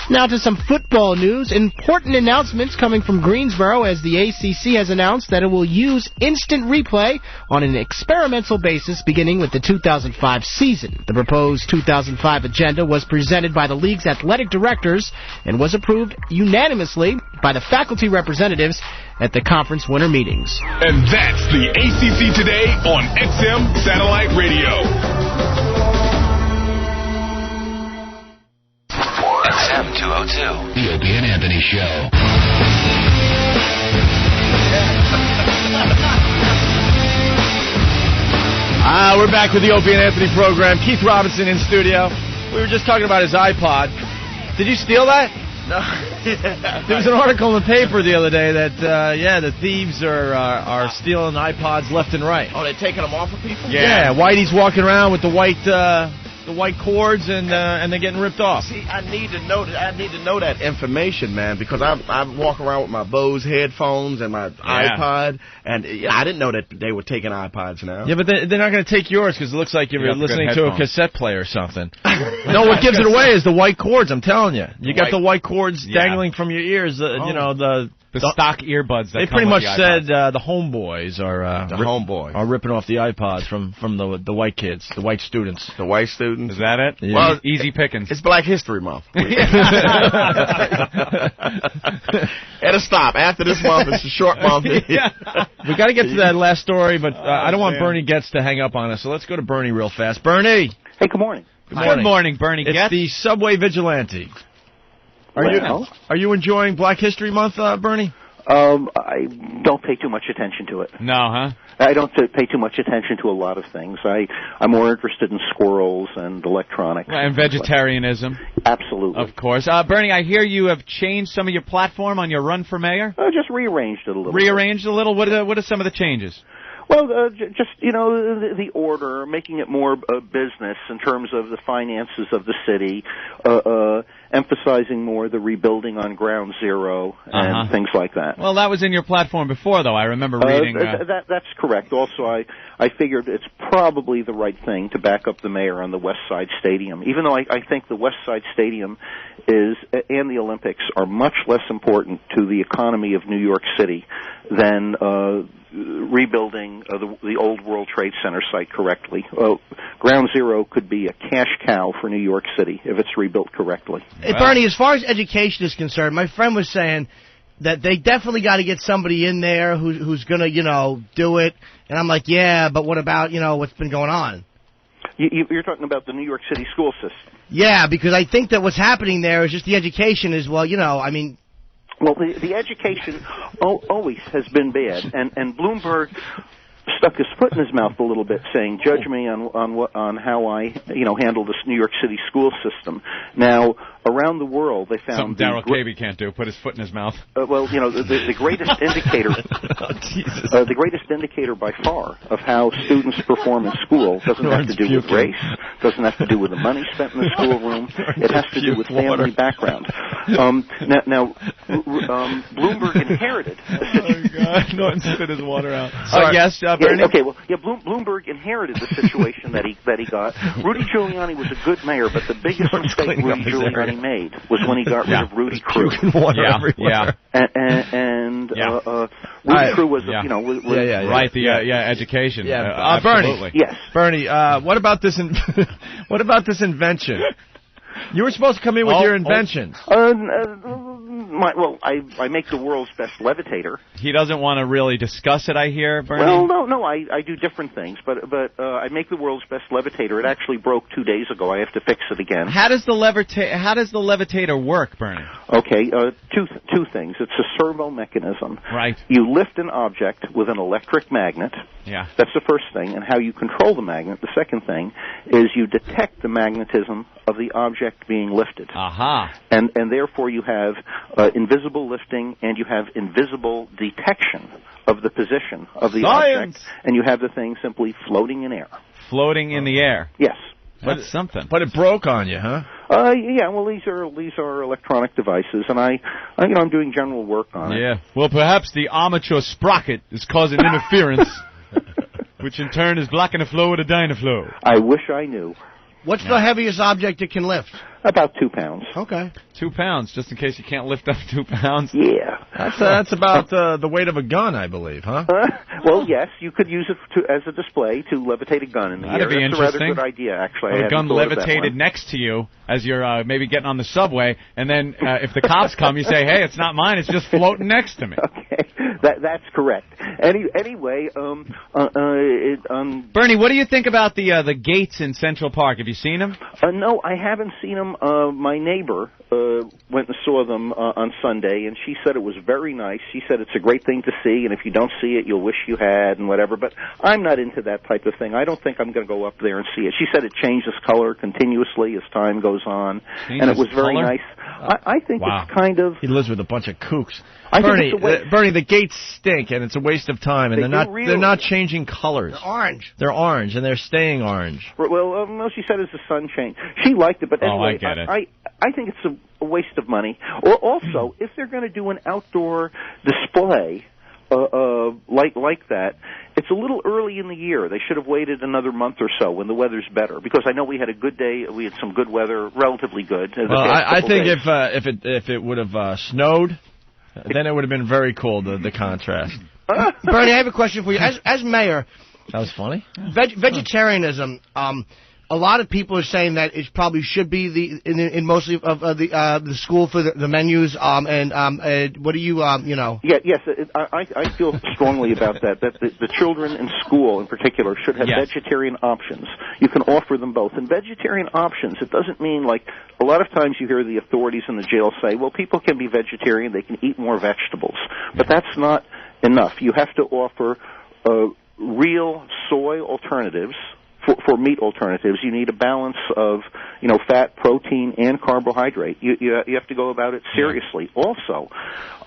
Now to some football news. Important announcements coming from Greensboro as the ACC has announced that it will use instant replay on an experimental basis beginning with the 2005 season. The proposed 2005 agenda was presented by the league's athletic directors and was approved unanimously by the faculty representatives at the conference winter meetings. And that's the ACC Today on XM Satellite Radio. XM 202, the Opie and Anthony Show. We're back with the Opie and Anthony program. Keith Robinson in studio. We were just talking about his iPod. Did you steal that? No. There was an article in the paper the other day that, the thieves are stealing iPods left and right. Oh, they're taking them off of people? Yeah, Whitey's walking around with the white cords and they're getting ripped off. See, I need to know that information, man, because I walk around with my Bose headphones and my iPod, and I didn't know that they were taking iPods now. Yeah, but they're not going to take yours because it looks like you're listening to a cassette player or something. No, what gives it away is the white cords. I'm telling you, you got the white cords dangling from your ears. The stock earbuds. That they pretty much said the homeboys are ripping off the iPods from the white kids, the white students. The white students. Is that it? Yeah. Well, easy pickings. It's Black History Month. It'll stop after this month. It's a short month. We got to get to that last story, but I don't want Bernie Getz to hang up on us. So let's go to Bernie real fast. Bernie. Hey, good morning. Good morning, Bernie Getz. It's the Subway Vigilante. Are you enjoying Black History Month, Bernie? I don't pay too much attention to it. No, huh? I don't pay too much attention to a lot of things. I'm more interested in squirrels and electronics. And vegetarianism. Absolutely. Of course. Bernie, I hear you have changed some of your platform on your run for mayor? Just rearranged it a little. Rearranged a little? What are some of the changes? Well, just, the order, making it more business in terms of the finances of the city, emphasizing more the rebuilding on ground zero and things like that. Well, that was in your platform before, though. I remember reading. That's correct. Also, I figured it's probably the right thing to back up the mayor on the West Side Stadium, even though I think the West Side Stadium and the Olympics are much less important to the economy of New York City than rebuilding the old World Trade Center site correctly. Ground Zero could be a cash cow for New York City if it's rebuilt correctly. Hey, Bernie, as far as education is concerned, my friend was saying that they definitely got to get somebody in there who's going to, do it. And I'm like, yeah, but what about, what's been going on? You're talking about the New York City school system. Yeah, because I think that what's happening there is just the education is, well, Well, the education always has been bad, and Bloomberg stuck his foot in his mouth a little bit, saying, "Judge me on how I handle this New York City school system." Now, around the world, they found something Daryl Cavey can't do. Put his foot in his mouth. The greatest indicator, the greatest indicator by far of how students perform in school doesn't have to do with race, doesn't have to do with the money spent in the schoolroom. It has to do with family background. Now, Bloomberg inherited. Oh God! Norton spit his water out. Yes, Bernie. Okay. Well, Bloomberg inherited the situation that he got. Rudy Giuliani was a good mayor, but the biggest mistake Rudy Giuliani made was when he got rid of Rudy Crew. And Rudy Crew was right. Education. Yeah, Bernie. Yes, Bernie. What about this? What about this invention? You were supposed to come in with your inventions. I make the world's best levitator. He doesn't want to really discuss it, I hear, Bernie. Well, no, I do different things, but I make the world's best levitator. It actually broke 2 days ago. I have to fix it again. How does the levitator work, Bernie? Okay, two things. It's a servo mechanism. Right. You lift an object with an electric magnet. Yeah. That's the first thing. And how you control the magnet, the second thing, is you detect the magnetism of the object being lifted. Aha. And therefore you have invisible lifting and you have invisible detection of the position of the object. And you have the thing simply floating in air. Floating in the air. Yes. That's something. But it broke on you, huh? Yeah. Well, these are electronic devices, and I'm doing general work on it. Yeah. Well, perhaps the armature sprocket is causing interference, which in turn is blocking the flow of the Dynaflow. I wish I knew. What's the heaviest object it can lift? About 2 pounds. Okay. 2 pounds, just in case you can't lift up 2 pounds. Yeah. That's about the weight of a gun, I believe, huh? Well, yes, you could use it as a display to levitate a gun in the air. That'd be That's interesting. a rather good idea, actually. A gun levitated next to you as you're maybe getting on the subway, and then if the cops come, you say, hey, it's not mine, it's just floating next to me. Okay, that's correct. Anyway, Bernie, what do you think about the gates in Central Park? Have you seen them? No, I haven't seen them. My neighbor went and saw them on Sunday, and she said it was very nice. She said it's a great thing to see, and if you don't see it, you'll wish you had and whatever. But I'm not into that type of thing. I don't think I'm going to go up there and see it. She said it changes color continuously as time goes on, and it was very nice. I think it's kind of... He lives with a bunch of kooks. Bernie, the gates stink, and it's a waste of time, and they're not changing colors. They're orange. They're orange, and they're staying orange. Well, no, she said it's the sun change. She liked it, but anyway, I get it. I think it's a waste of money. Or also, if they're going to do an outdoor display like that, it's a little early in the year. They should have waited another month or so when the weather's better. Because I know we had a good day. We had some good weather, relatively good. Well, I think if it would have snowed, then it would have been very cool. The contrast. Bernie, I have a question for you. As mayor, that was funny. Vegetarianism. A lot of people are saying that it probably should be in mostly of the school for the menus. What do you know? Yeah, yes, I feel strongly about that. That the children in school, in particular, should have vegetarian options. You can offer them both. And vegetarian options, it doesn't mean like a lot of times you hear the authorities in the jail say, well, people can be vegetarian, they can eat more vegetables, but that's not enough. You have to offer real soy alternatives. For meat alternatives, you need a balance of, fat, protein, and carbohydrate. You have to go about it seriously. Also,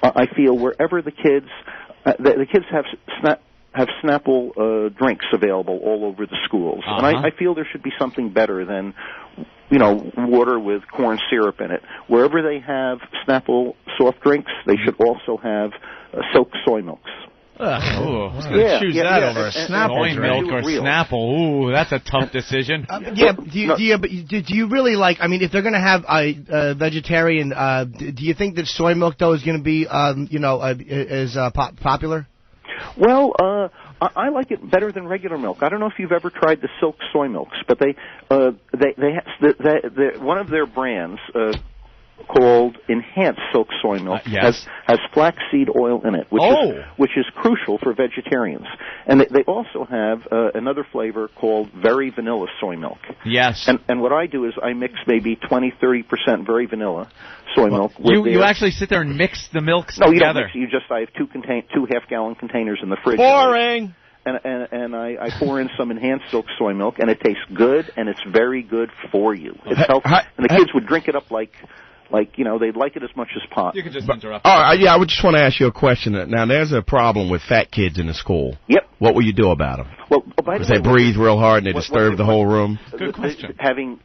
I feel wherever the kids have Snapple drinks available all over the schools, and I feel there should be something better than water with corn syrup in it. Wherever they have Snapple soft drinks, they should also have silk soy milks. Who's going to choose that over a Snapple milk or Snapple? Ooh, that's a tough decision. Do you really like? I mean, if they're going to have a vegetarian, do you think that soy milk though is going to be, as popular? Well, I like it better than regular milk. I don't know if you've ever tried the silk soy milks, but they one of their brands. Called enhanced silk soy milk has flaxseed oil in it, which is crucial for vegetarians. And they also have another flavor called very vanilla soy milk. Yes. And what I do is I mix maybe 20-30% very vanilla soy milk. You actually sit there and mix the milks together? No, you don't mix. I have two half-gallon containers in the fridge. Boring. And I pour in some enhanced silk soy milk, and it tastes good, and it's very good for you. It's healthy, and the kids would drink it up like they'd like it as much as pot. You can just interrupt. I would just want to ask you a question. Now, there's a problem with fat kids in the school. Yep. What will you do about them? Well, by the way, they breathe real hard and they disturb the whole room? Good question. Having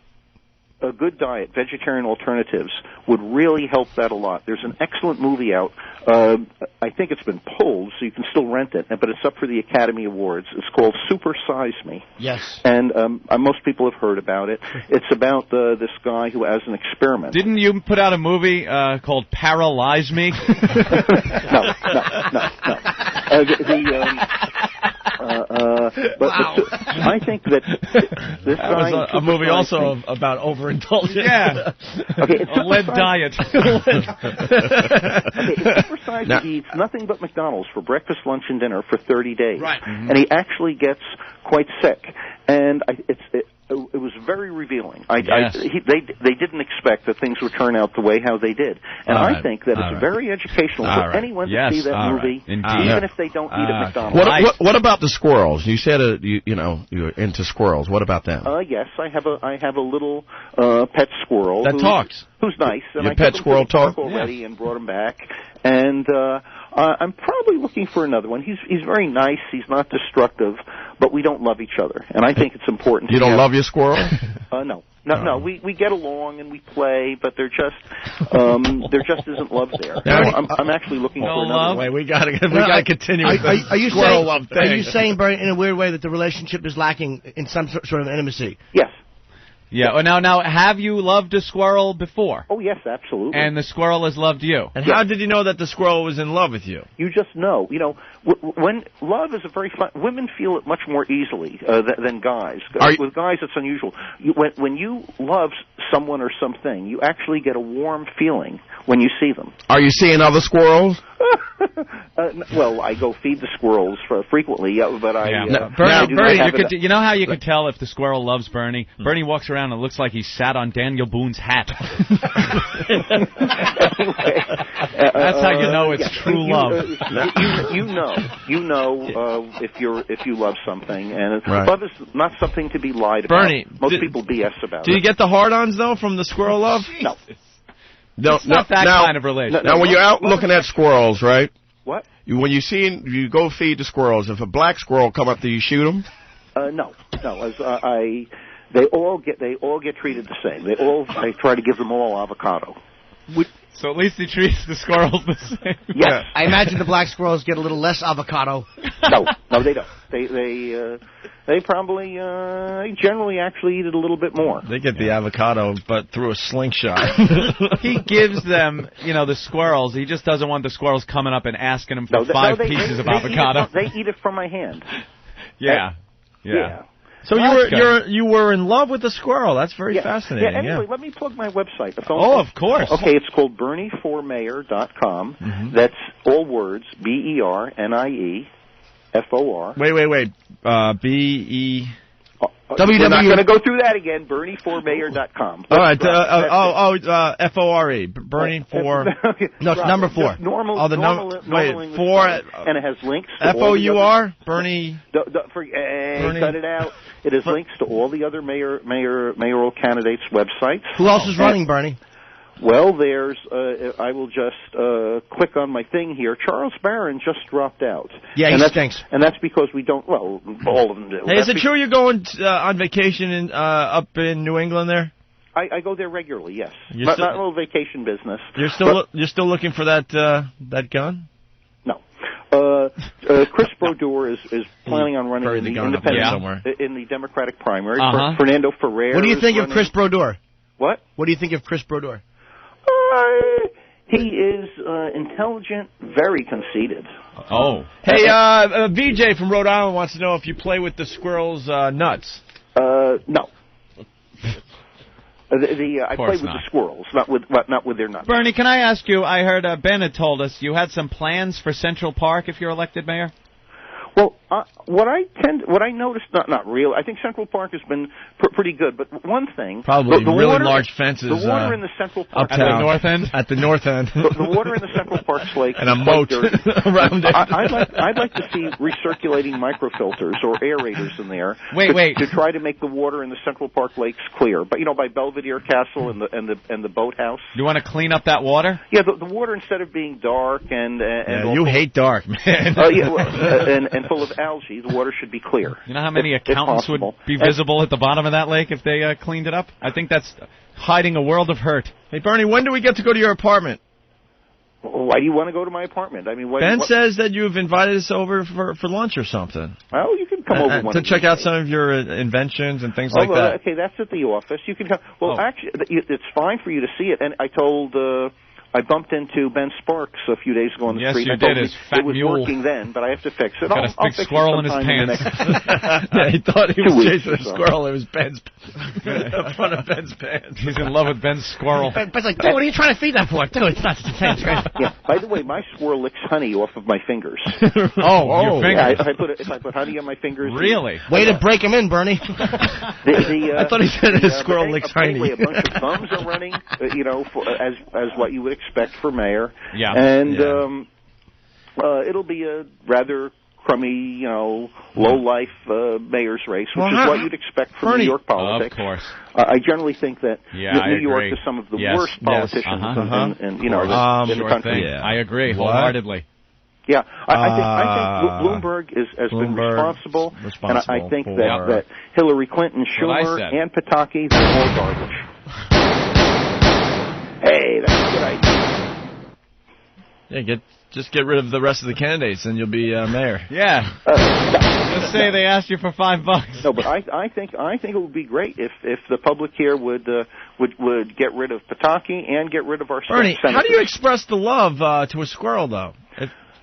a good diet, vegetarian alternatives, would really help that a lot. There's an excellent movie out. I think it's been pulled, so you can still rent it, but it's up for the Academy Awards. It's called Super Size Me. Yes. And most people have heard about it. It's about this guy who has an experiment. Didn't you put out a movie called Paralyze Me? No. I think that this guy was a movie also about overindulgence. Yeah. Okay, a lead diet. Super Size Me eats nothing but McDonald's for breakfast, lunch, and dinner for 30 days. Right. Mm-hmm. And he actually gets quite sick. And it was very revealing. They didn't expect that things would turn out the way how they did. And I think that it's very educational for anyone to see that movie, even if they don't eat at McDonald's. What about the squirrels? You said you're into squirrels. What about them? Yes, I have a little pet squirrel that talks. Who's nice. And Your pet squirrel talks already and brought him back. And I'm probably looking for another one. He's very nice. He's not destructive, but we don't love each other. And I think it's important. You don't love your squirrel? No. We get along and we play, but there just isn't love there. I'm actually looking for another one. We gotta continue. Are you saying, Bernie, in a weird way, that the relationship is lacking in some sort of intimacy? Yes. Yeah. Well, now, have you loved a squirrel before? Oh, yes, absolutely. And the squirrel has loved you. And how did you know that the squirrel was in love with you? You just know. You know, when love is a very fun... Women feel it much more easily than guys. With guys, it's unusual. When you love someone or something, you actually get a warm feeling when you see them. Are you seeing other squirrels? Well, I go feed the squirrels frequently, but Bernie, you know how you could tell if the squirrel loves Bernie? Bernie walks around and it looks like he sat on Daniel Boone's hat. That's how you know it's true love. You know if you love something, and love is not something to be lied about. Bernie, most people BS about it. Do you get the hard-ons though from the squirrel love? No. It's not that kind of relationship. Now, when you're out looking at squirrels, right? What? When you go feed the squirrels, if a black squirrel come up, do you shoot them? No. They all get treated the same. They try to give them all avocado. So at least he treats the squirrels the same. Yes. I imagine the black squirrels get a little less avocado. No, they don't. They probably generally actually eat it a little bit more. They get the avocado, but through a slingshot. He gives them, the squirrels. He just doesn't want the squirrels coming up and asking him for five pieces of avocado. They eat it from my hand. Yeah. So you were in love with the squirrel. That's very fascinating. Yeah, anyway, let me plug my website. Of course. Okay, it's called BernieForMayor.com. Mm-hmm. That's all words, BernieFor. Wait. BE... We're not going to go through that again. BernieForMayor.com. All right. FORE. Bernie for... No, it's number 4. Normal 4... And it has links to FOUR? Bernie... Cut it out. It has links to all the other mayoral candidates' websites. Who else is running, Bernie? Well, there's, I will just click on my thing here. Charles Barron just dropped out. Yeah, he stinks. And that's because we don't, all of them do. Hey, is it true you're going on vacation up in New England there? I go there regularly, yes. Not a little vacation business. You're still looking for that gun? No. Chris Brodeur is planning on running in the independent in the Democratic primary. Fernando Ferrer. What do you think of Chris Brodeur? What? What do you think of Chris Brodeur? He is intelligent, very conceited. Oh. Hey, VJ from Rhode Island wants to know if you play with the squirrels' nuts. No. I play with the squirrels, not with their nuts. Bernie, can I ask you, I heard Ben had told us you had some plans for Central Park if you're elected mayor? Well, what I noticed, not real. I think Central Park has been pretty good, but one thing, probably really large fences. The water in the Central Park uptown, at the north end. At the north end, the water in the Central Park lake and a moat around it. I'd like to see recirculating microfilters or aerators in there. Wait. To try to make the water in the Central Park lakes clear. But by Belvedere Castle and the boathouse. You want to clean up that water? Yeah, the water, instead of being dark and you hate dark, man. Oh yeah, and full of algae, the water should be clear. You know how many accountants would be visible at the bottom of that lake if they cleaned it up? I think that's hiding a world of hurt. Hey, Bernie, when do we get to go to your apartment? Why do you want to go to my apartment? I mean, Ben says that you've invited us over for lunch or something. Well, you can come over to check out some of your inventions and things like that. Okay, that's at the office. You can come. Well, actually, it's fine for you to see it. And I bumped into Ben Sparks a few days ago on the street. Yes, you did. His fat mule. It was working then, but I have to fix it. Got a big squirrel in his pants. Yeah, he thought he was chasing a squirrel. It was Ben's in front of Ben's pants. He's in love with Ben's squirrel. Ben's like, dude, what are you trying to feed that for? Dude, it's not the same. Yeah. By the way, my squirrel licks honey off of my fingers. Your fingers. Yeah, if I put honey on my fingers. Really? Way to break him in, Bernie. I thought he said his squirrel licks honey. Anyway, a bunch of bums are running, as what you would expect for mayor. Yeah. And it'll be a rather crummy, low-life mayor's race, which is what you'd expect from New York politics. Of course. I generally think that New York agree. is some of the worst politicians in the country. Yeah. I agree wholeheartedly. Yeah, I think Bloomberg has been responsible, and I think that Hillary Clinton, Schumer, and Pataki, they're more garbage. Hey, that's a good idea. Yeah, just get rid of the rest of the candidates, and you'll be mayor. Yeah. Let's say they asked you for $5. No, but I think it would be great if the public here would get rid of Pataki and get rid of our Bernie, senators. how do you express the love to a squirrel, though?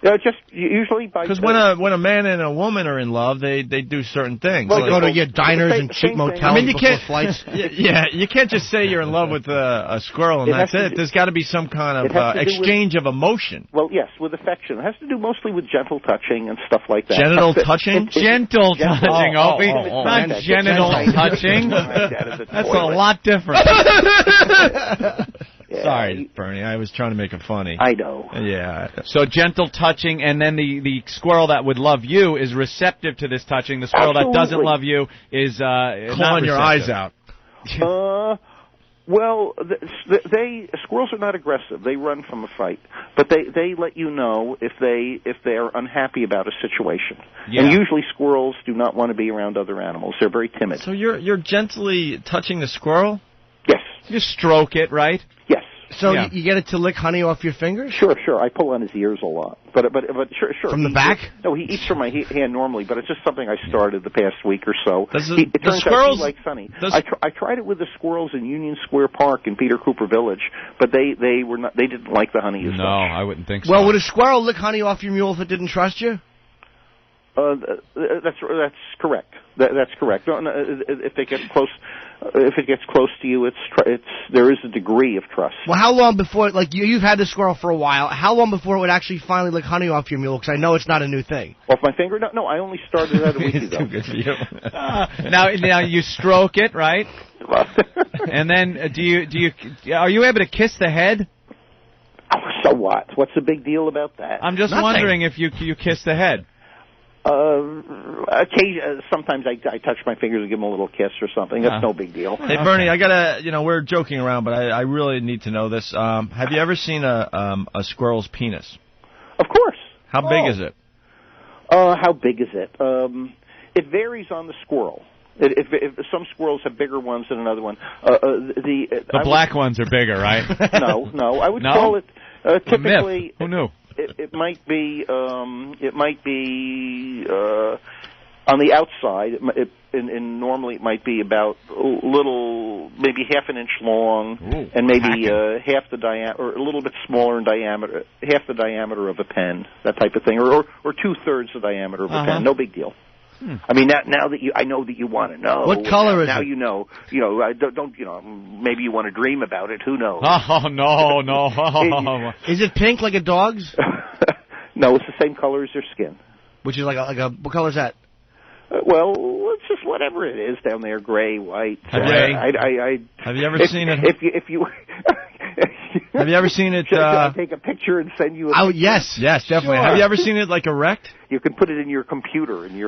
Just usually by... Because when a man and a woman are in love, they do certain things. Well, go to your diners and cheap motels. I mean, you can't flights. you can't just say you're in love with a squirrel and that's it. There's got to be some kind of exchange of emotion. Well, yes, with affection. It has to do mostly with gentle touching and stuff like that. Genital touching? Gentle touching, Opie. Not genital touching. That's a lot different. Yeah. Sorry, Bernie. I was trying to make it funny. I know. Yeah. So gentle touching, and then the squirrel that would love you is receptive to this touching. The squirrel that doesn't love you is clawing your eyes out. Well, squirrels are not aggressive. They run from a fight, but they let you know if they are unhappy about a situation. Yeah. And usually squirrels do not want to be around other animals. They're very timid. So you're gently touching the squirrel? Yes. You stroke it, right? Yes. So you get it to lick honey off your fingers? Sure. I pull on his ears a lot, but sure. From the back? No, he eats from my hand normally, but it's just something I started the past week or so. It turns out he likes honey. I tried it with the squirrels in Union Square Park in Peter Cooper Village, but they didn't like the honey as much. No, I wouldn't think so. Well, would a squirrel lick honey off your mule if it didn't trust you? That's correct. That's correct. No, if they get close. If it gets close to you, there is a degree of trust. Well, how long before, like, you've had the squirrel for a while, how long before it would actually finally lick honey off your mule? Because I know it's not a new thing. Off my finger? No, I only started that a week ago. Too good for you. Now you stroke it, right? And then are you able to kiss the head? Oh, so what? What's the big deal about that? I'm just wondering if you kiss the head. Sometimes I touch my fingers and give them a little kiss or something. That's no big deal. Hey, Bernie, I gotta, we're joking around, but I really need to know this. Have you ever seen a squirrel's penis? Of course. How big is it? How big is it? It varies on the squirrel. If some squirrels have bigger ones than another one. The black ones are bigger, right? No. I would call it typically. Who knew? It might be on the outside. Normally it might be about maybe half an inch long, and maybe half the diameter, or a little bit smaller in diameter, half the diameter of a pen, that type of thing, or 2/3 the diameter of a pen. No big deal. I mean, now that I know that you want to know. What color is it? Now you know. Don't. Maybe you want to dream about it. Who knows? Oh no. Is it pink like a dog's? No, it's the same color as their skin. Which is like a what color is that? Well, it's just whatever it is down there, gray, white. Gray. Have you ever seen it? If you have you ever seen it? Should I take a picture and send you? Yes, definitely. Sure. Have you ever seen it like erect? You can put it in your computer and with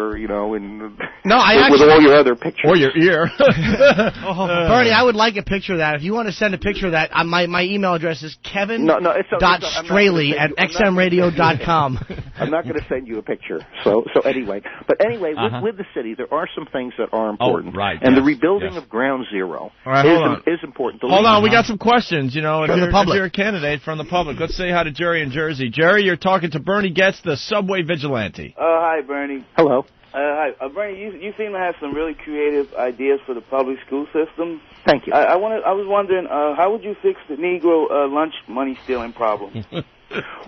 actually, all your other pictures or your ear. Bernie, I would like a picture of that. If you want to send a picture of that, my email address is kevin.straley@xmradio.com. I'm not going to send you a picture. So anyway, with the city, there are some things that are important. And the rebuilding of Ground Zero is important. Hold on, we got some questions. If you're a candidate from the public, let's say hi to Jerry in Jersey. Jerry, you're talking to Bernie Getz, the subway vigilante. Hi, Bernie. Hello. Hi, Bernie. You seem to have some really creative ideas for the public school system. Thank you. I was wondering, how would you fix the Negro lunch money stealing problem?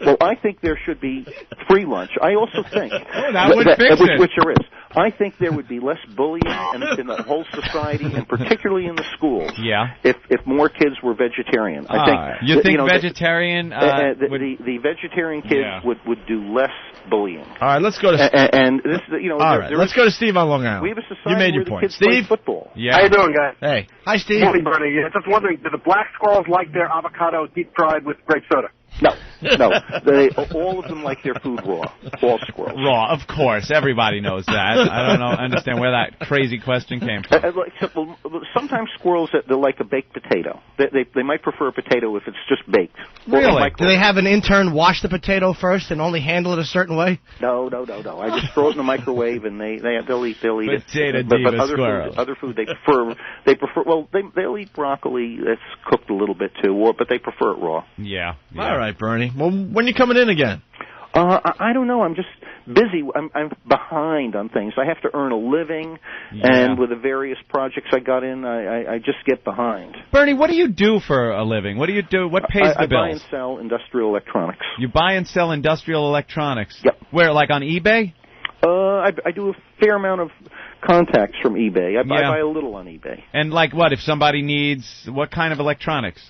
Well, I think there should be free lunch. I also think that would fix it. Which there is. I think there would be less bullying in the whole society, and particularly in the schools. Yeah. If more kids were vegetarian, I think. You think vegetarian? The vegetarian kids would do less bullying. All right, let's go to. And this, all right, let's go to Steve on Long Island. We have a society you made your where point. the kids Steve, play football. Yeah. How you doing, guys? Hey. Hi, Steve. Morning, Bernie. Just wondering, do the black squirrels like their avocado deep fried with grape soda? No. All of them like their food raw. All squirrels. Raw, of course. Everybody knows that. I don't understand where that crazy question came from. Sometimes squirrels they like a baked potato. They might prefer a potato if it's just baked. Really? Do they have an intern wash the potato first and only handle it a certain way? No. I just throw it in the microwave and they'll eat it. Potato diva squirrels. Other food they prefer. Well, they'll eat broccoli that's cooked a little bit too, but they prefer it raw. Yeah. All right, Bernie. Well, when you coming in again? I don't know. I'm just busy. I'm behind on things. I have to earn a living, and with the various projects I got in, I just get behind. Bernie, what do you do for a living? What do you do? What pays the bills? I buy and sell industrial electronics. You buy and sell industrial electronics? Yep. Where, like on eBay? I do a fair amount of contacts from eBay. I buy a little on eBay. And like what? If somebody needs, what kind of electronics?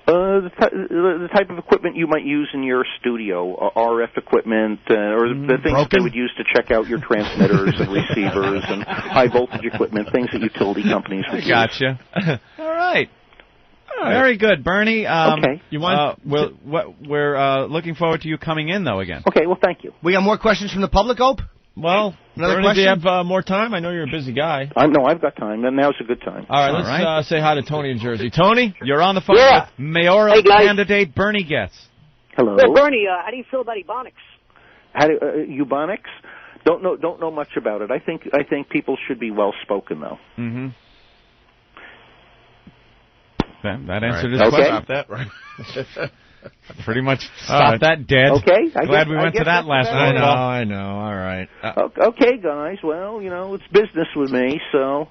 The type of equipment you might use in your studio, RF equipment, or the things that they would use to check out your transmitters and receivers and high voltage equipment, things that utility companies would use. Gotcha. All right. Very good, Bernie. Okay. You want? We're looking forward to you coming in, though, again. Okay. Well, thank you. We got more questions from the public, Ope? Well, another Bernie, do you question? have more time? I know you're a busy guy. No, I've got time. And now's a good time. All right, let's say hi to Tony in Jersey. Tony, you're on the phone with mayoral candidate Bernie Getz. Hello. Well, Bernie, how do you feel about Ebonics? Ebonics? Don't know much about it. I think people should be well spoken, though. Mm-hmm. That answered his question. Stop that, right? Pretty much stop that dead. Okay. Glad we went to that last night. I know. All right. Okay, guys. Well, it's business with me, so.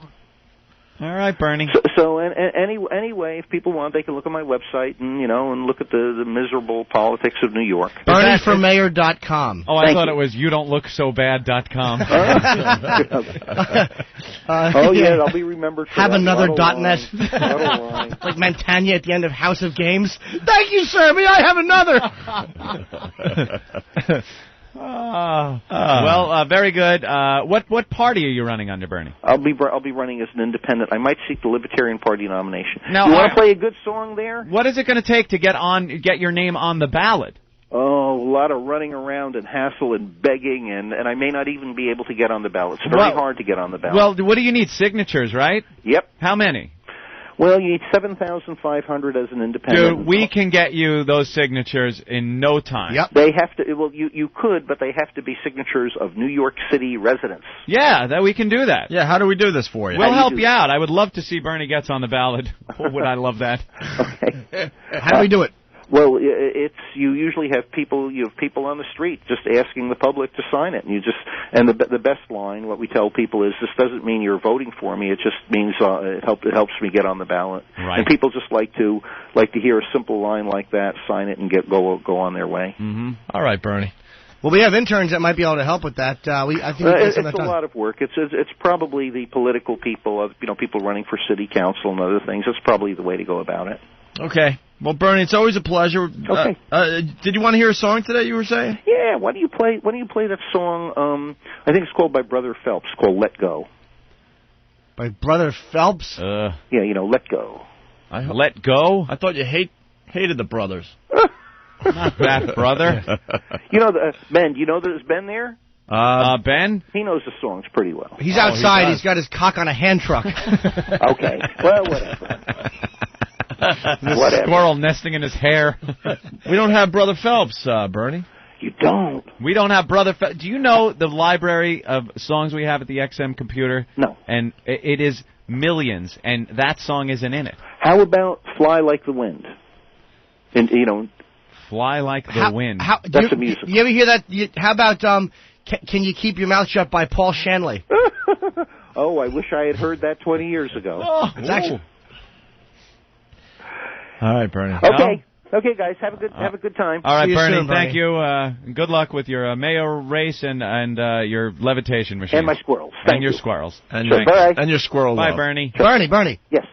All right, Bernie. So anyway, if people want, they can look at my website and look at the miserable politics of New York. BernieForMayor.com. Oh, I thought it was YouDon'tLookSoBad.com. Oh yeah, I'll be remembered. Have another .net. Like Montagna at the end of House of Games. Thank you, sir. May I have another? Well, very good. What party are you running under, Bernie? I'll be running as an independent. I might seek the Libertarian Party nomination. Now, you want to play a good song there? What is it going to take to get your name on the ballot? Oh, a lot of running around and hassle and begging, and I may not even be able to get on the ballot. It's very hard to get on the ballot. Well, what do you need? Signatures, right? Yep. How many? Well, you need 7,500 as an independent. Dude, we can get you those signatures in no time. Yep. They have to. Well, you could, but they have to be signatures of New York City residents. Yeah, that we can do that. Yeah, how do we do this for you? We'll help you out. I would love to see Bernie Getz on the ballot. Would I love that? Okay. How do we do it? Well, you usually have people on the street just asking the public to sign it, and the best line, what we tell people is, this doesn't mean you're voting for me, it just means it helps me get on the ballot. Right. And people just like to hear a simple line like that, sign it, and go on their way. Mm-hmm. All right, Bernie. Well, we have interns that might be able to help with that. I think it's a lot of work. It's probably the political people, people running for city council and other things. That's probably the way to go about it. Okay. Well, Bernie, it's always a pleasure. Okay. Did you want to hear a song today, you were saying? Yeah, why don't you play that song, I think it's called by Brother Phelps, called Let Go. By Brother Phelps? Yeah, Let Go. Let Go? I thought you hated the brothers. Not that, brother. Ben, do you know there's Ben there? Ben? He knows the songs pretty well. He's outside. He's got his cock on a hand truck. Okay. Well, whatever. The squirrel nesting in his hair. We don't have Brother Phelps, Bernie. You don't? We don't have Brother Phelps. Do you know the library of songs we have at the XM computer? No. And it is millions, and that song isn't in it. How about Fly Like the Wind? And Fly Like the Wind. That's a musical. You ever hear that? How about Can You Keep Your Mouth Shut by Paul Shanley? Oh, I wish I had heard that 20 years ago. Oh, it's actually... All right, Bernie. Okay, guys, have a good time. All right, Bernie, soon, thank you. Good luck with your mayor race and your levitation machine. And my squirrels. And your squirrels. And your squirrel. Bye, love. Bernie. Sure. Bernie. Yes.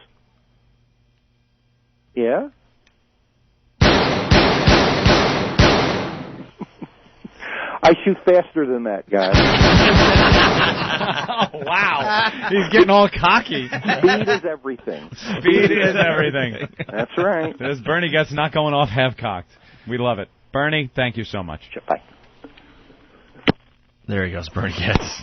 Yeah? I shoot faster than that, guy. Oh, wow. He's getting all cocky. Speed is everything. Speed is everything. That's right. This Bernie Getz not going off half-cocked. We love it. Bernie, thank you so much. Bye. There he goes, Bernie Getz.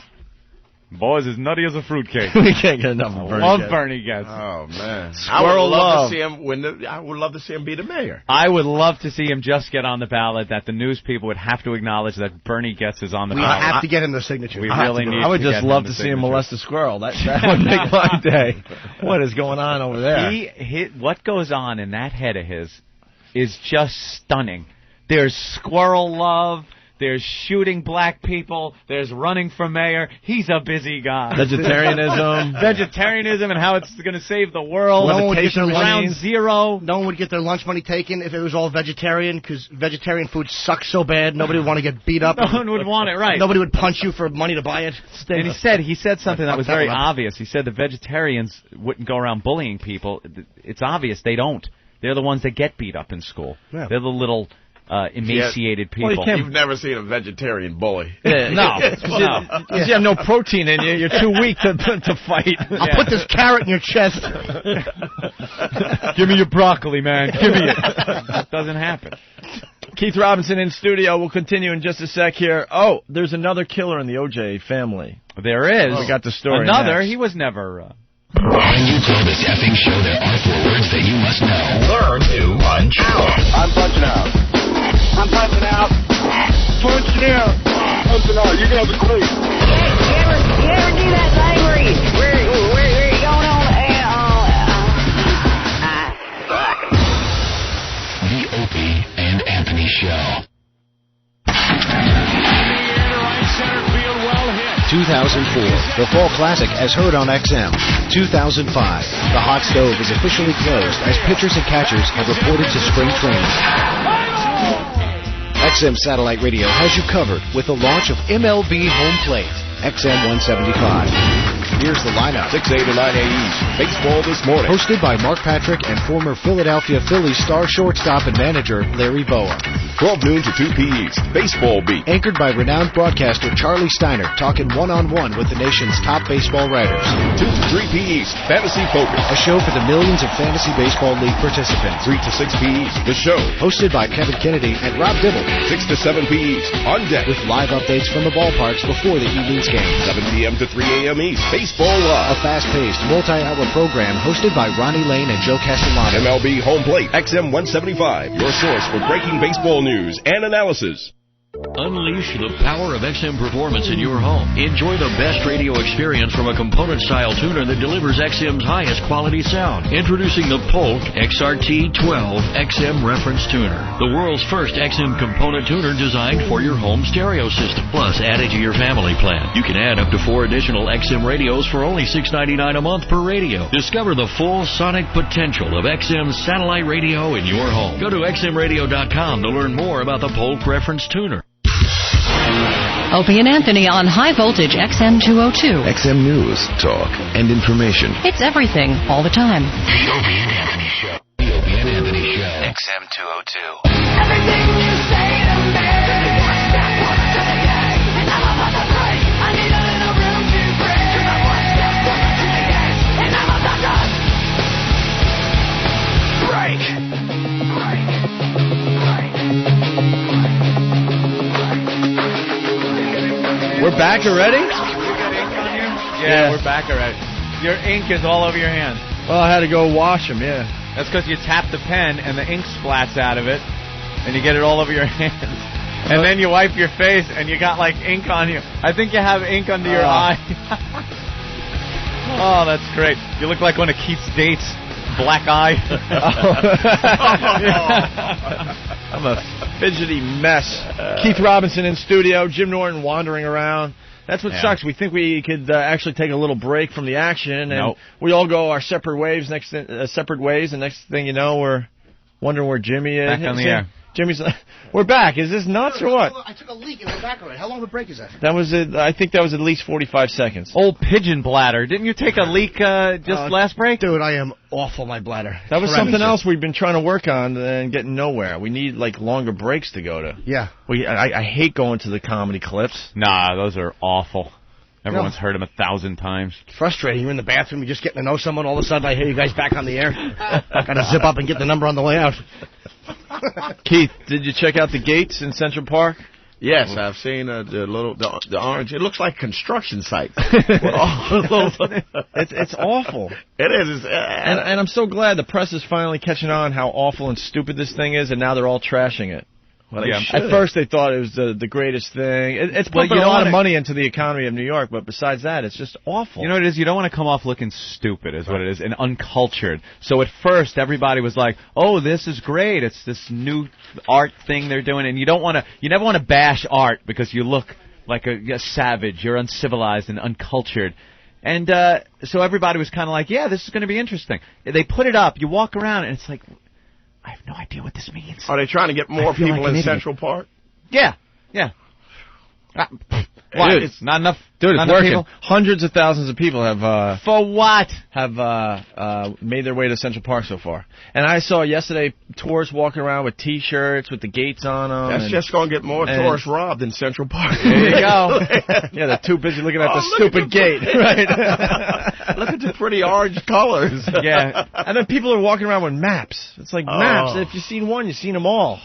Boys, as nutty as a fruitcake. We can't get enough of Bernie Love Getz. Bernie Getz. Oh, man. Squirrel love. I would love to see him be the mayor. I would love to see him just get on the ballot, that the news people would have to acknowledge that Bernie Getz is on the ballot. We have to get him the signature. We really need I would to just get love him to the see him signature. molest a squirrel. That would make my day. What is going on over there? What goes on in that head of his is just stunning. There's squirrel love. there's shooting black people, there's running for mayor. He's a busy guy. Vegetarianism and how it's going to save the world. No one would get their Ground Zero. No one would get their lunch money taken if it was all vegetarian, because vegetarian food sucks so bad. Nobody would want to get beat up. No one would want it, right? Nobody would punch you for money to buy it. And he said something that was very obvious. He said the vegetarians wouldn't go around bullying people. It's obvious they don't. They're the ones that get beat up in school. Yeah. They're the little emaciated people. Well, you've never seen a vegetarian bully. Yeah, no. You have no protein in you. You're too weak to fight. I'll put this carrot in your chest. Give me your broccoli, man. Give me it. That doesn't happen. Keith Robinson in studio. We'll continue in just a sec here. Oh, there's another killer in the O.J. family. There is. We got the story. Another? Next. He was never... When you call this effing show, there are 4 words that you must know. Learn to punch out. I'm punching out. I'm punching out. Punching out. Punching out. You got the clue. You ever do that thing where you're going on The Opie and Anthony Show. 2004, the Fall Classic as heard on XM. 2005, the hot stove is officially closed as pitchers and catchers have reported to spring training. XM Satellite Radio has you covered with the launch of MLB Home Plate, XM 175. Here's the lineup. 6A to 9A East. Baseball this morning. Hosted by Mark Patrick and former Philadelphia Phillies star shortstop and manager Larry Boa. 12 noon to 2 p. East. Baseball beat. Anchored by renowned broadcaster Charlie Steiner, talking one-on-one with the nation's top baseball writers. 2 to 3 p. East. Fantasy Focus. A show for the millions of Fantasy Baseball League participants. 3 to 6 p. East. The Show. Hosted by Kevin Kennedy and Rob Dibble. 6 to 7 p. East. On deck. With live updates from the ballparks before the evening's game. 7 p.m. to 3 a.m. East. Baseball Live. A fast-paced, multi-hour program hosted by Ronnie Lane and Joe Castellano. MLB Home Plate, XM 175, your source for breaking baseball news and analysis. Unleash the power of XM performance in your home. Enjoy the best radio experience from a component-style tuner that delivers XM's highest quality sound. Introducing the Polk XRT 12 XM reference tuner, the world's first XM component tuner designed for your home stereo system. Plus, added to your family plan, you can add up to 4 additional XM radios for only $6.99 a month per radio. Discover the full sonic potential of XM satellite radio in your home. Go to xmradio.com to learn more about the Polk reference tuner. Opie and Anthony on High Voltage XM 202. XM News, talk, and information. It's everything, all the time. The Opie and Anthony Show. The Opie and Anthony Show. XM 202. Everything you say to me. What's that word to the game? And I'm about to break. I need a little room to breathe. What's that word to the game? And I'm about to break. We're back already? Yeah, we're back already. Your ink is all over your hands. Well, I had to go wash them, yeah. That's because you tap the pen and the ink splats out of it, and you get it all over your hands. And then you wipe your face, and you got, like, ink on you. I think you have ink under your eye. Oh, that's great. You look like one of Keith's dates. Black eye. I'm a fidgety mess. Keith Robinson in studio, Jim Norton wandering around. That's what sucks. We think we could actually take a little break from the action, and we all go our separate ways. Separate ways, and next thing you know, we're wondering where Jimmy is. Back on the air. Jimmy's. We're back. Is this nuts or what? I took a leak and we're back already. How long of a break is that? That was I think that was at least 45 seconds. Old pigeon bladder. Didn't you take a leak just last break? Dude, I am awful, my bladder. That was something else we've been trying to work on and getting nowhere. We need, like, longer breaks to go to. Yeah. I hate going to the comedy clips. Nah, those are awful. Everyone's heard them 1,000 times. It's frustrating. You're in the bathroom, you're just getting to know someone. All of a sudden, I hear you guys back on the air. Got to zip up and get the number on the way out. Keith, did you check out the gates in Central Park? Yes, I've seen the orange. It looks like a construction site. It's awful. It is. And I'm so glad the press is finally catching on how awful and stupid this thing is, and now they're all trashing it. Well, At first, they thought it was the greatest thing. It's pumping a lot of money into the economy of New York, but besides that, it's just awful. You know what it is? You don't want to come off looking stupid, is what it is, and uncultured. So at first, everybody was like, "Oh, this is great! It's this new art thing they're doing," and you never want to bash art because you look like a savage. You're uncivilized and uncultured. And so everybody was kind of like, "Yeah, this is going to be interesting." They put it up. You walk around, and it's like, I have no idea what this means. Are they trying to get more people in Central Park? Yeah. Why? Dude, It's not enough. Dude, not it's enough working. people? Hundreds of thousands of people have for what? Have made their way to Central Park so far. And I saw yesterday tourists walking around with T-shirts with the gates on them. That's just going to get more tourists robbed in Central Park. There you go. Yeah, they're too busy looking at the stupid gate. Right. Look at the pretty orange colors. Yeah. And then people are walking around with maps. It's like maps. If you've seen one, you've seen them all.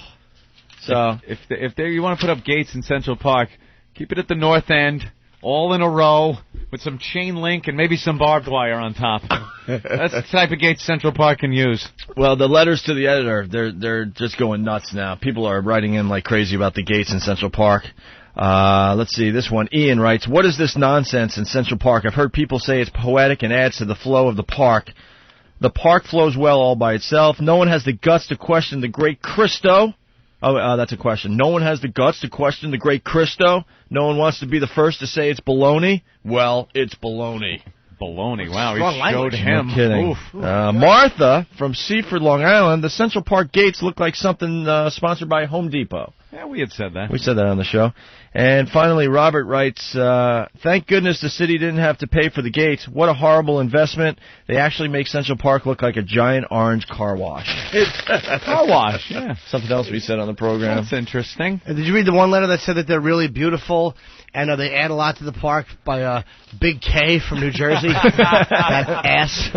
So if you want to put up gates in Central Park, keep it at the north end, all in a row, with some chain link and maybe some barbed wire on top. That's the type of gate Central Park can use. Well, the letters to the editor, they're just going nuts now. People are writing in like crazy about the gates in Central Park. Let's see, this one. Ian writes, "What is this nonsense in Central Park? I've heard people say it's poetic and adds to the flow of the park. The park flows well all by itself. No one has the guts to question the great Christo." Oh, that's a question. No one has the guts to question the great Christo. No one wants to be the first to say it's baloney. Well, it's baloney. Baloney. Wow, he showed him. No kidding. Oof. Martha from Seaford, Long Island. The Central Park gates look like something sponsored by Home Depot. Yeah, we had said that. We said that on the show. And finally, Robert writes, "Thank goodness the city didn't have to pay for the gates. What a horrible investment. They actually make Central Park look like a giant orange car wash." Car wash, yeah. Something else we said on the program. That's interesting. Did you read the one letter that said that they're really beautiful and they add a lot to the park by Big K from New Jersey? That ass.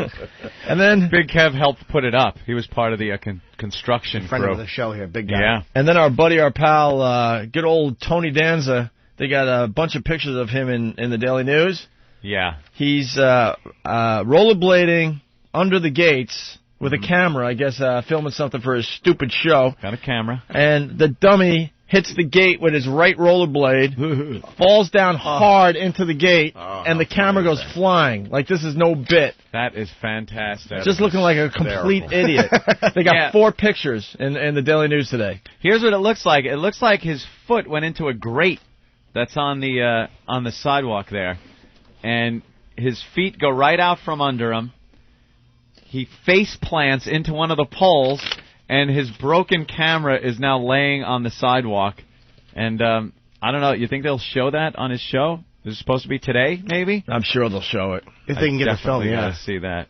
And then Big Kev helped put it up. He was part of the construction friend crew. of the show here, big guy. Yeah. And then our pal, good old Tony Danza, they got a bunch of pictures of him in the Daily News. Yeah. He's rollerblading under the gates with a camera, I guess, filming something for his stupid show. Got a camera. And the dummy hits the gate with his right rollerblade, falls down hard into the gate, and the camera goes flying. Like, this is no bit. That is fantastic. Just looking like a complete idiot. They got 4 pictures in the Daily News today. Here's what it looks like. It looks like his foot went into a grate that's on the sidewalk there, and his feet go right out from under him. He face plants into one of the poles, and his broken camera is now laying on the sidewalk. And I don't know. You think they'll show that on his show? Is it supposed to be today, maybe? I'm sure they'll show it. If they can get the film, yeah. yeah. Gotta see that.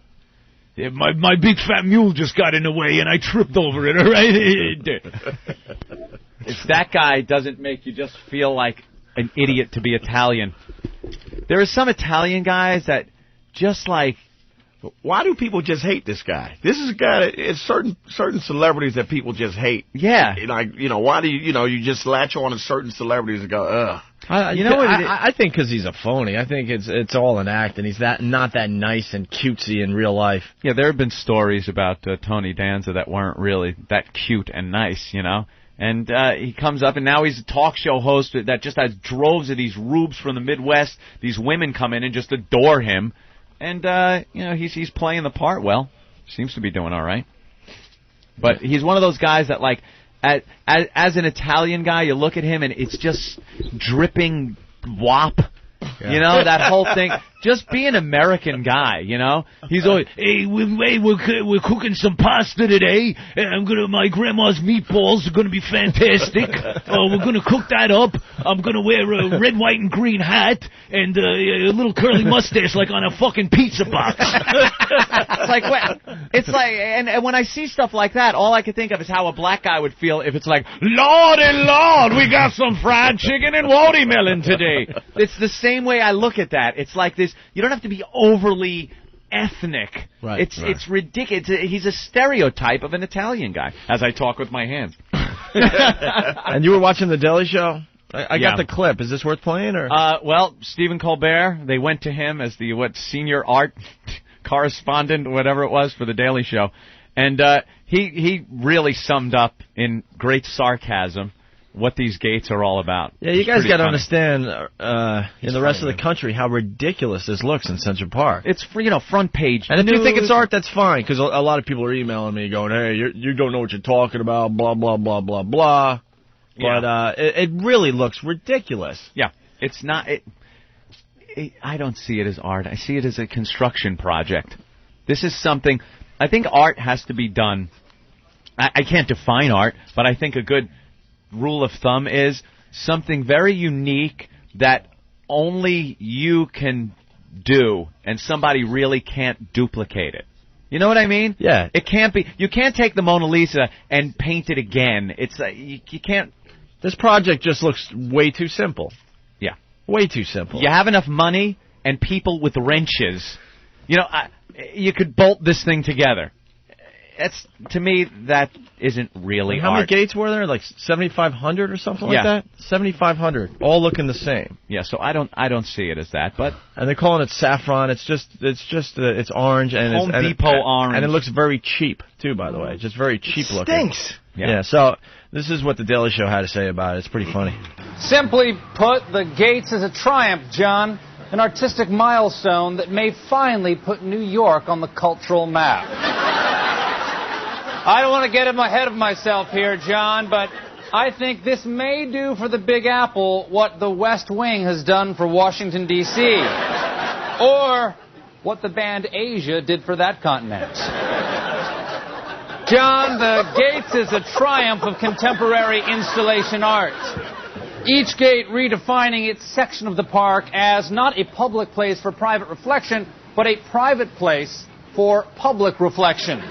Yeah, my big fat mule just got in the way, and I tripped over it, all right? If that guy doesn't make you just feel like an idiot to be Italian. There are some Italian guys that just like... Why do people just hate this guy? This is a guy that it's certain celebrities that people just hate. Yeah. Like, why do you just latch on to certain celebrities and go, ugh. I think because he's a phony. I think it's all an act, and he's not that nice and cutesy in real life. Yeah, there have been stories about Tony Danza that weren't really that cute and nice, And he comes up, and now he's a talk show host that just has droves of these rubes from the Midwest. These women come in and just adore him. And, he's playing the part well. Seems to be doing all right. But he's one of those guys that, like, as an Italian guy, you look at him and it's just dripping wop. Yeah. That whole thing. Just be an American guy, He's always, hey, we're cooking some pasta today. My grandma's meatballs are gonna be fantastic. We're gonna cook that up. I'm gonna wear a red, white, and green hat and a little curly mustache like on a fucking pizza box. It's like, and when I see stuff like that, all I can think of is how a black guy would feel if it's like, Lordy Lord, we got some fried chicken and watermelon today. It's the same way I look at that. It's like this. You don't have to be overly ethnic. Right. It's ridiculous. He's a stereotype of an Italian guy, as I talk with my hands. And you were watching The Daily Show? I got the clip. Is this worth playing? Or? Well, Stephen Colbert, they went to him as the senior art correspondent, whatever it was, for The Daily Show. And he really summed up in great sarcasm what these gates are all about. Yeah, you It's guys pretty got to funny. understand in the rest of the country how ridiculous this looks in Central Park. It's front page. And if you think it's news. art, that's fine, because a lot of people are emailing me going, hey, you don't know what you're talking about, blah, blah, blah, blah, blah. But it really looks ridiculous. Yeah, it's not. I don't see it as art. I see it as a construction project. This is something. I think art has to be done. I can't define art, but I think a good rule of thumb is something very unique that only you can do, and somebody really can't duplicate it. You know what I mean? Yeah. It can't be. You can't take the Mona Lisa and paint it again. It's you can't. This project just looks way too simple. Yeah. Way too simple. You have enough money and people with wrenches. You could bolt this thing together. To me, that isn't really How art. many gates were there? Like 7,500 or something like Yeah. that? 7,500. All looking the same. Yeah, so I don't see it as that, but And they're calling it saffron. It's orange and Home it's Depot orange. And it looks very cheap too, by the way. Just very cheap looking. Stinks. Yeah. So this is what the Daily Show had to say about it. It's pretty funny. Simply put, the gates is a triumph, John. An artistic milestone that may finally put New York on the cultural map. I don't want to get ahead of myself here, John, but I think this may do for the Big Apple what the West Wing has done for Washington, D.C. Or what the band Asia did for that continent. John, the Gates is a triumph of contemporary installation art. Each gate redefining its section of the park as not a public place for private reflection, but a private place for public reflection.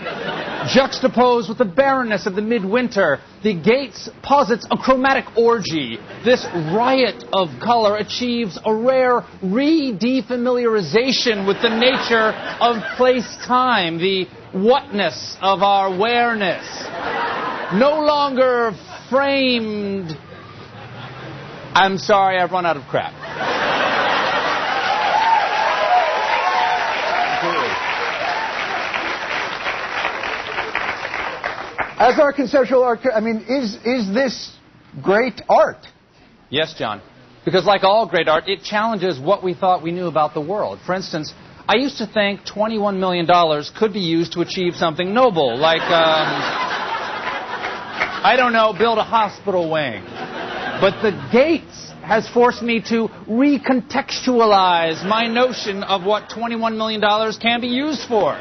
Juxtaposed with the barrenness of the midwinter, the Gates posits a chromatic orgy. This riot of color achieves a rare re-defamiliarization with the nature of place-time, the whatness of our awareness. No longer framed... I'm sorry, I've run out of crap. As our conceptual art, is this great art? Yes, John. Because like all great art, it challenges what we thought we knew about the world. For instance, I used to think $21 million could be used to achieve something noble, like, I don't know, build a hospital wing. But the Gates has forced me to recontextualize my notion of what $21 million can be used for.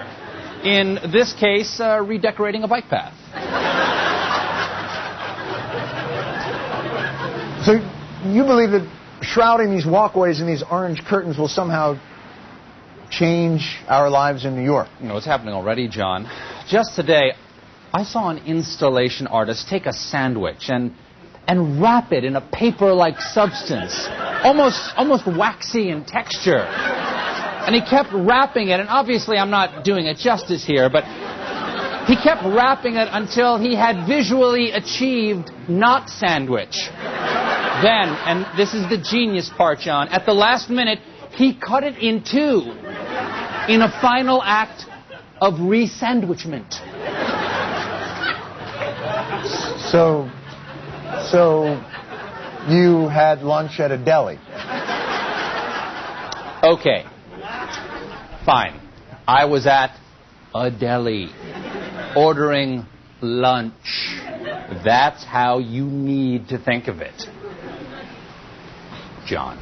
In this case, redecorating a bike path. So you believe that shrouding these walkways in these orange curtains will somehow change our lives in New York? You know, it's happening already, John. Just today, I saw an installation artist take a sandwich and wrap it in a paper-like substance, almost waxy in texture. And he kept wrapping it, and obviously I'm not doing it justice here, but he kept wrapping it until he had visually achieved not sandwich. Then, and this is the genius part, John, at the last minute, he cut it in two in a final act of re-sandwichment. So you had lunch at a deli? Okay. Fine. I was at a deli ordering lunch. That's how you need to think of it, John.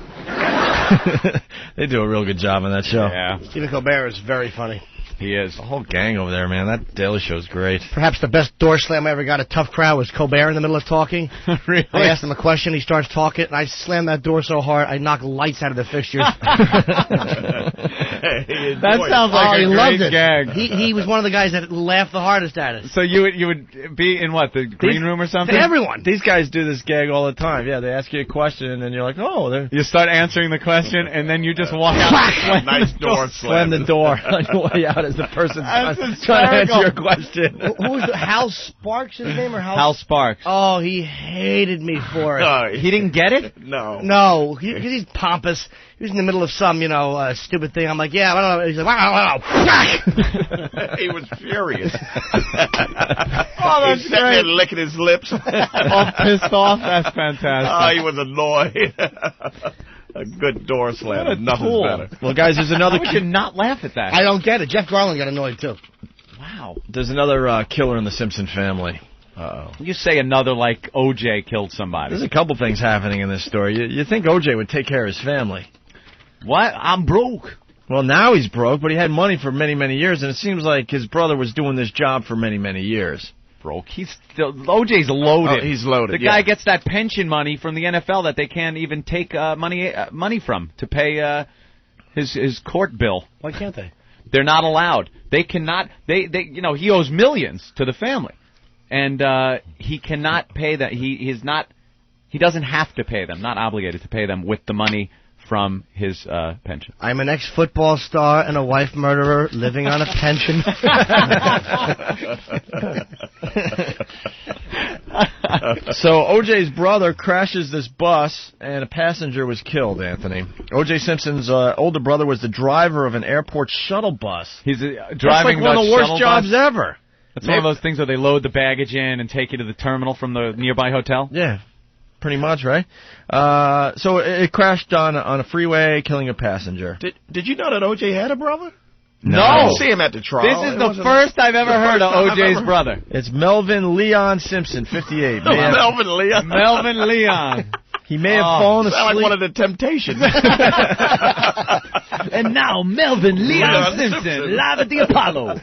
They do a real good job on that show. Yeah. Stephen Colbert is very funny. He is. The whole gang over there, man. That Daily Show's great. Perhaps the best door slam I ever got, a tough crowd, was Colbert in the middle of talking. Really? I asked him a question, he starts talking, and I slammed that door so hard, I knocked lights out of the fixtures. That sounds like he a loved great it. gag. He was one of the guys that laughed the hardest at it. So you would be in what, the green room or something? Everyone. These guys do this gag all the time. Yeah, they ask you a question, and then you're like, oh, they're... You start answering the question, and then you just walk out. Nice door slam. Slam the door on your way out of as the person That's trying to answer hysterical. your question. Who was the Hal Sparks? His name or Hal Sparks. Oh, he hated me for it. He didn't get it? No. No, because he's pompous. He was in the middle of some, stupid thing. I'm like, yeah, I don't know. He's like, wow. He was furious. Oh, He's sitting there licking his lips. All pissed off? That's fantastic. Oh, he was annoyed. A good door slam. Nothing's tool. better. Well, guys, there's another... How would you not laugh at that? I don't get it. Jeff Garlin got annoyed, too. Wow. There's another killer in the Simpson family. Uh-oh. You say another like O.J. killed somebody. There's a couple things happening in this story. You think O.J. would take care of his family. What? I'm broke. Well, now he's broke, but he had money for many, many years, and it seems like his brother was doing this job for many, many years. Broke. He's still... O.J.'s loaded. Oh, he's loaded, The guy gets that pension money from the NFL that they can't even take money from to pay his court bill. Why can't they? They're not allowed. They cannot... he owes millions to the family. And he cannot pay that. He doesn't have to pay them, not obligated to pay them with the money from his pension. I'm an ex-football star and a wife murderer living on a pension. So O.J.'s brother crashes this bus, and a passenger was killed, Anthony. O.J. Simpson's older brother was the driver of an airport shuttle bus. He's That's driving like one of the worst jobs ever. That's one of those things where they load the baggage in and take you to the terminal from the nearby hotel? Yeah, pretty much, right? So it crashed on a freeway, killing a passenger. Did you know that O.J. had a brother? No. I didn't see him at the trial. This is the first I've ever heard of O.J.'s brother. It's Melvin Leon Simpson, 58. Melvin Leon. Melvin Leon. He may have fallen asleep. Sound like one of the Temptations. And now, Melvin Leon Simpson, live at the Apollo.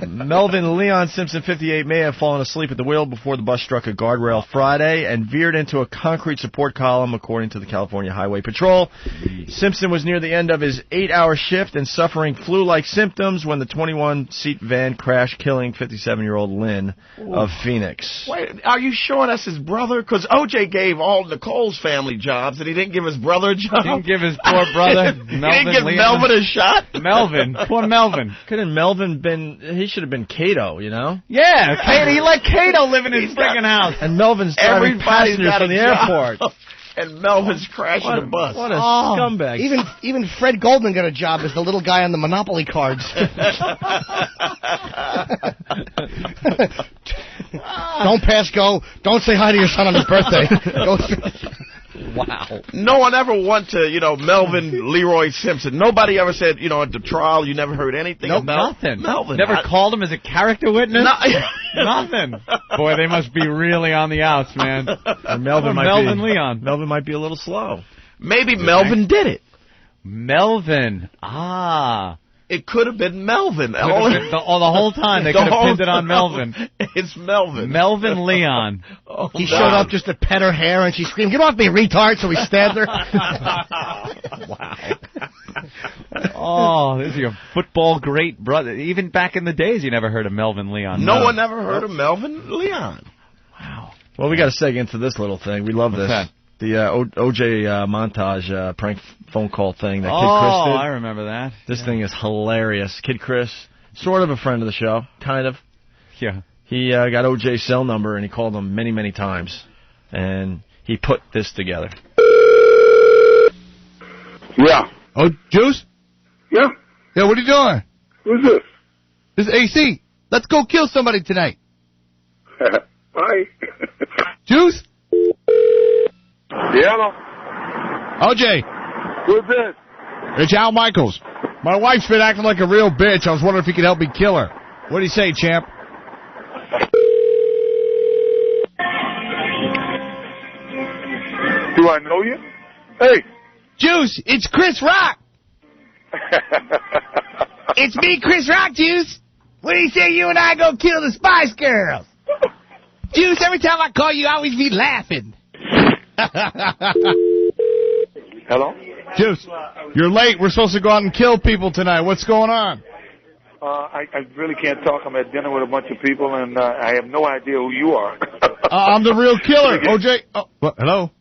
Melvin Leon Simpson, 58, may have fallen asleep at the wheel before the bus struck a guardrail Friday and veered into a concrete support column, according to the California Highway Patrol. Simpson was near the end of his 8-hour shift and suffering flu-like symptoms when the 21-seat van crashed, killing 57-year-old Lynn of Phoenix. Wait, are you showing us his brother? Because O.J. gave all Nicole's family jobs, and he didn't give his brother a job. He didn't give his poor brother, He didn't give Melvin a shot? Melvin. Poor Melvin. Couldn't Melvin been... He should have been Cato, you know? Yeah, Cato. He let Cato live in his friggin' house. And Melvin's driving passengers from the airport. And Melvin's crashing the bus. What a scumbag. Even Fred Goldman got a job as the little guy on the Monopoly cards. Don't pass go. Don't say hi to your son on his birthday. Wow. No one ever went to, Melvin Leroy Simpson. Nobody ever said, at the trial, you never heard anything about nothing. Melvin. Never called him as a character witness? Nothing. Boy, they must be really on the outs, man. Or Melvin Leon. Melvin might be a little slow. Maybe Melvin did it. Melvin. It could have been Melvin. The whole time they could have pinned it on Melvin. It's Melvin. Melvin Leon. He showed up just to pet her hair, and she screamed, "Get off me, retard!" So he stabbed her. Wow. Oh, this is your football great brother. Even back in the days, you never heard of Melvin Leon. No one ever heard of Melvin Leon. Wow. Well, we got to seg into this little thing. We love this. That? The O.J. montage prank phone call thing that Kid Chris did. Oh, I remember that. This thing is hilarious. Kid Chris, sort of a friend of the show, kind of. Yeah. He got O.J.'s cell number, and he called him many, many times. And he put this together. Yeah. Oh, Juice? Yeah? Yeah, what are you doing? Who's this? This is AC. Let's go kill somebody tonight. Bye. Juice? Yeah, hello. OJ. Who's this? It's Al Michaels. My wife's been acting like a real bitch. I was wondering if you could help me kill her. What do you say, champ? Do I know you? Hey. Juice, it's Chris Rock. It's me, Chris Rock, Juice. What do you say you and I go kill the Spice Girls? Juice, every time I call you, I always be laughing. Hello? Juice, you're late. We're supposed to go out and kill people tonight. What's going on? I really can't talk. I'm at dinner with a bunch of people, and I have no idea who you are. I'm the real killer, OJ. Oh, what? Hello?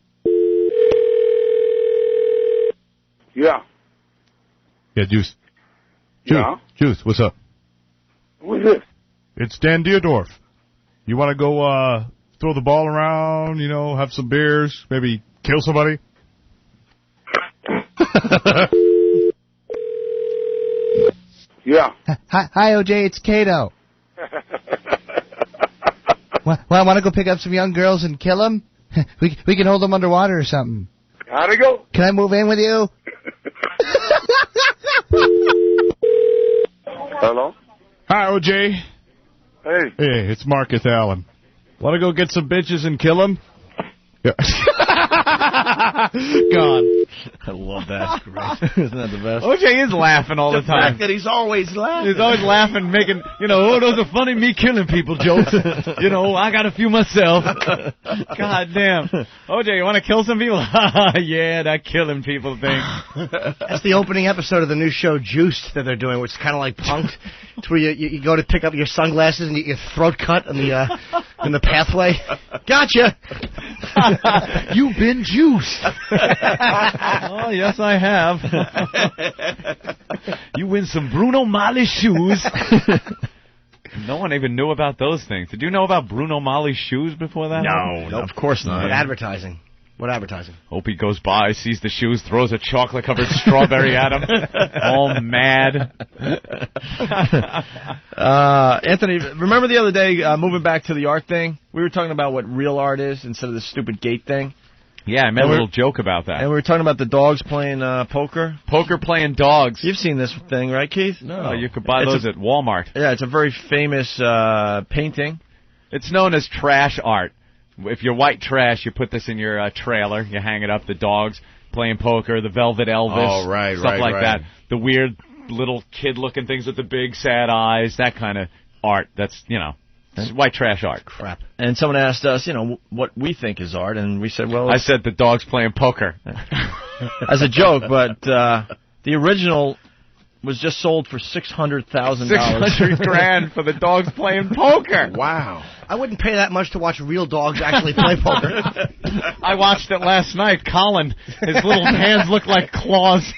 Yeah. Yeah, Juice. Juice, Yeah? Juice, what's up? Who's this? It's Dan Dierdorf. You want to go throw the ball around, have some beers, maybe kill somebody? Yeah. Hi, OJ, it's Kato. Well, I want to go pick up some young girls and kill them. We can hold them underwater or something. How'd it go? Can I move in with you? Hello? Hi, OJ. Hey. Hey, it's Marcus Allen. Want to go get some bitches and kill them? Yeah. Gone. I love that. Great. Isn't that the best? OJ is laughing all the The time. fact that he's always laughing. He's always laughing, making, oh, those are funny me killing people jokes. I got a few myself. God damn. OJ, you want to kill some people? Yeah, that killing people thing. That's the opening episode of the new show Juiced that they're doing, which is kind of like Punk'd. It's where you go to pick up your sunglasses and you get your throat cut in the pathway. Gotcha. You've been juiced. Oh, yes, I have. You win some Bruno Mali's shoes. No one even knew about those things. Did you know about Bruno Mali's shoes before that? No, of course not. What advertising? What advertising? Opie goes by, sees the shoes, throws a chocolate-covered strawberry at him. All mad. Anthony, remember the other day, moving back to the art thing? We were talking about what real art is instead of the stupid gate thing. Yeah, I made a little joke about that. And we were talking about the dogs playing poker. Poker playing dogs. You've seen this thing, right, Keith? No, you could buy those at Walmart. Yeah, it's a very famous painting. It's known as trash art. If you're white trash, you put this in your trailer. You hang it up. The dogs playing poker, the Velvet Elvis, stuff like that. The weird little kid-looking things with the big sad eyes, that kind of art. That's, it's white trash art. Crap. And someone asked us, what we think is art, and we said, well... I said the dogs playing poker. As a joke, but the original was just sold for $600,000. $600,000 for the dogs playing poker. Wow. I wouldn't pay that much to watch real dogs actually play poker. I watched it last night. Colin, his little hands look like claws.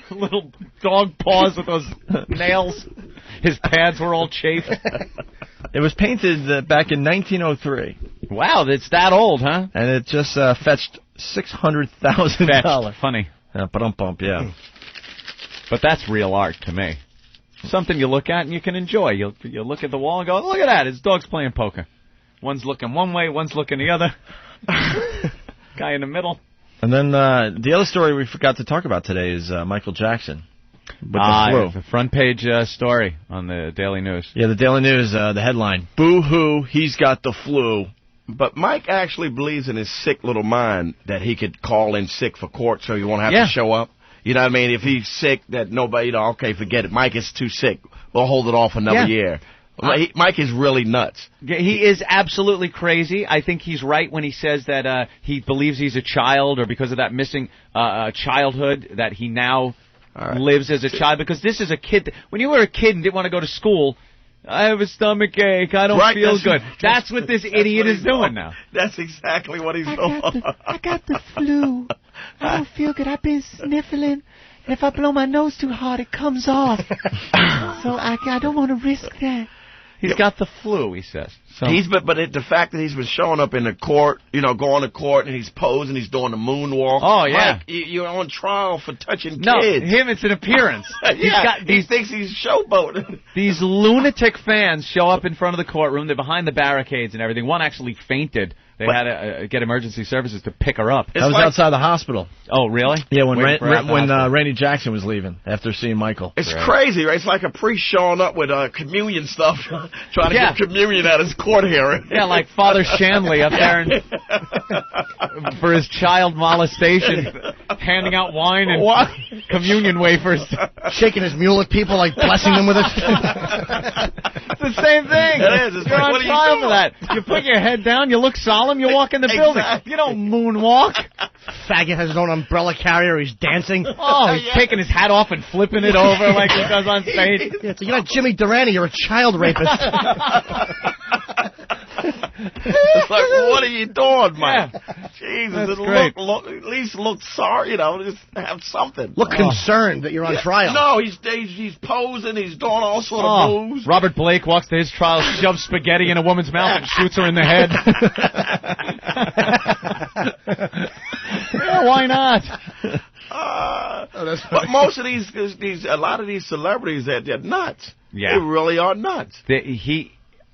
Little dog paws with those nails. His pads were all chafed. It was painted back in 1903. Wow, it's that old, huh? And it just fetched $600,000. Funny. Bump, yeah. But that's real art to me. Something you look at and you can enjoy. You look at the wall and go, look at that, it's dogs playing poker. One's looking one way, one's looking the other. Guy in the middle. And then the other story we forgot to talk about today is Michael Jackson. With the flu. The front page story on the Daily News. Yeah, the Daily News, the headline, "Boo-hoo, he's got the flu." But Mike actually believes in his sick little mind that he could call in sick for court so he won't have to show up. You know what I mean? If he's sick, that nobody, okay, forget it. Mike is too sick. We'll hold it off another year. Mike is really nuts. He is absolutely crazy. I think he's right when he says that he believes he's a child, or because of that missing childhood that he now lives as a child. Because this is a kid. When you were a kid and didn't want to go to school, I have a stomach ache. I don't feel good. That's what this idiot is doing now. That's exactly what he's doing. I got the flu. I don't feel good. I've been sniffling. And if I blow my nose too hard, it comes off. So I don't want to risk that. He's got the flu, he says. So. But the fact that he's been showing up in the court, going to court, and he's posing, he's doing the moonwalk. Oh, yeah. Mike, you're on trial for touching kids. No, him, it's an appearance. He thinks he's showboating. These lunatic fans show up in front of the courtroom. They're behind the barricades and everything. One actually fainted. They had to get emergency services to pick her up. That was outside the hospial. Oh, really? Yeah, when Randy Jackson was leaving after seeing Michael. It's crazy, right? It's like a priest showing up with communion stuff, trying to get communion at his court hearing. Yeah, like Father Shanley up there for his child molestation, handing out wine and communion wafers. Shaking his mule at people, like blessing them with it. It's the same thing. It is. You're on trial for that. You put your head down, you look solemn, you walk in the building. You don't moonwalk. Faggot has his own umbrella carrier, he's dancing. Oh, he's taking his hat off and flipping it over like he does on stage. Yeah, so you're not Jimmy Durante, you're a child rapist. It's like, what are you doing, Mike? Yeah. Jesus, That's just great. look, at least look sorry, just have something. Look concerned that you're on trial. No, he's posing, he's doing all sort of moves. Robert Blake walks to his trial, shoves spaghetti in a woman's mouth and shoots her in the head. Yeah, why not? But most of a lot of these celebrities, they're nuts. Yeah. They really are nuts.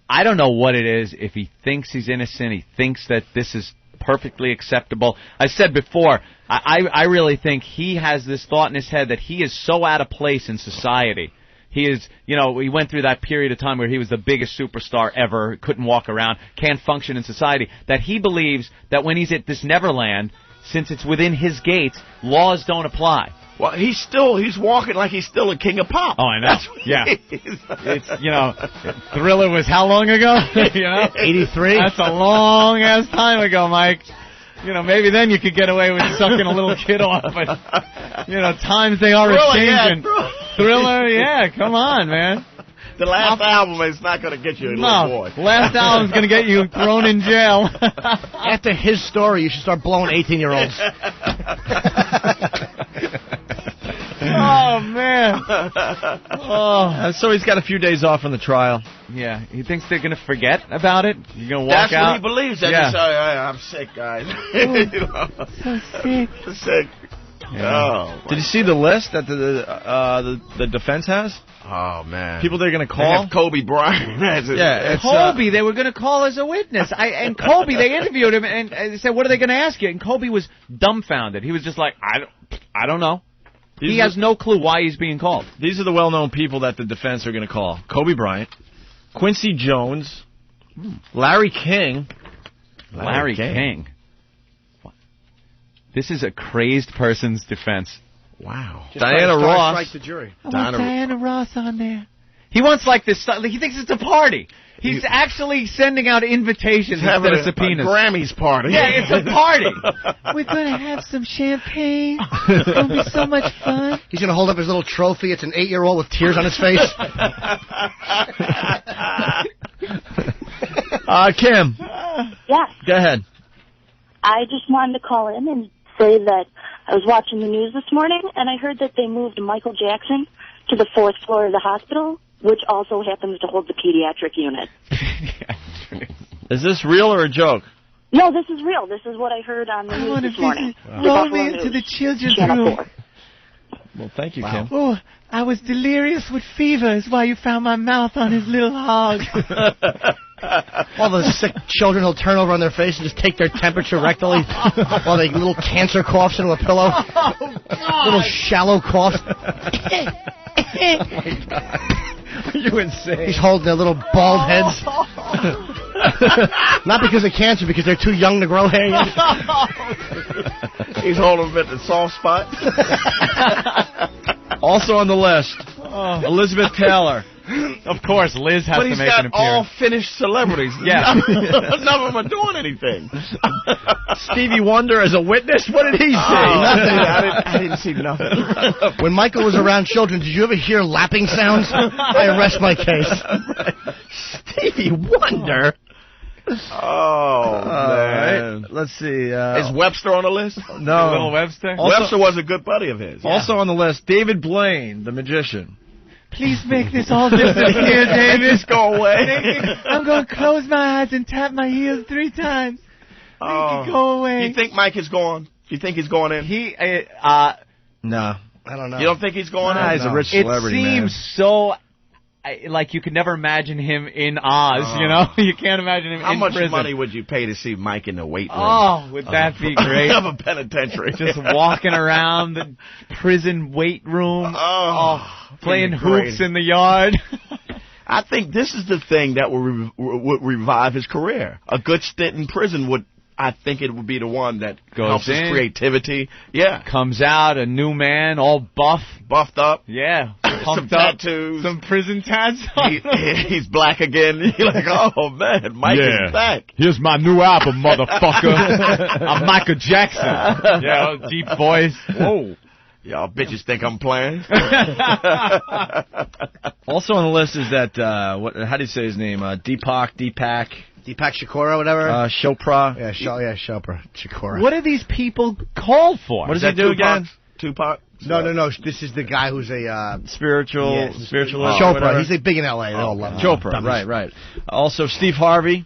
I don't know what it is. If he thinks he's innocent, he thinks that this is perfectly acceptable. I said before, I really think he has this thought in his head that he is so out of place in society. He is, he went through that period of time where he was the biggest superstar ever, couldn't walk around, can't function in society, that he believes that when he's at this Neverland, since it's within his gates, laws don't apply. Well, he's walking like he's still a king of pop. Oh, I know. Yeah. It's, Thriller was how long ago? 83. That's a long ass time ago, Mike. Maybe then you could get away with sucking a little kid off, but, times they are changing. Thriller, yeah, come on, man. The last album is not going to get you a little boy. Last album's going to get you thrown in jail. After his story, you should start blowing 18-year-olds. Oh, man. So he's got a few days off from the trial. Yeah, he thinks they're going to forget about it. You're going to walk That's out. what he believes. That he's, I'm sick, guys. So sick. Sick. Yeah. Did you see the list that the defense has? Oh, man. People they're going to They call? have Kobe Bryant. Colby, they were going to call as a witness. And Colby, they interviewed him and they said, what are they going to ask you? And Colby was dumbfounded. He was just like, I don't know. He has no clue why he's being called. These are the well-known people that the defense are going to call. Kobe Bryant, Quincy Jones, Larry King. Larry King. This is a crazed person's defense. Wow. Diana Ross. Strike the jury. I want Diana Ross on there. He wants this. He thinks it's a party. He's actually sending out invitations instead of subpoenas. A Grammys party. Yeah, it's a party. We're going to have some champagne. It's going to be so much fun. He's going to hold up his little trophy. It's an 8-year-old with tears on his face. Kim. Yeah. Go ahead. I just wanted to call in and say that I was watching the news this morning, and I heard that they moved Michael Jackson to the 4th floor of the hospital, which also happens to hold the pediatric unit. Is this real or a joke? No, this is real. This is what I heard on the news this morning. Roll me into the children's room. Well, thank you, Kim. Oh, I was delirious with fever is why you found my mouth on his little hog. All the sick children will turn over on their face and just take their temperature rectally while they little cancer coughs into a pillow. Little shallow coughs. You're insane. He's holding their little bald heads. Not because of cancer, because they're too young to grow hair yet. He's holding them at the soft spot. Also on the list, Elizabeth Taylor. Of course, Liz has to make an appearance. But he's got all finished celebrities. Yeah. None of them are doing anything. Stevie Wonder as a witness? What did he say? Nothing. I didn't see nothing. When Michael was around children, did you ever hear lapping sounds? I arrest my case. Stevie Wonder? Oh, man. Right. Let's see. Is Webster on the list? No. Little Webster? Webster was a good buddy of his. Also on the list, David Blaine, the magician. Please make this all disappear, David. Just go away. I'm going to close my eyes and tap my heels 3 times. Make it go away. You think Mike is going? You think he's going in? No. I don't know. You don't think he's going in? He's a rich celebrity, It seems so... like you could never imagine him in Oz, You can't imagine him How in much prison. money would you pay to see Mike in the weight room? Oh, would that be great? Of a penitentiary. Just walking around the prison weight room. Playing hoops in the yard. I think this is the thing that would revive his career. A good stint in prison would... I think it would be the one that helps his creativity. Yeah. Comes out a new man, all buffed up. Yeah. Some tattoos. Some prison tats. He's black again. You're like, oh, man, Mike is back. Here's my new album, motherfucker. I'm Michael Jackson. Yeah, deep voice. Whoa. Y'all bitches think I'm playing. Also on the list is that, how do you say his name? Deepak. Deepak Shakur or whatever. Chopra. Yeah, Chopra. Shakur. What are these people called for? What does he do again? Tupac? No. This is the guy who's a spiritualist. Chopra. He's big in L.A. They all love him. Chopra. Right. Also, Steve Harvey.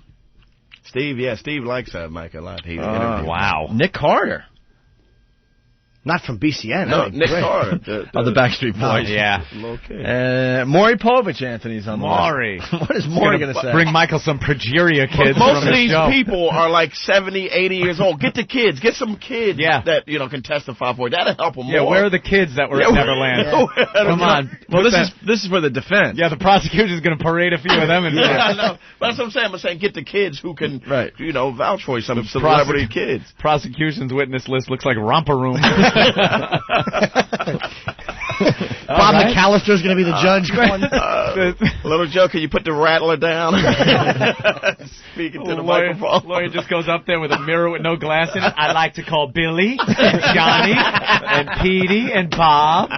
Steve likes Mike a lot. Wow. Nick Carter. Not from BCN. No, Nick Carter. The Backstreet Boys. Yeah. Okay. Maury Povich, Anthony's on the Maury. list. What is Maury going to say? Bring Michael some progeria kids. Most from of these show. people are like 70, 80 years old. Get the kids. Get some kids that can testify for it. That'll help them more. Yeah, where are the kids that were at Neverland? Come on. Well, this is for the defense. Yeah, the prosecution's going to parade a few of them. I know. But that's what I'm saying. I'm saying get the kids who can, vouch for you. Some celebrity kids. Prosecution's witness list looks like Romper Room. Bob McAllister's going to be the judge. Little Joe, can you put the rattler down? Speaking to the microphone. Lawyer just goes up there with a mirror with no glass in it. I'd like to call Billy and Johnny and Petey and Bob.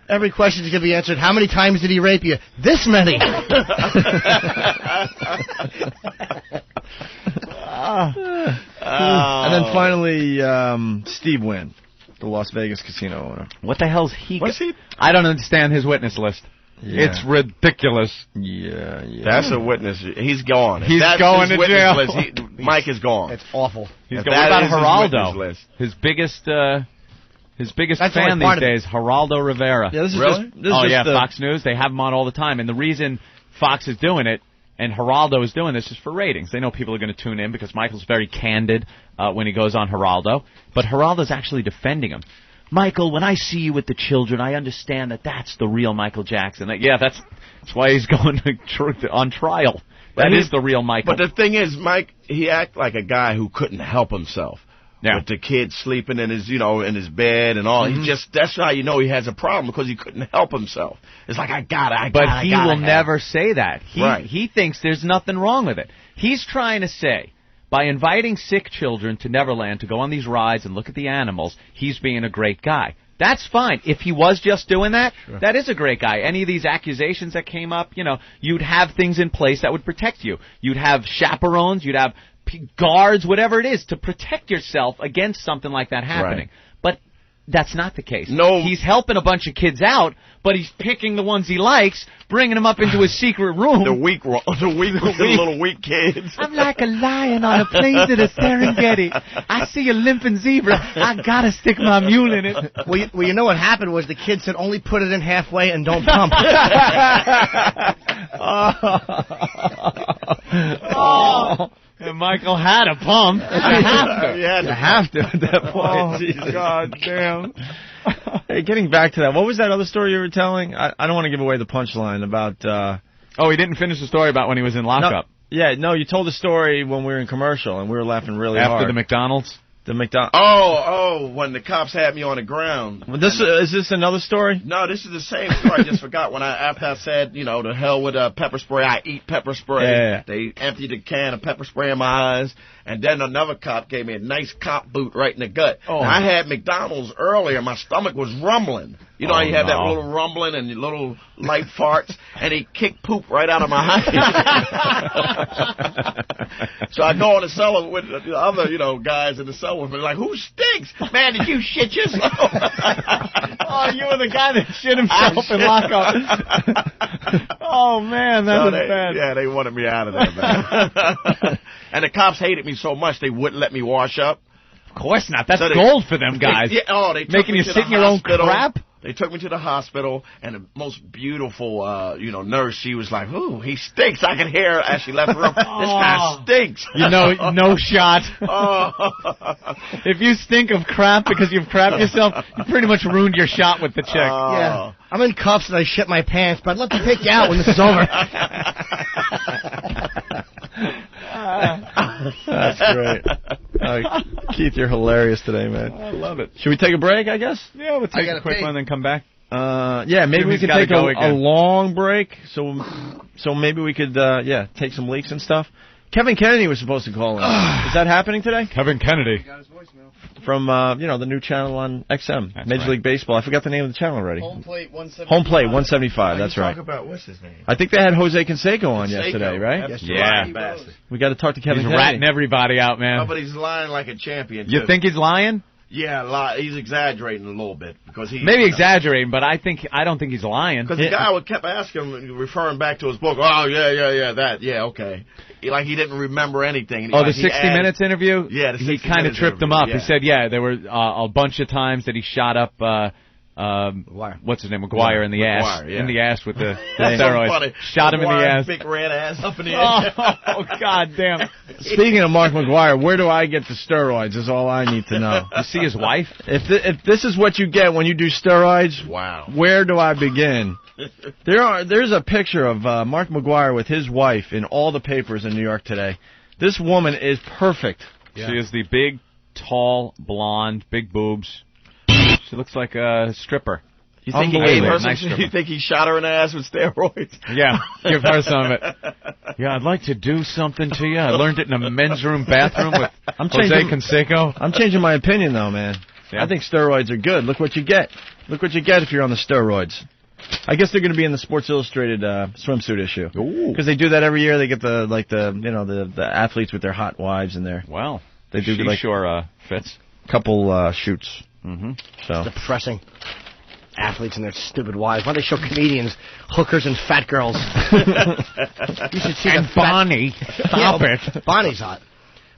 Every question is going to be answered. How many times did he rape you? This many. And then finally, Steve Wynn, the Las Vegas casino owner. What the hell's he? I don't understand his witness list. Yeah. It's ridiculous. Yeah. That's a witness. He's gone. He's going to jail. Mike is gone. It's awful. He's going. What about Geraldo? His biggest fan these days, Geraldo Rivera. Yeah, this is really? Fox News. They have him on all the time, and the reason Fox is doing it and Geraldo is doing this is for ratings. They know people are going to tune in because Michael's very candid when he goes on Geraldo, but Geraldo's actually defending him. Michael, when I see you with the children, I understand that that's the real Michael Jackson. That's why he's going on trial. That is the real Michael. But the thing is, Mike, he acted like a guy who couldn't help himself. Yeah. With the kid sleeping in his, in his bed and all. Mm-hmm. That's how you know he has a problem, because he couldn't help himself. It's like, But he will never say that. Right. He thinks there's nothing wrong with it. He's trying to say, by inviting sick children to Neverland to go on these rides and look at the animals, he's being a great guy. That's fine. If he was just doing that, that is a great guy. Any of these accusations that came up, you'd have things in place that would protect you. You'd have chaperones, you'd have guards, whatever it is, to protect yourself against something like that happening. Right. But that's not the case. No. He's helping a bunch of kids out, but he's picking the ones he likes, bringing them up into his secret room. The little weak kids. I'm like a lion on a plains of the Serengeti. I see a limping zebra. I gotta stick my mule in it. Well, you know what happened was the kid said, only put it in halfway and don't pump. And Michael had a pump. You have to at that point. Oh, God damn. Hey, getting back to that, what was that other story you were telling? I don't want to give away the punchline about... he didn't finish the story about when he was in lockup. You told the story when we were in commercial, and we were laughing really hard. After the McDonald's? When the cops had me on the ground. Well, is this another story? No, this is the same story. I just forgot after I said, to hell with pepper spray. I eat pepper spray. Yeah. They emptied a can of pepper spray in my eyes, and then another cop gave me a nice cop boot right in the gut. Oh. Now, I had McDonald's earlier. My stomach was rumbling. You know how you have that little rumbling and little light farts, and he kicked poop right out of my eye. So I go in the cellar with the other, guys in the cellar with me, like, who stinks? Man, did you shit yourself? You were the guy that shit himself in lockup. Oh, man, that was bad. Yeah, they wanted me out of there, man. And the cops hated me so much they wouldn't let me wash up. Of course not. That's gold for them guys. They took making me you to sit in your own crap. They took me to the hospital, and the most beautiful, nurse, she was like, ooh, he stinks. I could hear her as she left the room. This guy stinks. No shot. If you stink of crap because you've crapped yourself, you pretty much ruined your shot with the chick. Yeah. I'm in cuffs and I shit my pants, but I'd love to take you out when this is over. That's great. Keith, you're hilarious today, man. I love it. Should we take a break, I guess? Yeah, we'll take a quick one and then come back. Maybe we could take a long break. So maybe we could, take some leaks and stuff. Kevin Kennedy was supposed to call in. Is that happening today? Kevin Kennedy. From, the new channel on XM, Major League Baseball. I forgot the name of the channel already. Home Plate 175. Home Plate 175, that's right. Talk about, what's his name? I think they had Jose Canseco on yesterday, right? Yeah. We got to talk to Kevin He's Kennedy. ratting everybody out, man. No, but he's lying like a champion, You too. think he's lying? Yeah, he's exaggerating a little bit because he Maybe exaggerating, but I don't think he's lying. Because the guy kept asking him, referring back to his book. Oh yeah, okay. Like he didn't remember anything. The 60 Minutes interview. Yeah, the 60 he kind of tripped him up. Yeah. He said, there were a bunch of times that he shot up. What's his name? McGuire in the ass. Yeah. In the ass with the That's steroids. so funny. Shot him in the ass. Big red ass up in the air. Oh, God damn. Speaking of Mark McGuire, where do I get the steroids is all I need to know. You see his wife? If this is what you get when you do steroids, wow. Where do I begin? There's a picture of Mark McGuire with his wife in all the papers in New York today. This woman is perfect. Yeah. She is the big, tall, blonde, big boobs. She looks like a stripper. You think he shot her in the ass with steroids? Yeah, give her some of it. Yeah, I'd like to do something to you. I learned it in a men's room bathroom with Jose Canseco. I'm changing my opinion, though, man. Yeah. I think steroids are good. Look what you get. Look what you get if you're on the steroids. I guess they're going to be in the Sports Illustrated swimsuit issue. Because they do that every year. They get the athletes with their hot wives in there. Wow. They do she sure fits. Couple shoots. Mm-hmm. So it's depressing. Athletes and their stupid wives. Why don't they show comedians, hookers, and fat girls? You should see and Bonnie. Stop it. Bonnie's hot.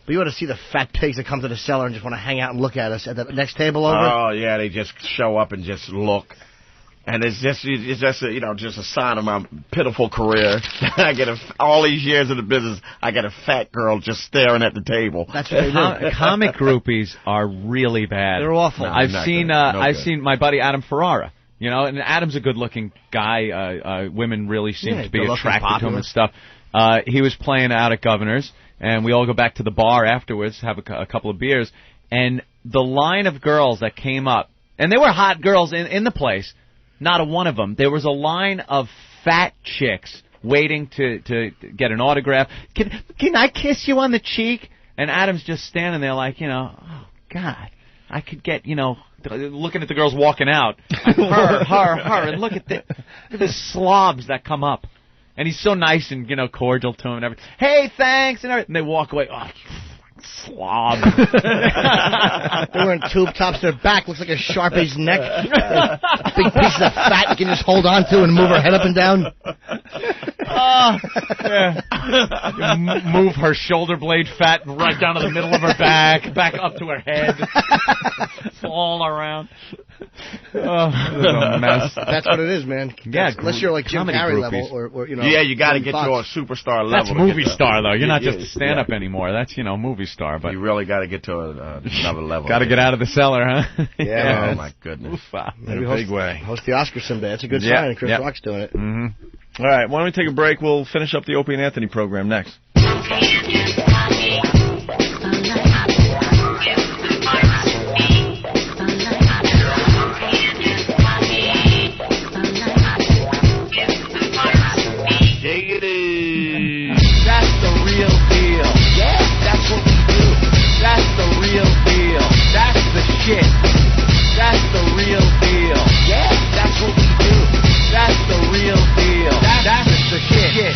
But you ought to see the fat pigs that come to the cellar and just want to hang out and look at us at the next table over. Oh yeah, they just show up and just look. And it's just a sign of my pitiful career. I get all these years of the business, I get a fat girl just staring at the table. That's what they do. Comic groupies are really bad. They're awful. I've seen my buddy Adam Ferrara. And Adam's a good-looking guy. Women really seem to be attracted to him and stuff. He was playing out at Governor's, and we all go back to the bar afterwards, have a couple of beers, and the line of girls that came up, and they were hot girls in the place. Not a one of them. There was a line of fat chicks waiting to get an autograph. Can I kiss you on the cheek? And Adam's just standing there like, oh, God, I could get, looking at the girls walking out. Her, and look at the slobs that come up. And he's so nice and, cordial to them and everything. Hey, thanks, and everything. And they walk away. Oh, slob. They're wearing tube tops. Their back looks like a Sharpie's neck. Big pieces of fat you can just hold on to and move her head up and down. Move her shoulder blade fat right down to the middle of her back up to her head. It's all around. This is a mess. That's what it is, man. Yeah, unless you're like Jim Carrey level or Yeah, you got to get to a superstar level. That's movie star though. You're not just a stand-up anymore. That's movie star. But you really got to get to another level. Got to get out of the cellar, huh? Yeah. Oh my goodness. Maybe in a big way. Host the Oscars someday. That's a good sign. Chris Rock's doing it. Mm-hmm. All right. Why don't we take a break? We'll finish up the Opie and Anthony program next. That's the real deal. Yeah, that's what we do. That's the real deal. That's the shit. That's the real deal. Yeah, that's what we do. That's the real deal. That's the shit.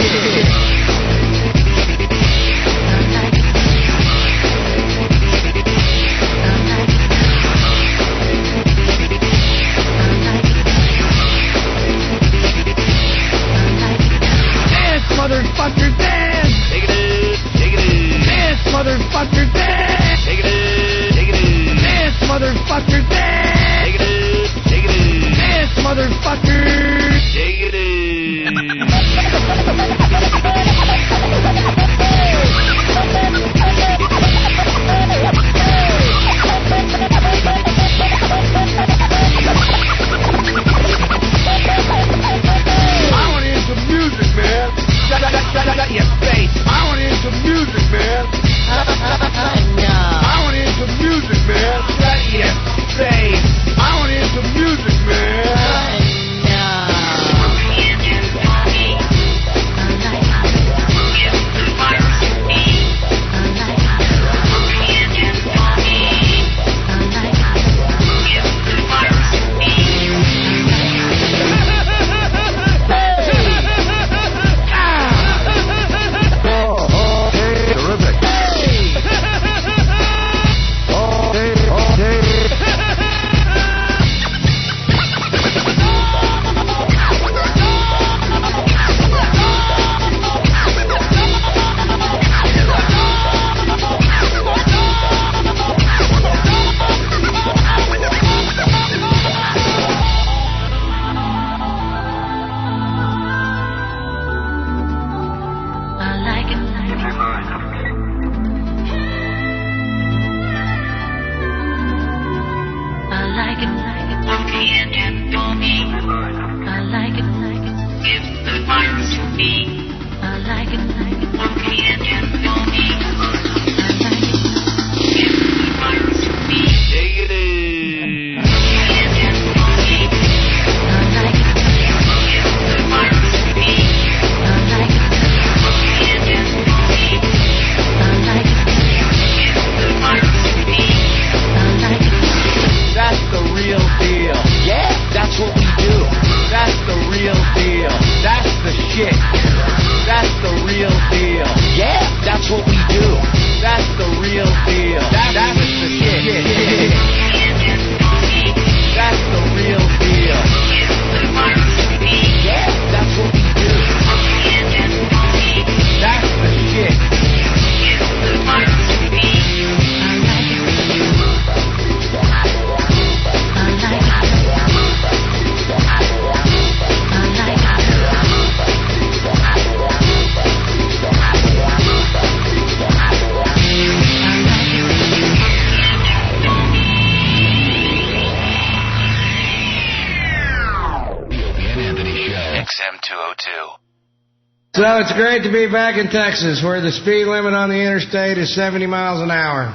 So it's great to be back in Texas, where the speed limit on the interstate is 70 miles an hour.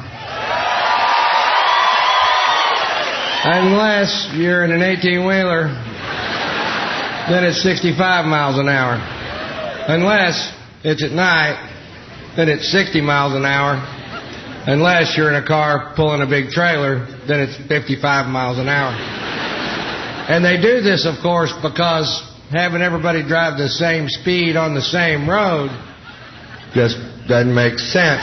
Unless you're in an 18-wheeler, then it's 65 miles an hour. Unless it's at night, then it's 60 miles an hour. Unless you're in a car pulling a big trailer, then it's 55 miles an hour. And they do this, of course, because having everybody drive the same speed on the same road just doesn't make sense.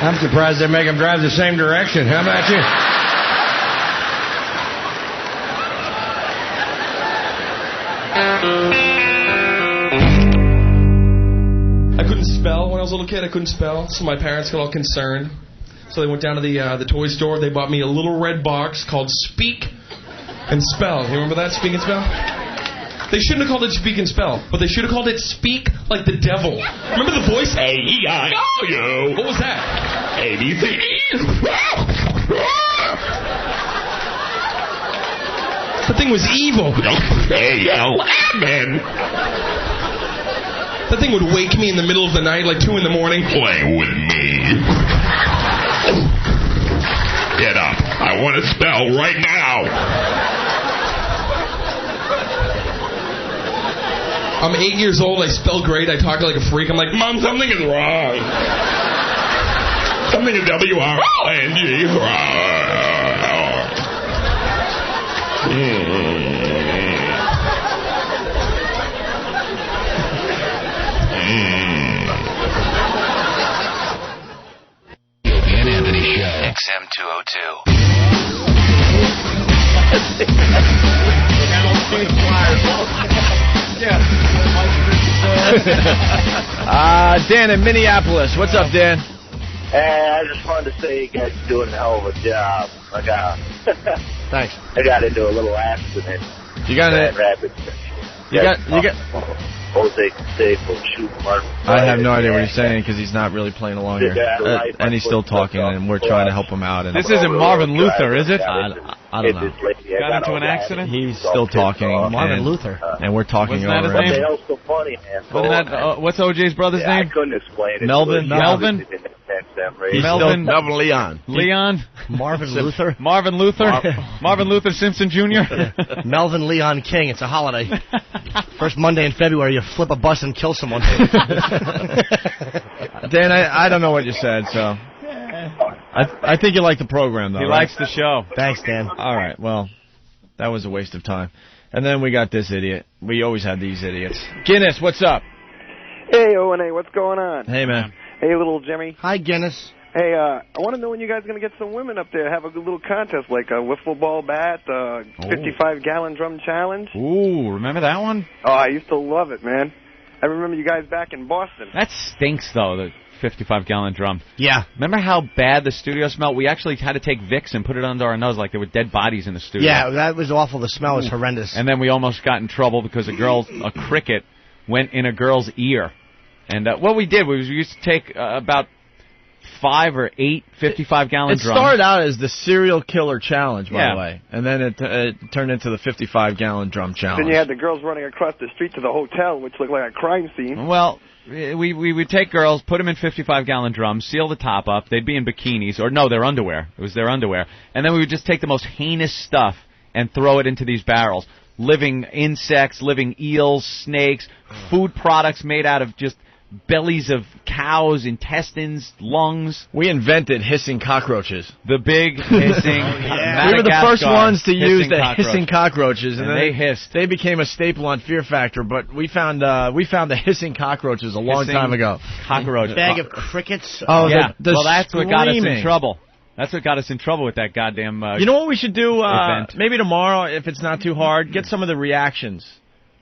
I'm surprised they make them drive the same direction. How about you? I couldn't spell when I was a little kid. I couldn't spell, so my parents got all concerned. So they went down to the toy store. They bought me a little red box called Speak and Spell. You remember that, Speak and Spell? They shouldn't have called it Speak and Spell, but they should have called it Speak like the devil. Remember the voice? A-E-I-O-U. What was that? A-B-C. The thing was evil. Amen. That thing would wake me in the middle of the night, like 2 in the morning. Play with me. Get up. I want to spell right now. I'm 8 years old. I spell great. I talk like a freak. I'm like, Mom, something is wrong. Something is W-R-O-N-G. Opie Anthony Show. XM 202. Dan in Minneapolis. What's up, Dan? Hey, I just wanted to say you guys are doing a hell of a job. Thanks. I got into a little accident. You got it. You got. Jose Canseco shoot Martin. I have no idea what he's saying because he's not really playing along here, and he's still talking, and we're trying to help him out. And this isn't Marvin Luther, is it? I don't know. Got into an accident? He's still talking. Marvin Luther. And we're talking Wasn't that over his him. name? So funny, man. Wasn't that, what's OJ's brother's name? I couldn't explain it. Melvin? Melvin? He's Melvin? still Melvin Leon. Leon? Marvin Luther? Marvin Luther? Marvin Luther Simpson Jr.? Melvin Leon King. It's a holiday. First Monday in February, you flip a bus and kill someone. Dan, I don't know what you said, so I think you like the program, though. He right? likes the show. Thanks, Dan. All right, well, that was a waste of time. And then we got this idiot. We always have these idiots. Guinness, what's up? Hey, O&A, what's going on? Hey, man. Hey, little Jimmy. Hi, Guinness. Hey, I want to know when you guys are going to get some women up there, have a good little contest, like a wiffle ball bat, 55-gallon drum challenge. Ooh, remember that one? Oh, I used to love it, man. I remember you guys back in Boston. That stinks, though, the 55-gallon drum. Yeah. Remember how bad the studio smelled? We actually had to take Vicks and put it under our nose like there were dead bodies in the studio. Yeah, that was awful. The smell was horrendous. And then we almost got in trouble because a cricket went in a girl's ear. And what we did was we used to take about 5 or 8 55-gallon drums. It started out as the serial killer challenge, by Yeah. the way, and then it turned into the 55-gallon drum challenge. Then you had the girls running across the street to the hotel, which looked like a crime scene. Well, we would take girls, put them in 55-gallon drums, seal the top up. They'd be in bikinis, or no, their underwear. It was their underwear. And then we would just take the most heinous stuff and throw it into these barrels. Living insects, living eels, snakes, food products made out of just bellies of cows, intestines, lungs. We invented hissing cockroaches. The big hissing. We were the first ones to use the hissing cockroaches, and they hissed. They became a staple on Fear Factor, but we found the hissing cockroaches a long time ago. Cockroach. Bag of crickets. Oh, yeah. the well, that's what got us in screaming. trouble. That's what got us in trouble with that goddamn. You know what we should do? event. Maybe tomorrow, if it's not too hard, get some of the reactions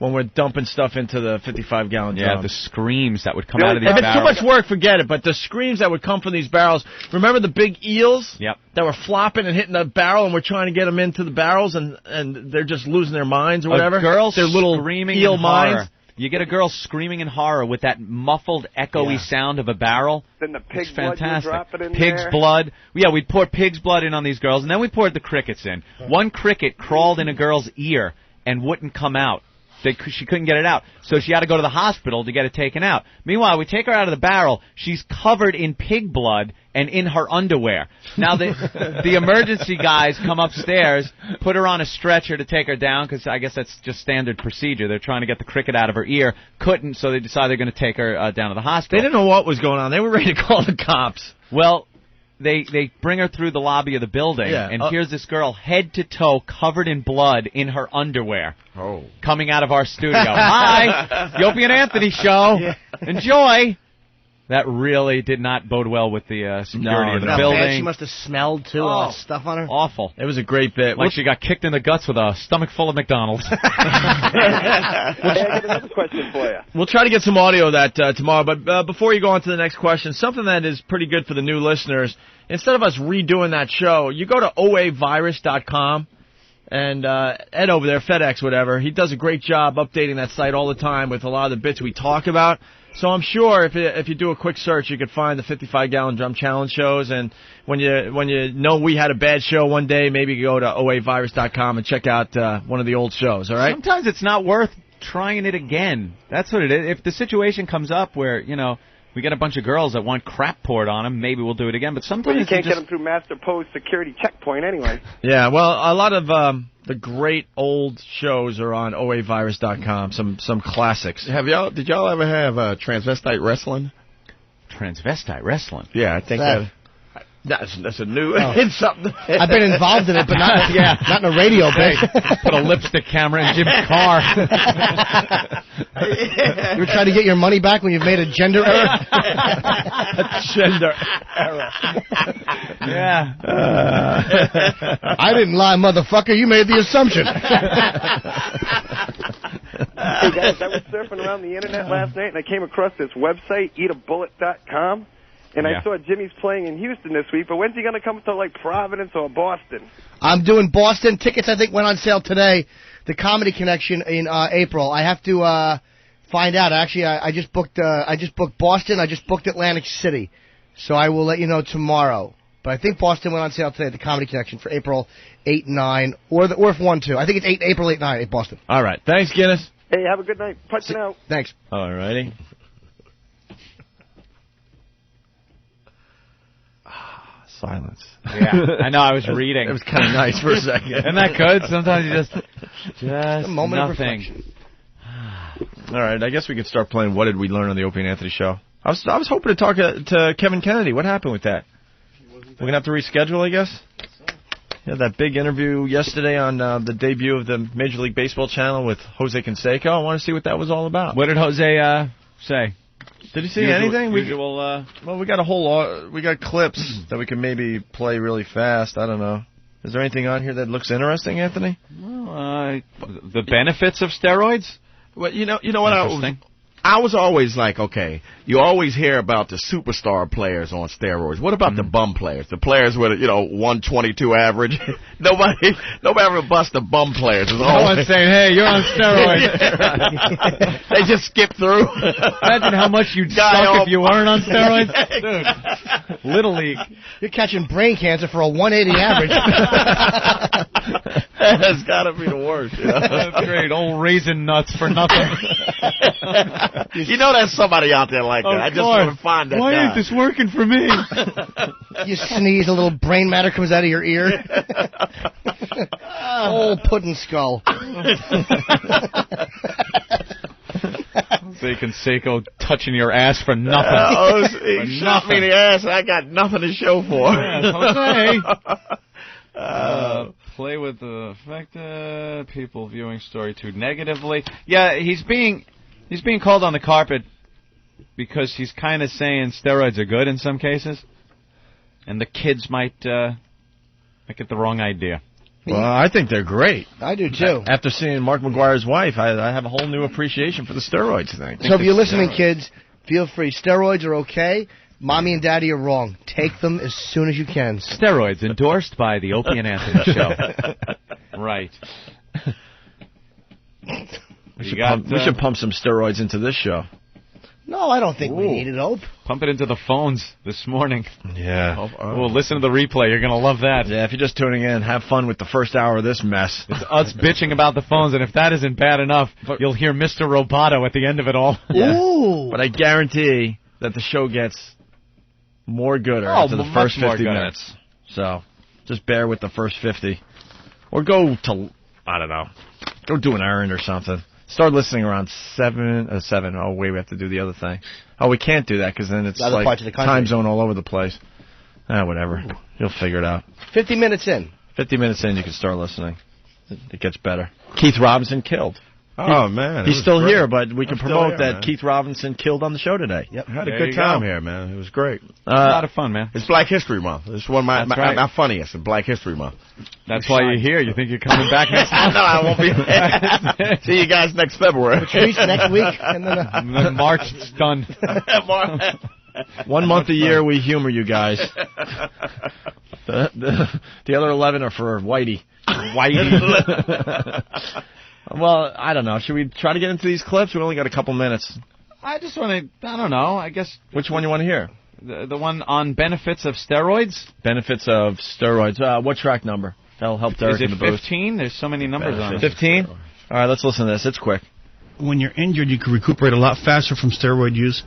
when we're dumping stuff into the 55-gallon drum. Yeah, the screams that would come out of these If it's barrels. too much work, forget it. But the screams that would come from these barrels. Remember the big eels? Yep. That were flopping and hitting the barrel, and we're trying to get them into the barrels, and they're just losing their minds or whatever. A girl their little screaming eel in horror. minds. You get a girl screaming in horror with that muffled, echoey sound of a barrel. Then the pig's It's blood, you fantastic. drop it in Pig's there. blood. Yeah, we'd pour pig's blood in on these girls, and then we poured the crickets in. One cricket crawled in a girl's ear and wouldn't come out. She couldn't get it out, so she had to go to the hospital to get it taken out. Meanwhile, we take her out of the barrel. She's covered in pig blood and in her underwear. Now, the emergency guys come upstairs, put her on a stretcher to take her down, because I guess that's just standard procedure. They're trying to get the cricket out of her ear. Couldn't, so they decided they're going to take her down to the hospital. They didn't know what was going on. They were ready to call the cops. Well, they bring her through the lobby of the building, and here's this girl head to toe covered in blood in her underwear. Oh. Coming out of our studio. Hi, the Opie and Anthony Show. Yeah. Enjoy. That really did not bode well with the security of the building. Bad she must have smelled, too, all that stuff on her. Awful. It was a great bit. Like she got kicked in the guts with a stomach full of McDonald's. Hey, I got another question for you. We'll try to get some audio of that tomorrow, but before you go on to the next question, something that is pretty good for the new listeners, instead of us redoing that show, you go to oavirus.com, and Ed over there, FedEx, whatever, he does a great job updating that site all the time with a lot of the bits we talk about. So I'm sure if you do a quick search, you could find the 55-gallon drum challenge shows, and when you know we had a bad show one day, maybe you go to oavirus.com and check out one of the old shows, all right? Sometimes it's not worth trying it again. That's what it is. If the situation comes up where, we get a bunch of girls that want crap poured on them, maybe we'll do it again. But sometimes Well, you can't get them through Master Post security checkpoint anyway. Yeah, well, a lot of the great old shows are on oavirus.com, some classics. Did y'all ever have transvestite wrestling? Transvestite wrestling? Yeah, I think that's a new. It's something. I've been involved in it, but not not in a radio bit. Put a lipstick camera in Jim's car. You were trying to get your money back when you've made a gender error? Gender error. Yeah. I didn't lie, motherfucker. You made the assumption. Hey guys, I was surfing around the internet last night and I came across this website, eatabullet.com, and I saw Jimmy's playing in Houston this week, but when's he going to come to, like, Providence or Boston? I'm doing Boston. Tickets, I think, went on sale today. The Comedy Connection in April. I have to find out. Actually, I just booked Boston. I just booked Atlantic City. So I will let you know tomorrow. But I think Boston went on sale today at the Comedy Connection for April 8 and 9, or if 1, 2. I think it's April 8, 9 at Boston. All right. Thanks, Guinness. Hey, have a good night. Punching out. Thanks. All righty. Silence. Yeah, I know. I was reading. It was kind of nice for a second. Isn't that good? Sometimes you just a moment of nothing. reflection. All right, I guess we could start playing What Did We Learn on the Opie and Anthony Show. I was hoping to talk to Kevin Kennedy. What happened with that? We're going to have to reschedule, I guess? Yeah, that big interview yesterday on the debut of the Major League Baseball channel with Jose Canseco. I want to see what that was all about. What did Jose say? Did he say anything? We got we got clips that we can maybe play really fast. I don't know. Is there anything on here that looks interesting, Anthony? Well, the benefits of steroids? Well, you know what? I was always like, okay, you always hear about the superstar players on steroids. What about the bum players? The players with, 122 average? Nobody ever busts the bum players. No one's saying, hey, you're on steroids. They just skip through. Imagine how much you'd suck if you weren't on steroids. Dude, Little League. You're catching brain cancer for a 180 average. That's got to be the worst. That's great. Old raisin nuts for nothing. There's somebody out there like that. I just want to find that Why guy. ain't this working for me? You sneeze, a little brain matter comes out of your ear. Old pudding skull. Canseco touching your ass for nothing. He shot me in the ass and I got nothing to show for it. Jose. Play with the affected people viewing story too negatively. Yeah, he's being called on the carpet because he's kind of saying steroids are good in some cases, and the kids might get the wrong idea. Well, I think they're great. I do, too. After seeing Mark McGuire's wife, I have a whole new appreciation for the steroids thing. So if you're listening, kids, feel free. Steroids are okay. Mommy and Daddy are wrong. Take them as soon as you can. Steroids endorsed by the Opie and Anthony Show. Right. We should pump some steroids into this show. No, I don't think we need it, Ope. Pump it into the phones this morning. Yeah. Well, listen to the replay. You're going to love that. Yeah, if you're just tuning in, have fun with the first hour of this mess. It's us bitching about the phones, and if that isn't bad enough, you'll hear Mr. Roboto at the end of it all. Yeah. Ooh. But I guarantee that the show gets more gooder after the first 50 minutes. So just bear with the first 50. Or go to, I don't know, go do an errand or something. Start listening around 7. Oh, wait, we have to do the other thing. Oh, we can't do that because then it's like time zone all over the place. Whatever. You'll figure it out. 50 minutes in. 50 minutes in, you can start listening. It gets better. Keith Robinson killed. Oh, man. He's still here, but we can promote that Keith Robinson killed on the show today. Yep. I had a good time here, man. It was great. A lot of fun, man. It's Black History Month. It's one of my funniest, Black History Month. That's why you're here. You think you're coming back next month? No, I won't be. See you guys next February. Retreat next week. And then March, it's done. 1 month a year we humor you guys. The other 11 are for Whitey. Well, I don't know. Should we try to get into these clips? We only got a couple minutes. I just want to, I don't know, I guess. Which one you want to hear? The one on benefits of steroids? Benefits of steroids. What track number? That'll help Derek in the booth. Is it 15? There's so many numbers on it. 15? All right, let's listen to this. It's quick. When you're injured, you can recuperate a lot faster from steroid use.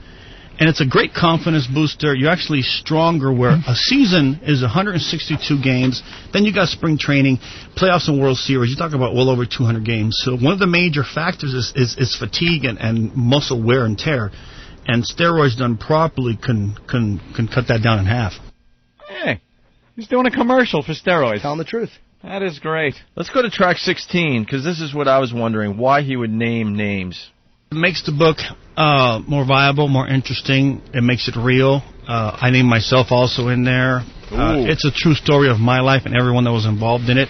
And it's a great confidence booster. You're actually stronger where a season is 162 games. Then you got spring training, playoffs and World Series. You talk about well over 200 games. So one of the major factors is fatigue and muscle wear and tear. And steroids done properly can cut that down in half. Hey, he's doing a commercial for steroids. Telling the truth. That is great. Let's go to track 16, because this is what I was wondering, why he would name names. It makes the book more viable, more interesting. It makes it real. I named myself also in there. It's a true story of my life and everyone that was involved in it.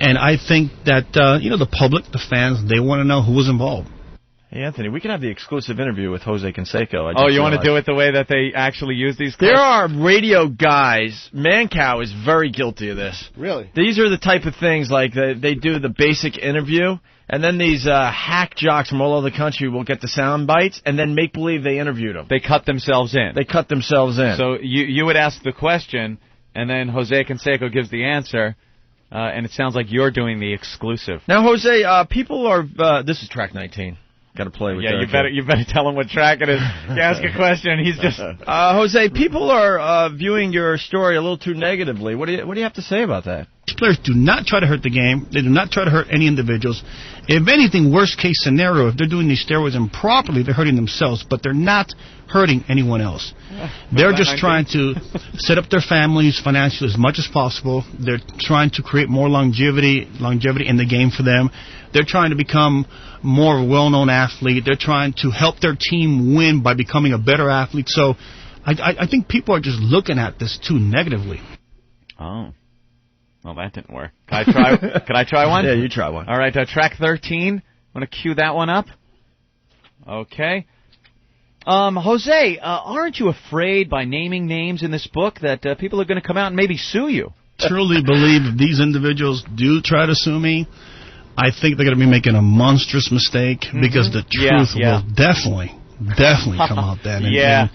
And I think that, the public, the fans, they want to know who was involved. Hey, Anthony, we can have the exclusive interview with Jose Canseco. You want to do it the way that they actually use these clips? There are radio guys. Mancow is very guilty of this. Really? These are the type of things like they do the basic interview, and then these hack jocks from all over the country will get the sound bites and then make believe they interviewed them. They cut themselves in. So you would ask the question, and then Jose Canseco gives the answer, and it sounds like you're doing the exclusive. Now, Jose, people are... this is track 19. Got to play with that. You better tell him what track it is. You ask a question, and he's just... Jose, people are viewing your story a little too negatively. What do you have to say about that? Players do not try to hurt the game. They do not try to hurt any individuals. If anything, worst case scenario, if they're doing these steroids improperly, they're hurting themselves, but they're not hurting anyone else. They're just trying to set up their families financially as much as possible. They're trying to create more longevity in the game for them. They're trying to become more of a well-known athlete. They're trying to help their team win by becoming a better athlete. So I think people are just looking at this too negatively. Oh. Well, that didn't work. Can I try one? Yeah, you try one. All right, track 13. Want to cue that one up? Okay. Jose, aren't you afraid by naming names in this book that people are going to come out and maybe sue you? Truly believe if these individuals do try to sue me, I think they're going to be making a monstrous mistake because the truth will definitely come out then. And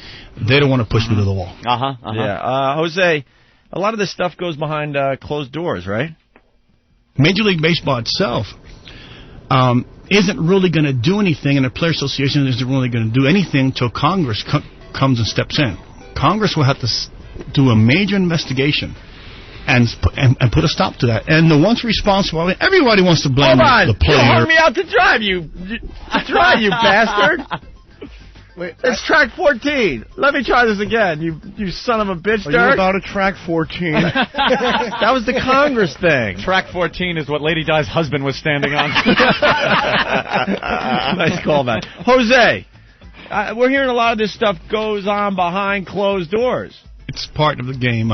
they don't want to push me to the wall. Yeah, Jose, a lot of this stuff goes behind closed doors, right? Major League Baseball itself isn't really going to do anything, and the Player Association isn't really going to do anything until Congress comes and steps in. Congress will have to do a major investigation and put a stop to that. And the ones responsible, I mean, everybody wants to blame the player. You hung me out to drive, you bastard. Wait, it's track 14. Let me try this again, you son of a bitch, Dirk. Are you about a track 14? That was the Congress thing. Track 14 is what Lady Di's husband was standing on. Nice callback. Jose, we're hearing a lot of this stuff goes on behind closed doors. It's part of the game.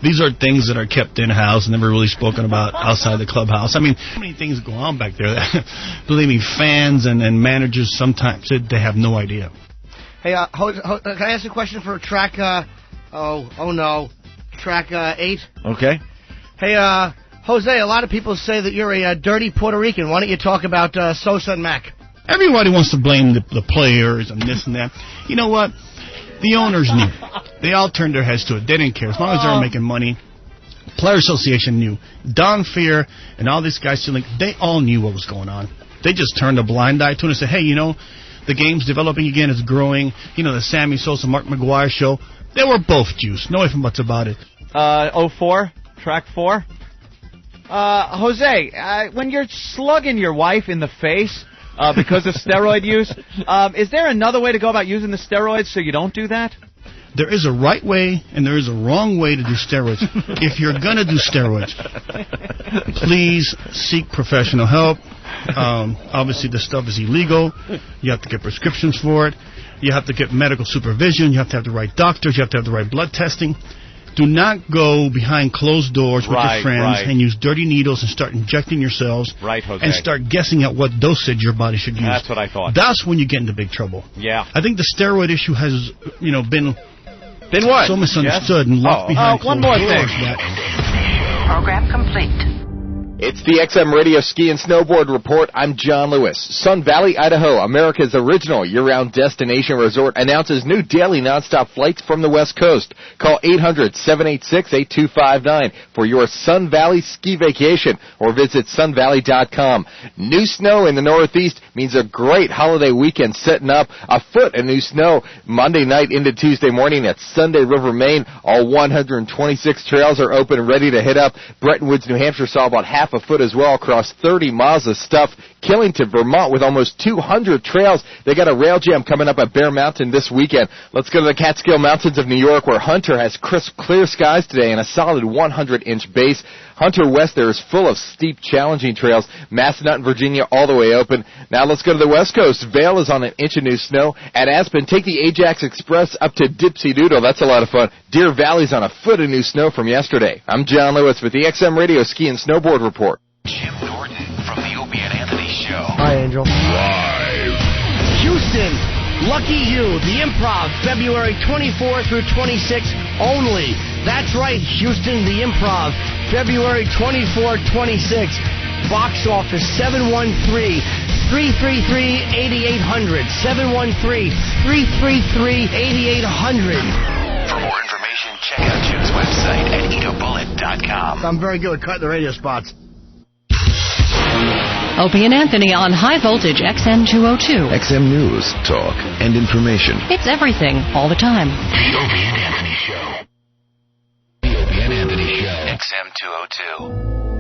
These are things that are kept in-house, never really spoken about outside the clubhouse. I mean, so many things go on back there that, believe me, fans and managers sometimes, they have no idea. Hey, can I ask a question for track, track 8? Okay. Hey, Jose, a lot of people say that you're a dirty Puerto Rican. Why don't you talk about Sosa and Mac? Everybody wants to blame the players and this and that. You know what? The owners knew. They all turned their heads to it. They didn't care. As long as they were making money. Player Association knew. Don Fear and all these guys, they all knew what was going on. They just turned a blind eye to it and said, hey, the game's developing again. It's growing. The Sammy Sosa, Mark McGuire show. They were both juiced. No ifs and buts about it. 04, track 4. Jose, when you're slugging your wife in the face because of steroid use, is there another way to go about using the steroids so you don't do that? There is a right way and there is a wrong way to do steroids. If you're going to do steroids, please seek professional help. Obviously, this stuff is illegal. You have to get prescriptions for it. You have to get medical supervision. You have to have the right doctors. You have to have the right blood testing. Do not go behind closed doors with your friends and use dirty needles and start injecting yourselves and start guessing at what dosage your body should use. That's what I thought. That's when you get into big trouble. Yeah. I think the steroid issue has, been what? so misunderstood and locked behind one closed more doors. thing. Program complete. It's the XM Radio Ski and Snowboard Report. I'm John Lewis. Sun Valley, Idaho, America's original year-round destination resort, announces new daily nonstop flights from the West Coast. Call 800-786-8259 for your Sun Valley ski vacation or visit sunvalley.com. New snow in the Northeast means a great holiday weekend setting up. A foot of new snow Monday night into Tuesday morning at Sunday River, Maine. All 126 trails are open and ready to hit up. Bretton Woods, New Hampshire saw about half a foot as well across 30 miles of stuff. Killington, Vermont with almost 200 trails. They got a rail jam coming up at Bear Mountain this weekend. Let's go to the Catskill Mountains of New York where Hunter has crisp, clear skies today and a solid 100-inch base. Hunter West there is full of steep, challenging trails. Massanutten, Virginia, all the way open. Now let's go to the West Coast. Vail is on an inch of new snow. At Aspen, take the Ajax Express up to Dipsy Doodle. That's a lot of fun. Deer Valley's on a foot of new snow from yesterday. I'm John Lewis with the XM Radio Ski and Snowboard Report. Jim Norton from the Opie Anthony Show. Hi, Angel. Live. Houston, Lucky You, the Improv, February 24 through 26 only. That's right, Houston, the Improv, February 24, 26. Box office 713-333-8800. 713-333-8800. For more information, check out Jim's website at eatobullet.com. I'm very good at cutting the radio spots. Opie and Anthony on High Voltage XM 202. XM News, talk, and information. It's everything, all the time. The Opie and Anthony Show. The Opie and Anthony Show. XM 202.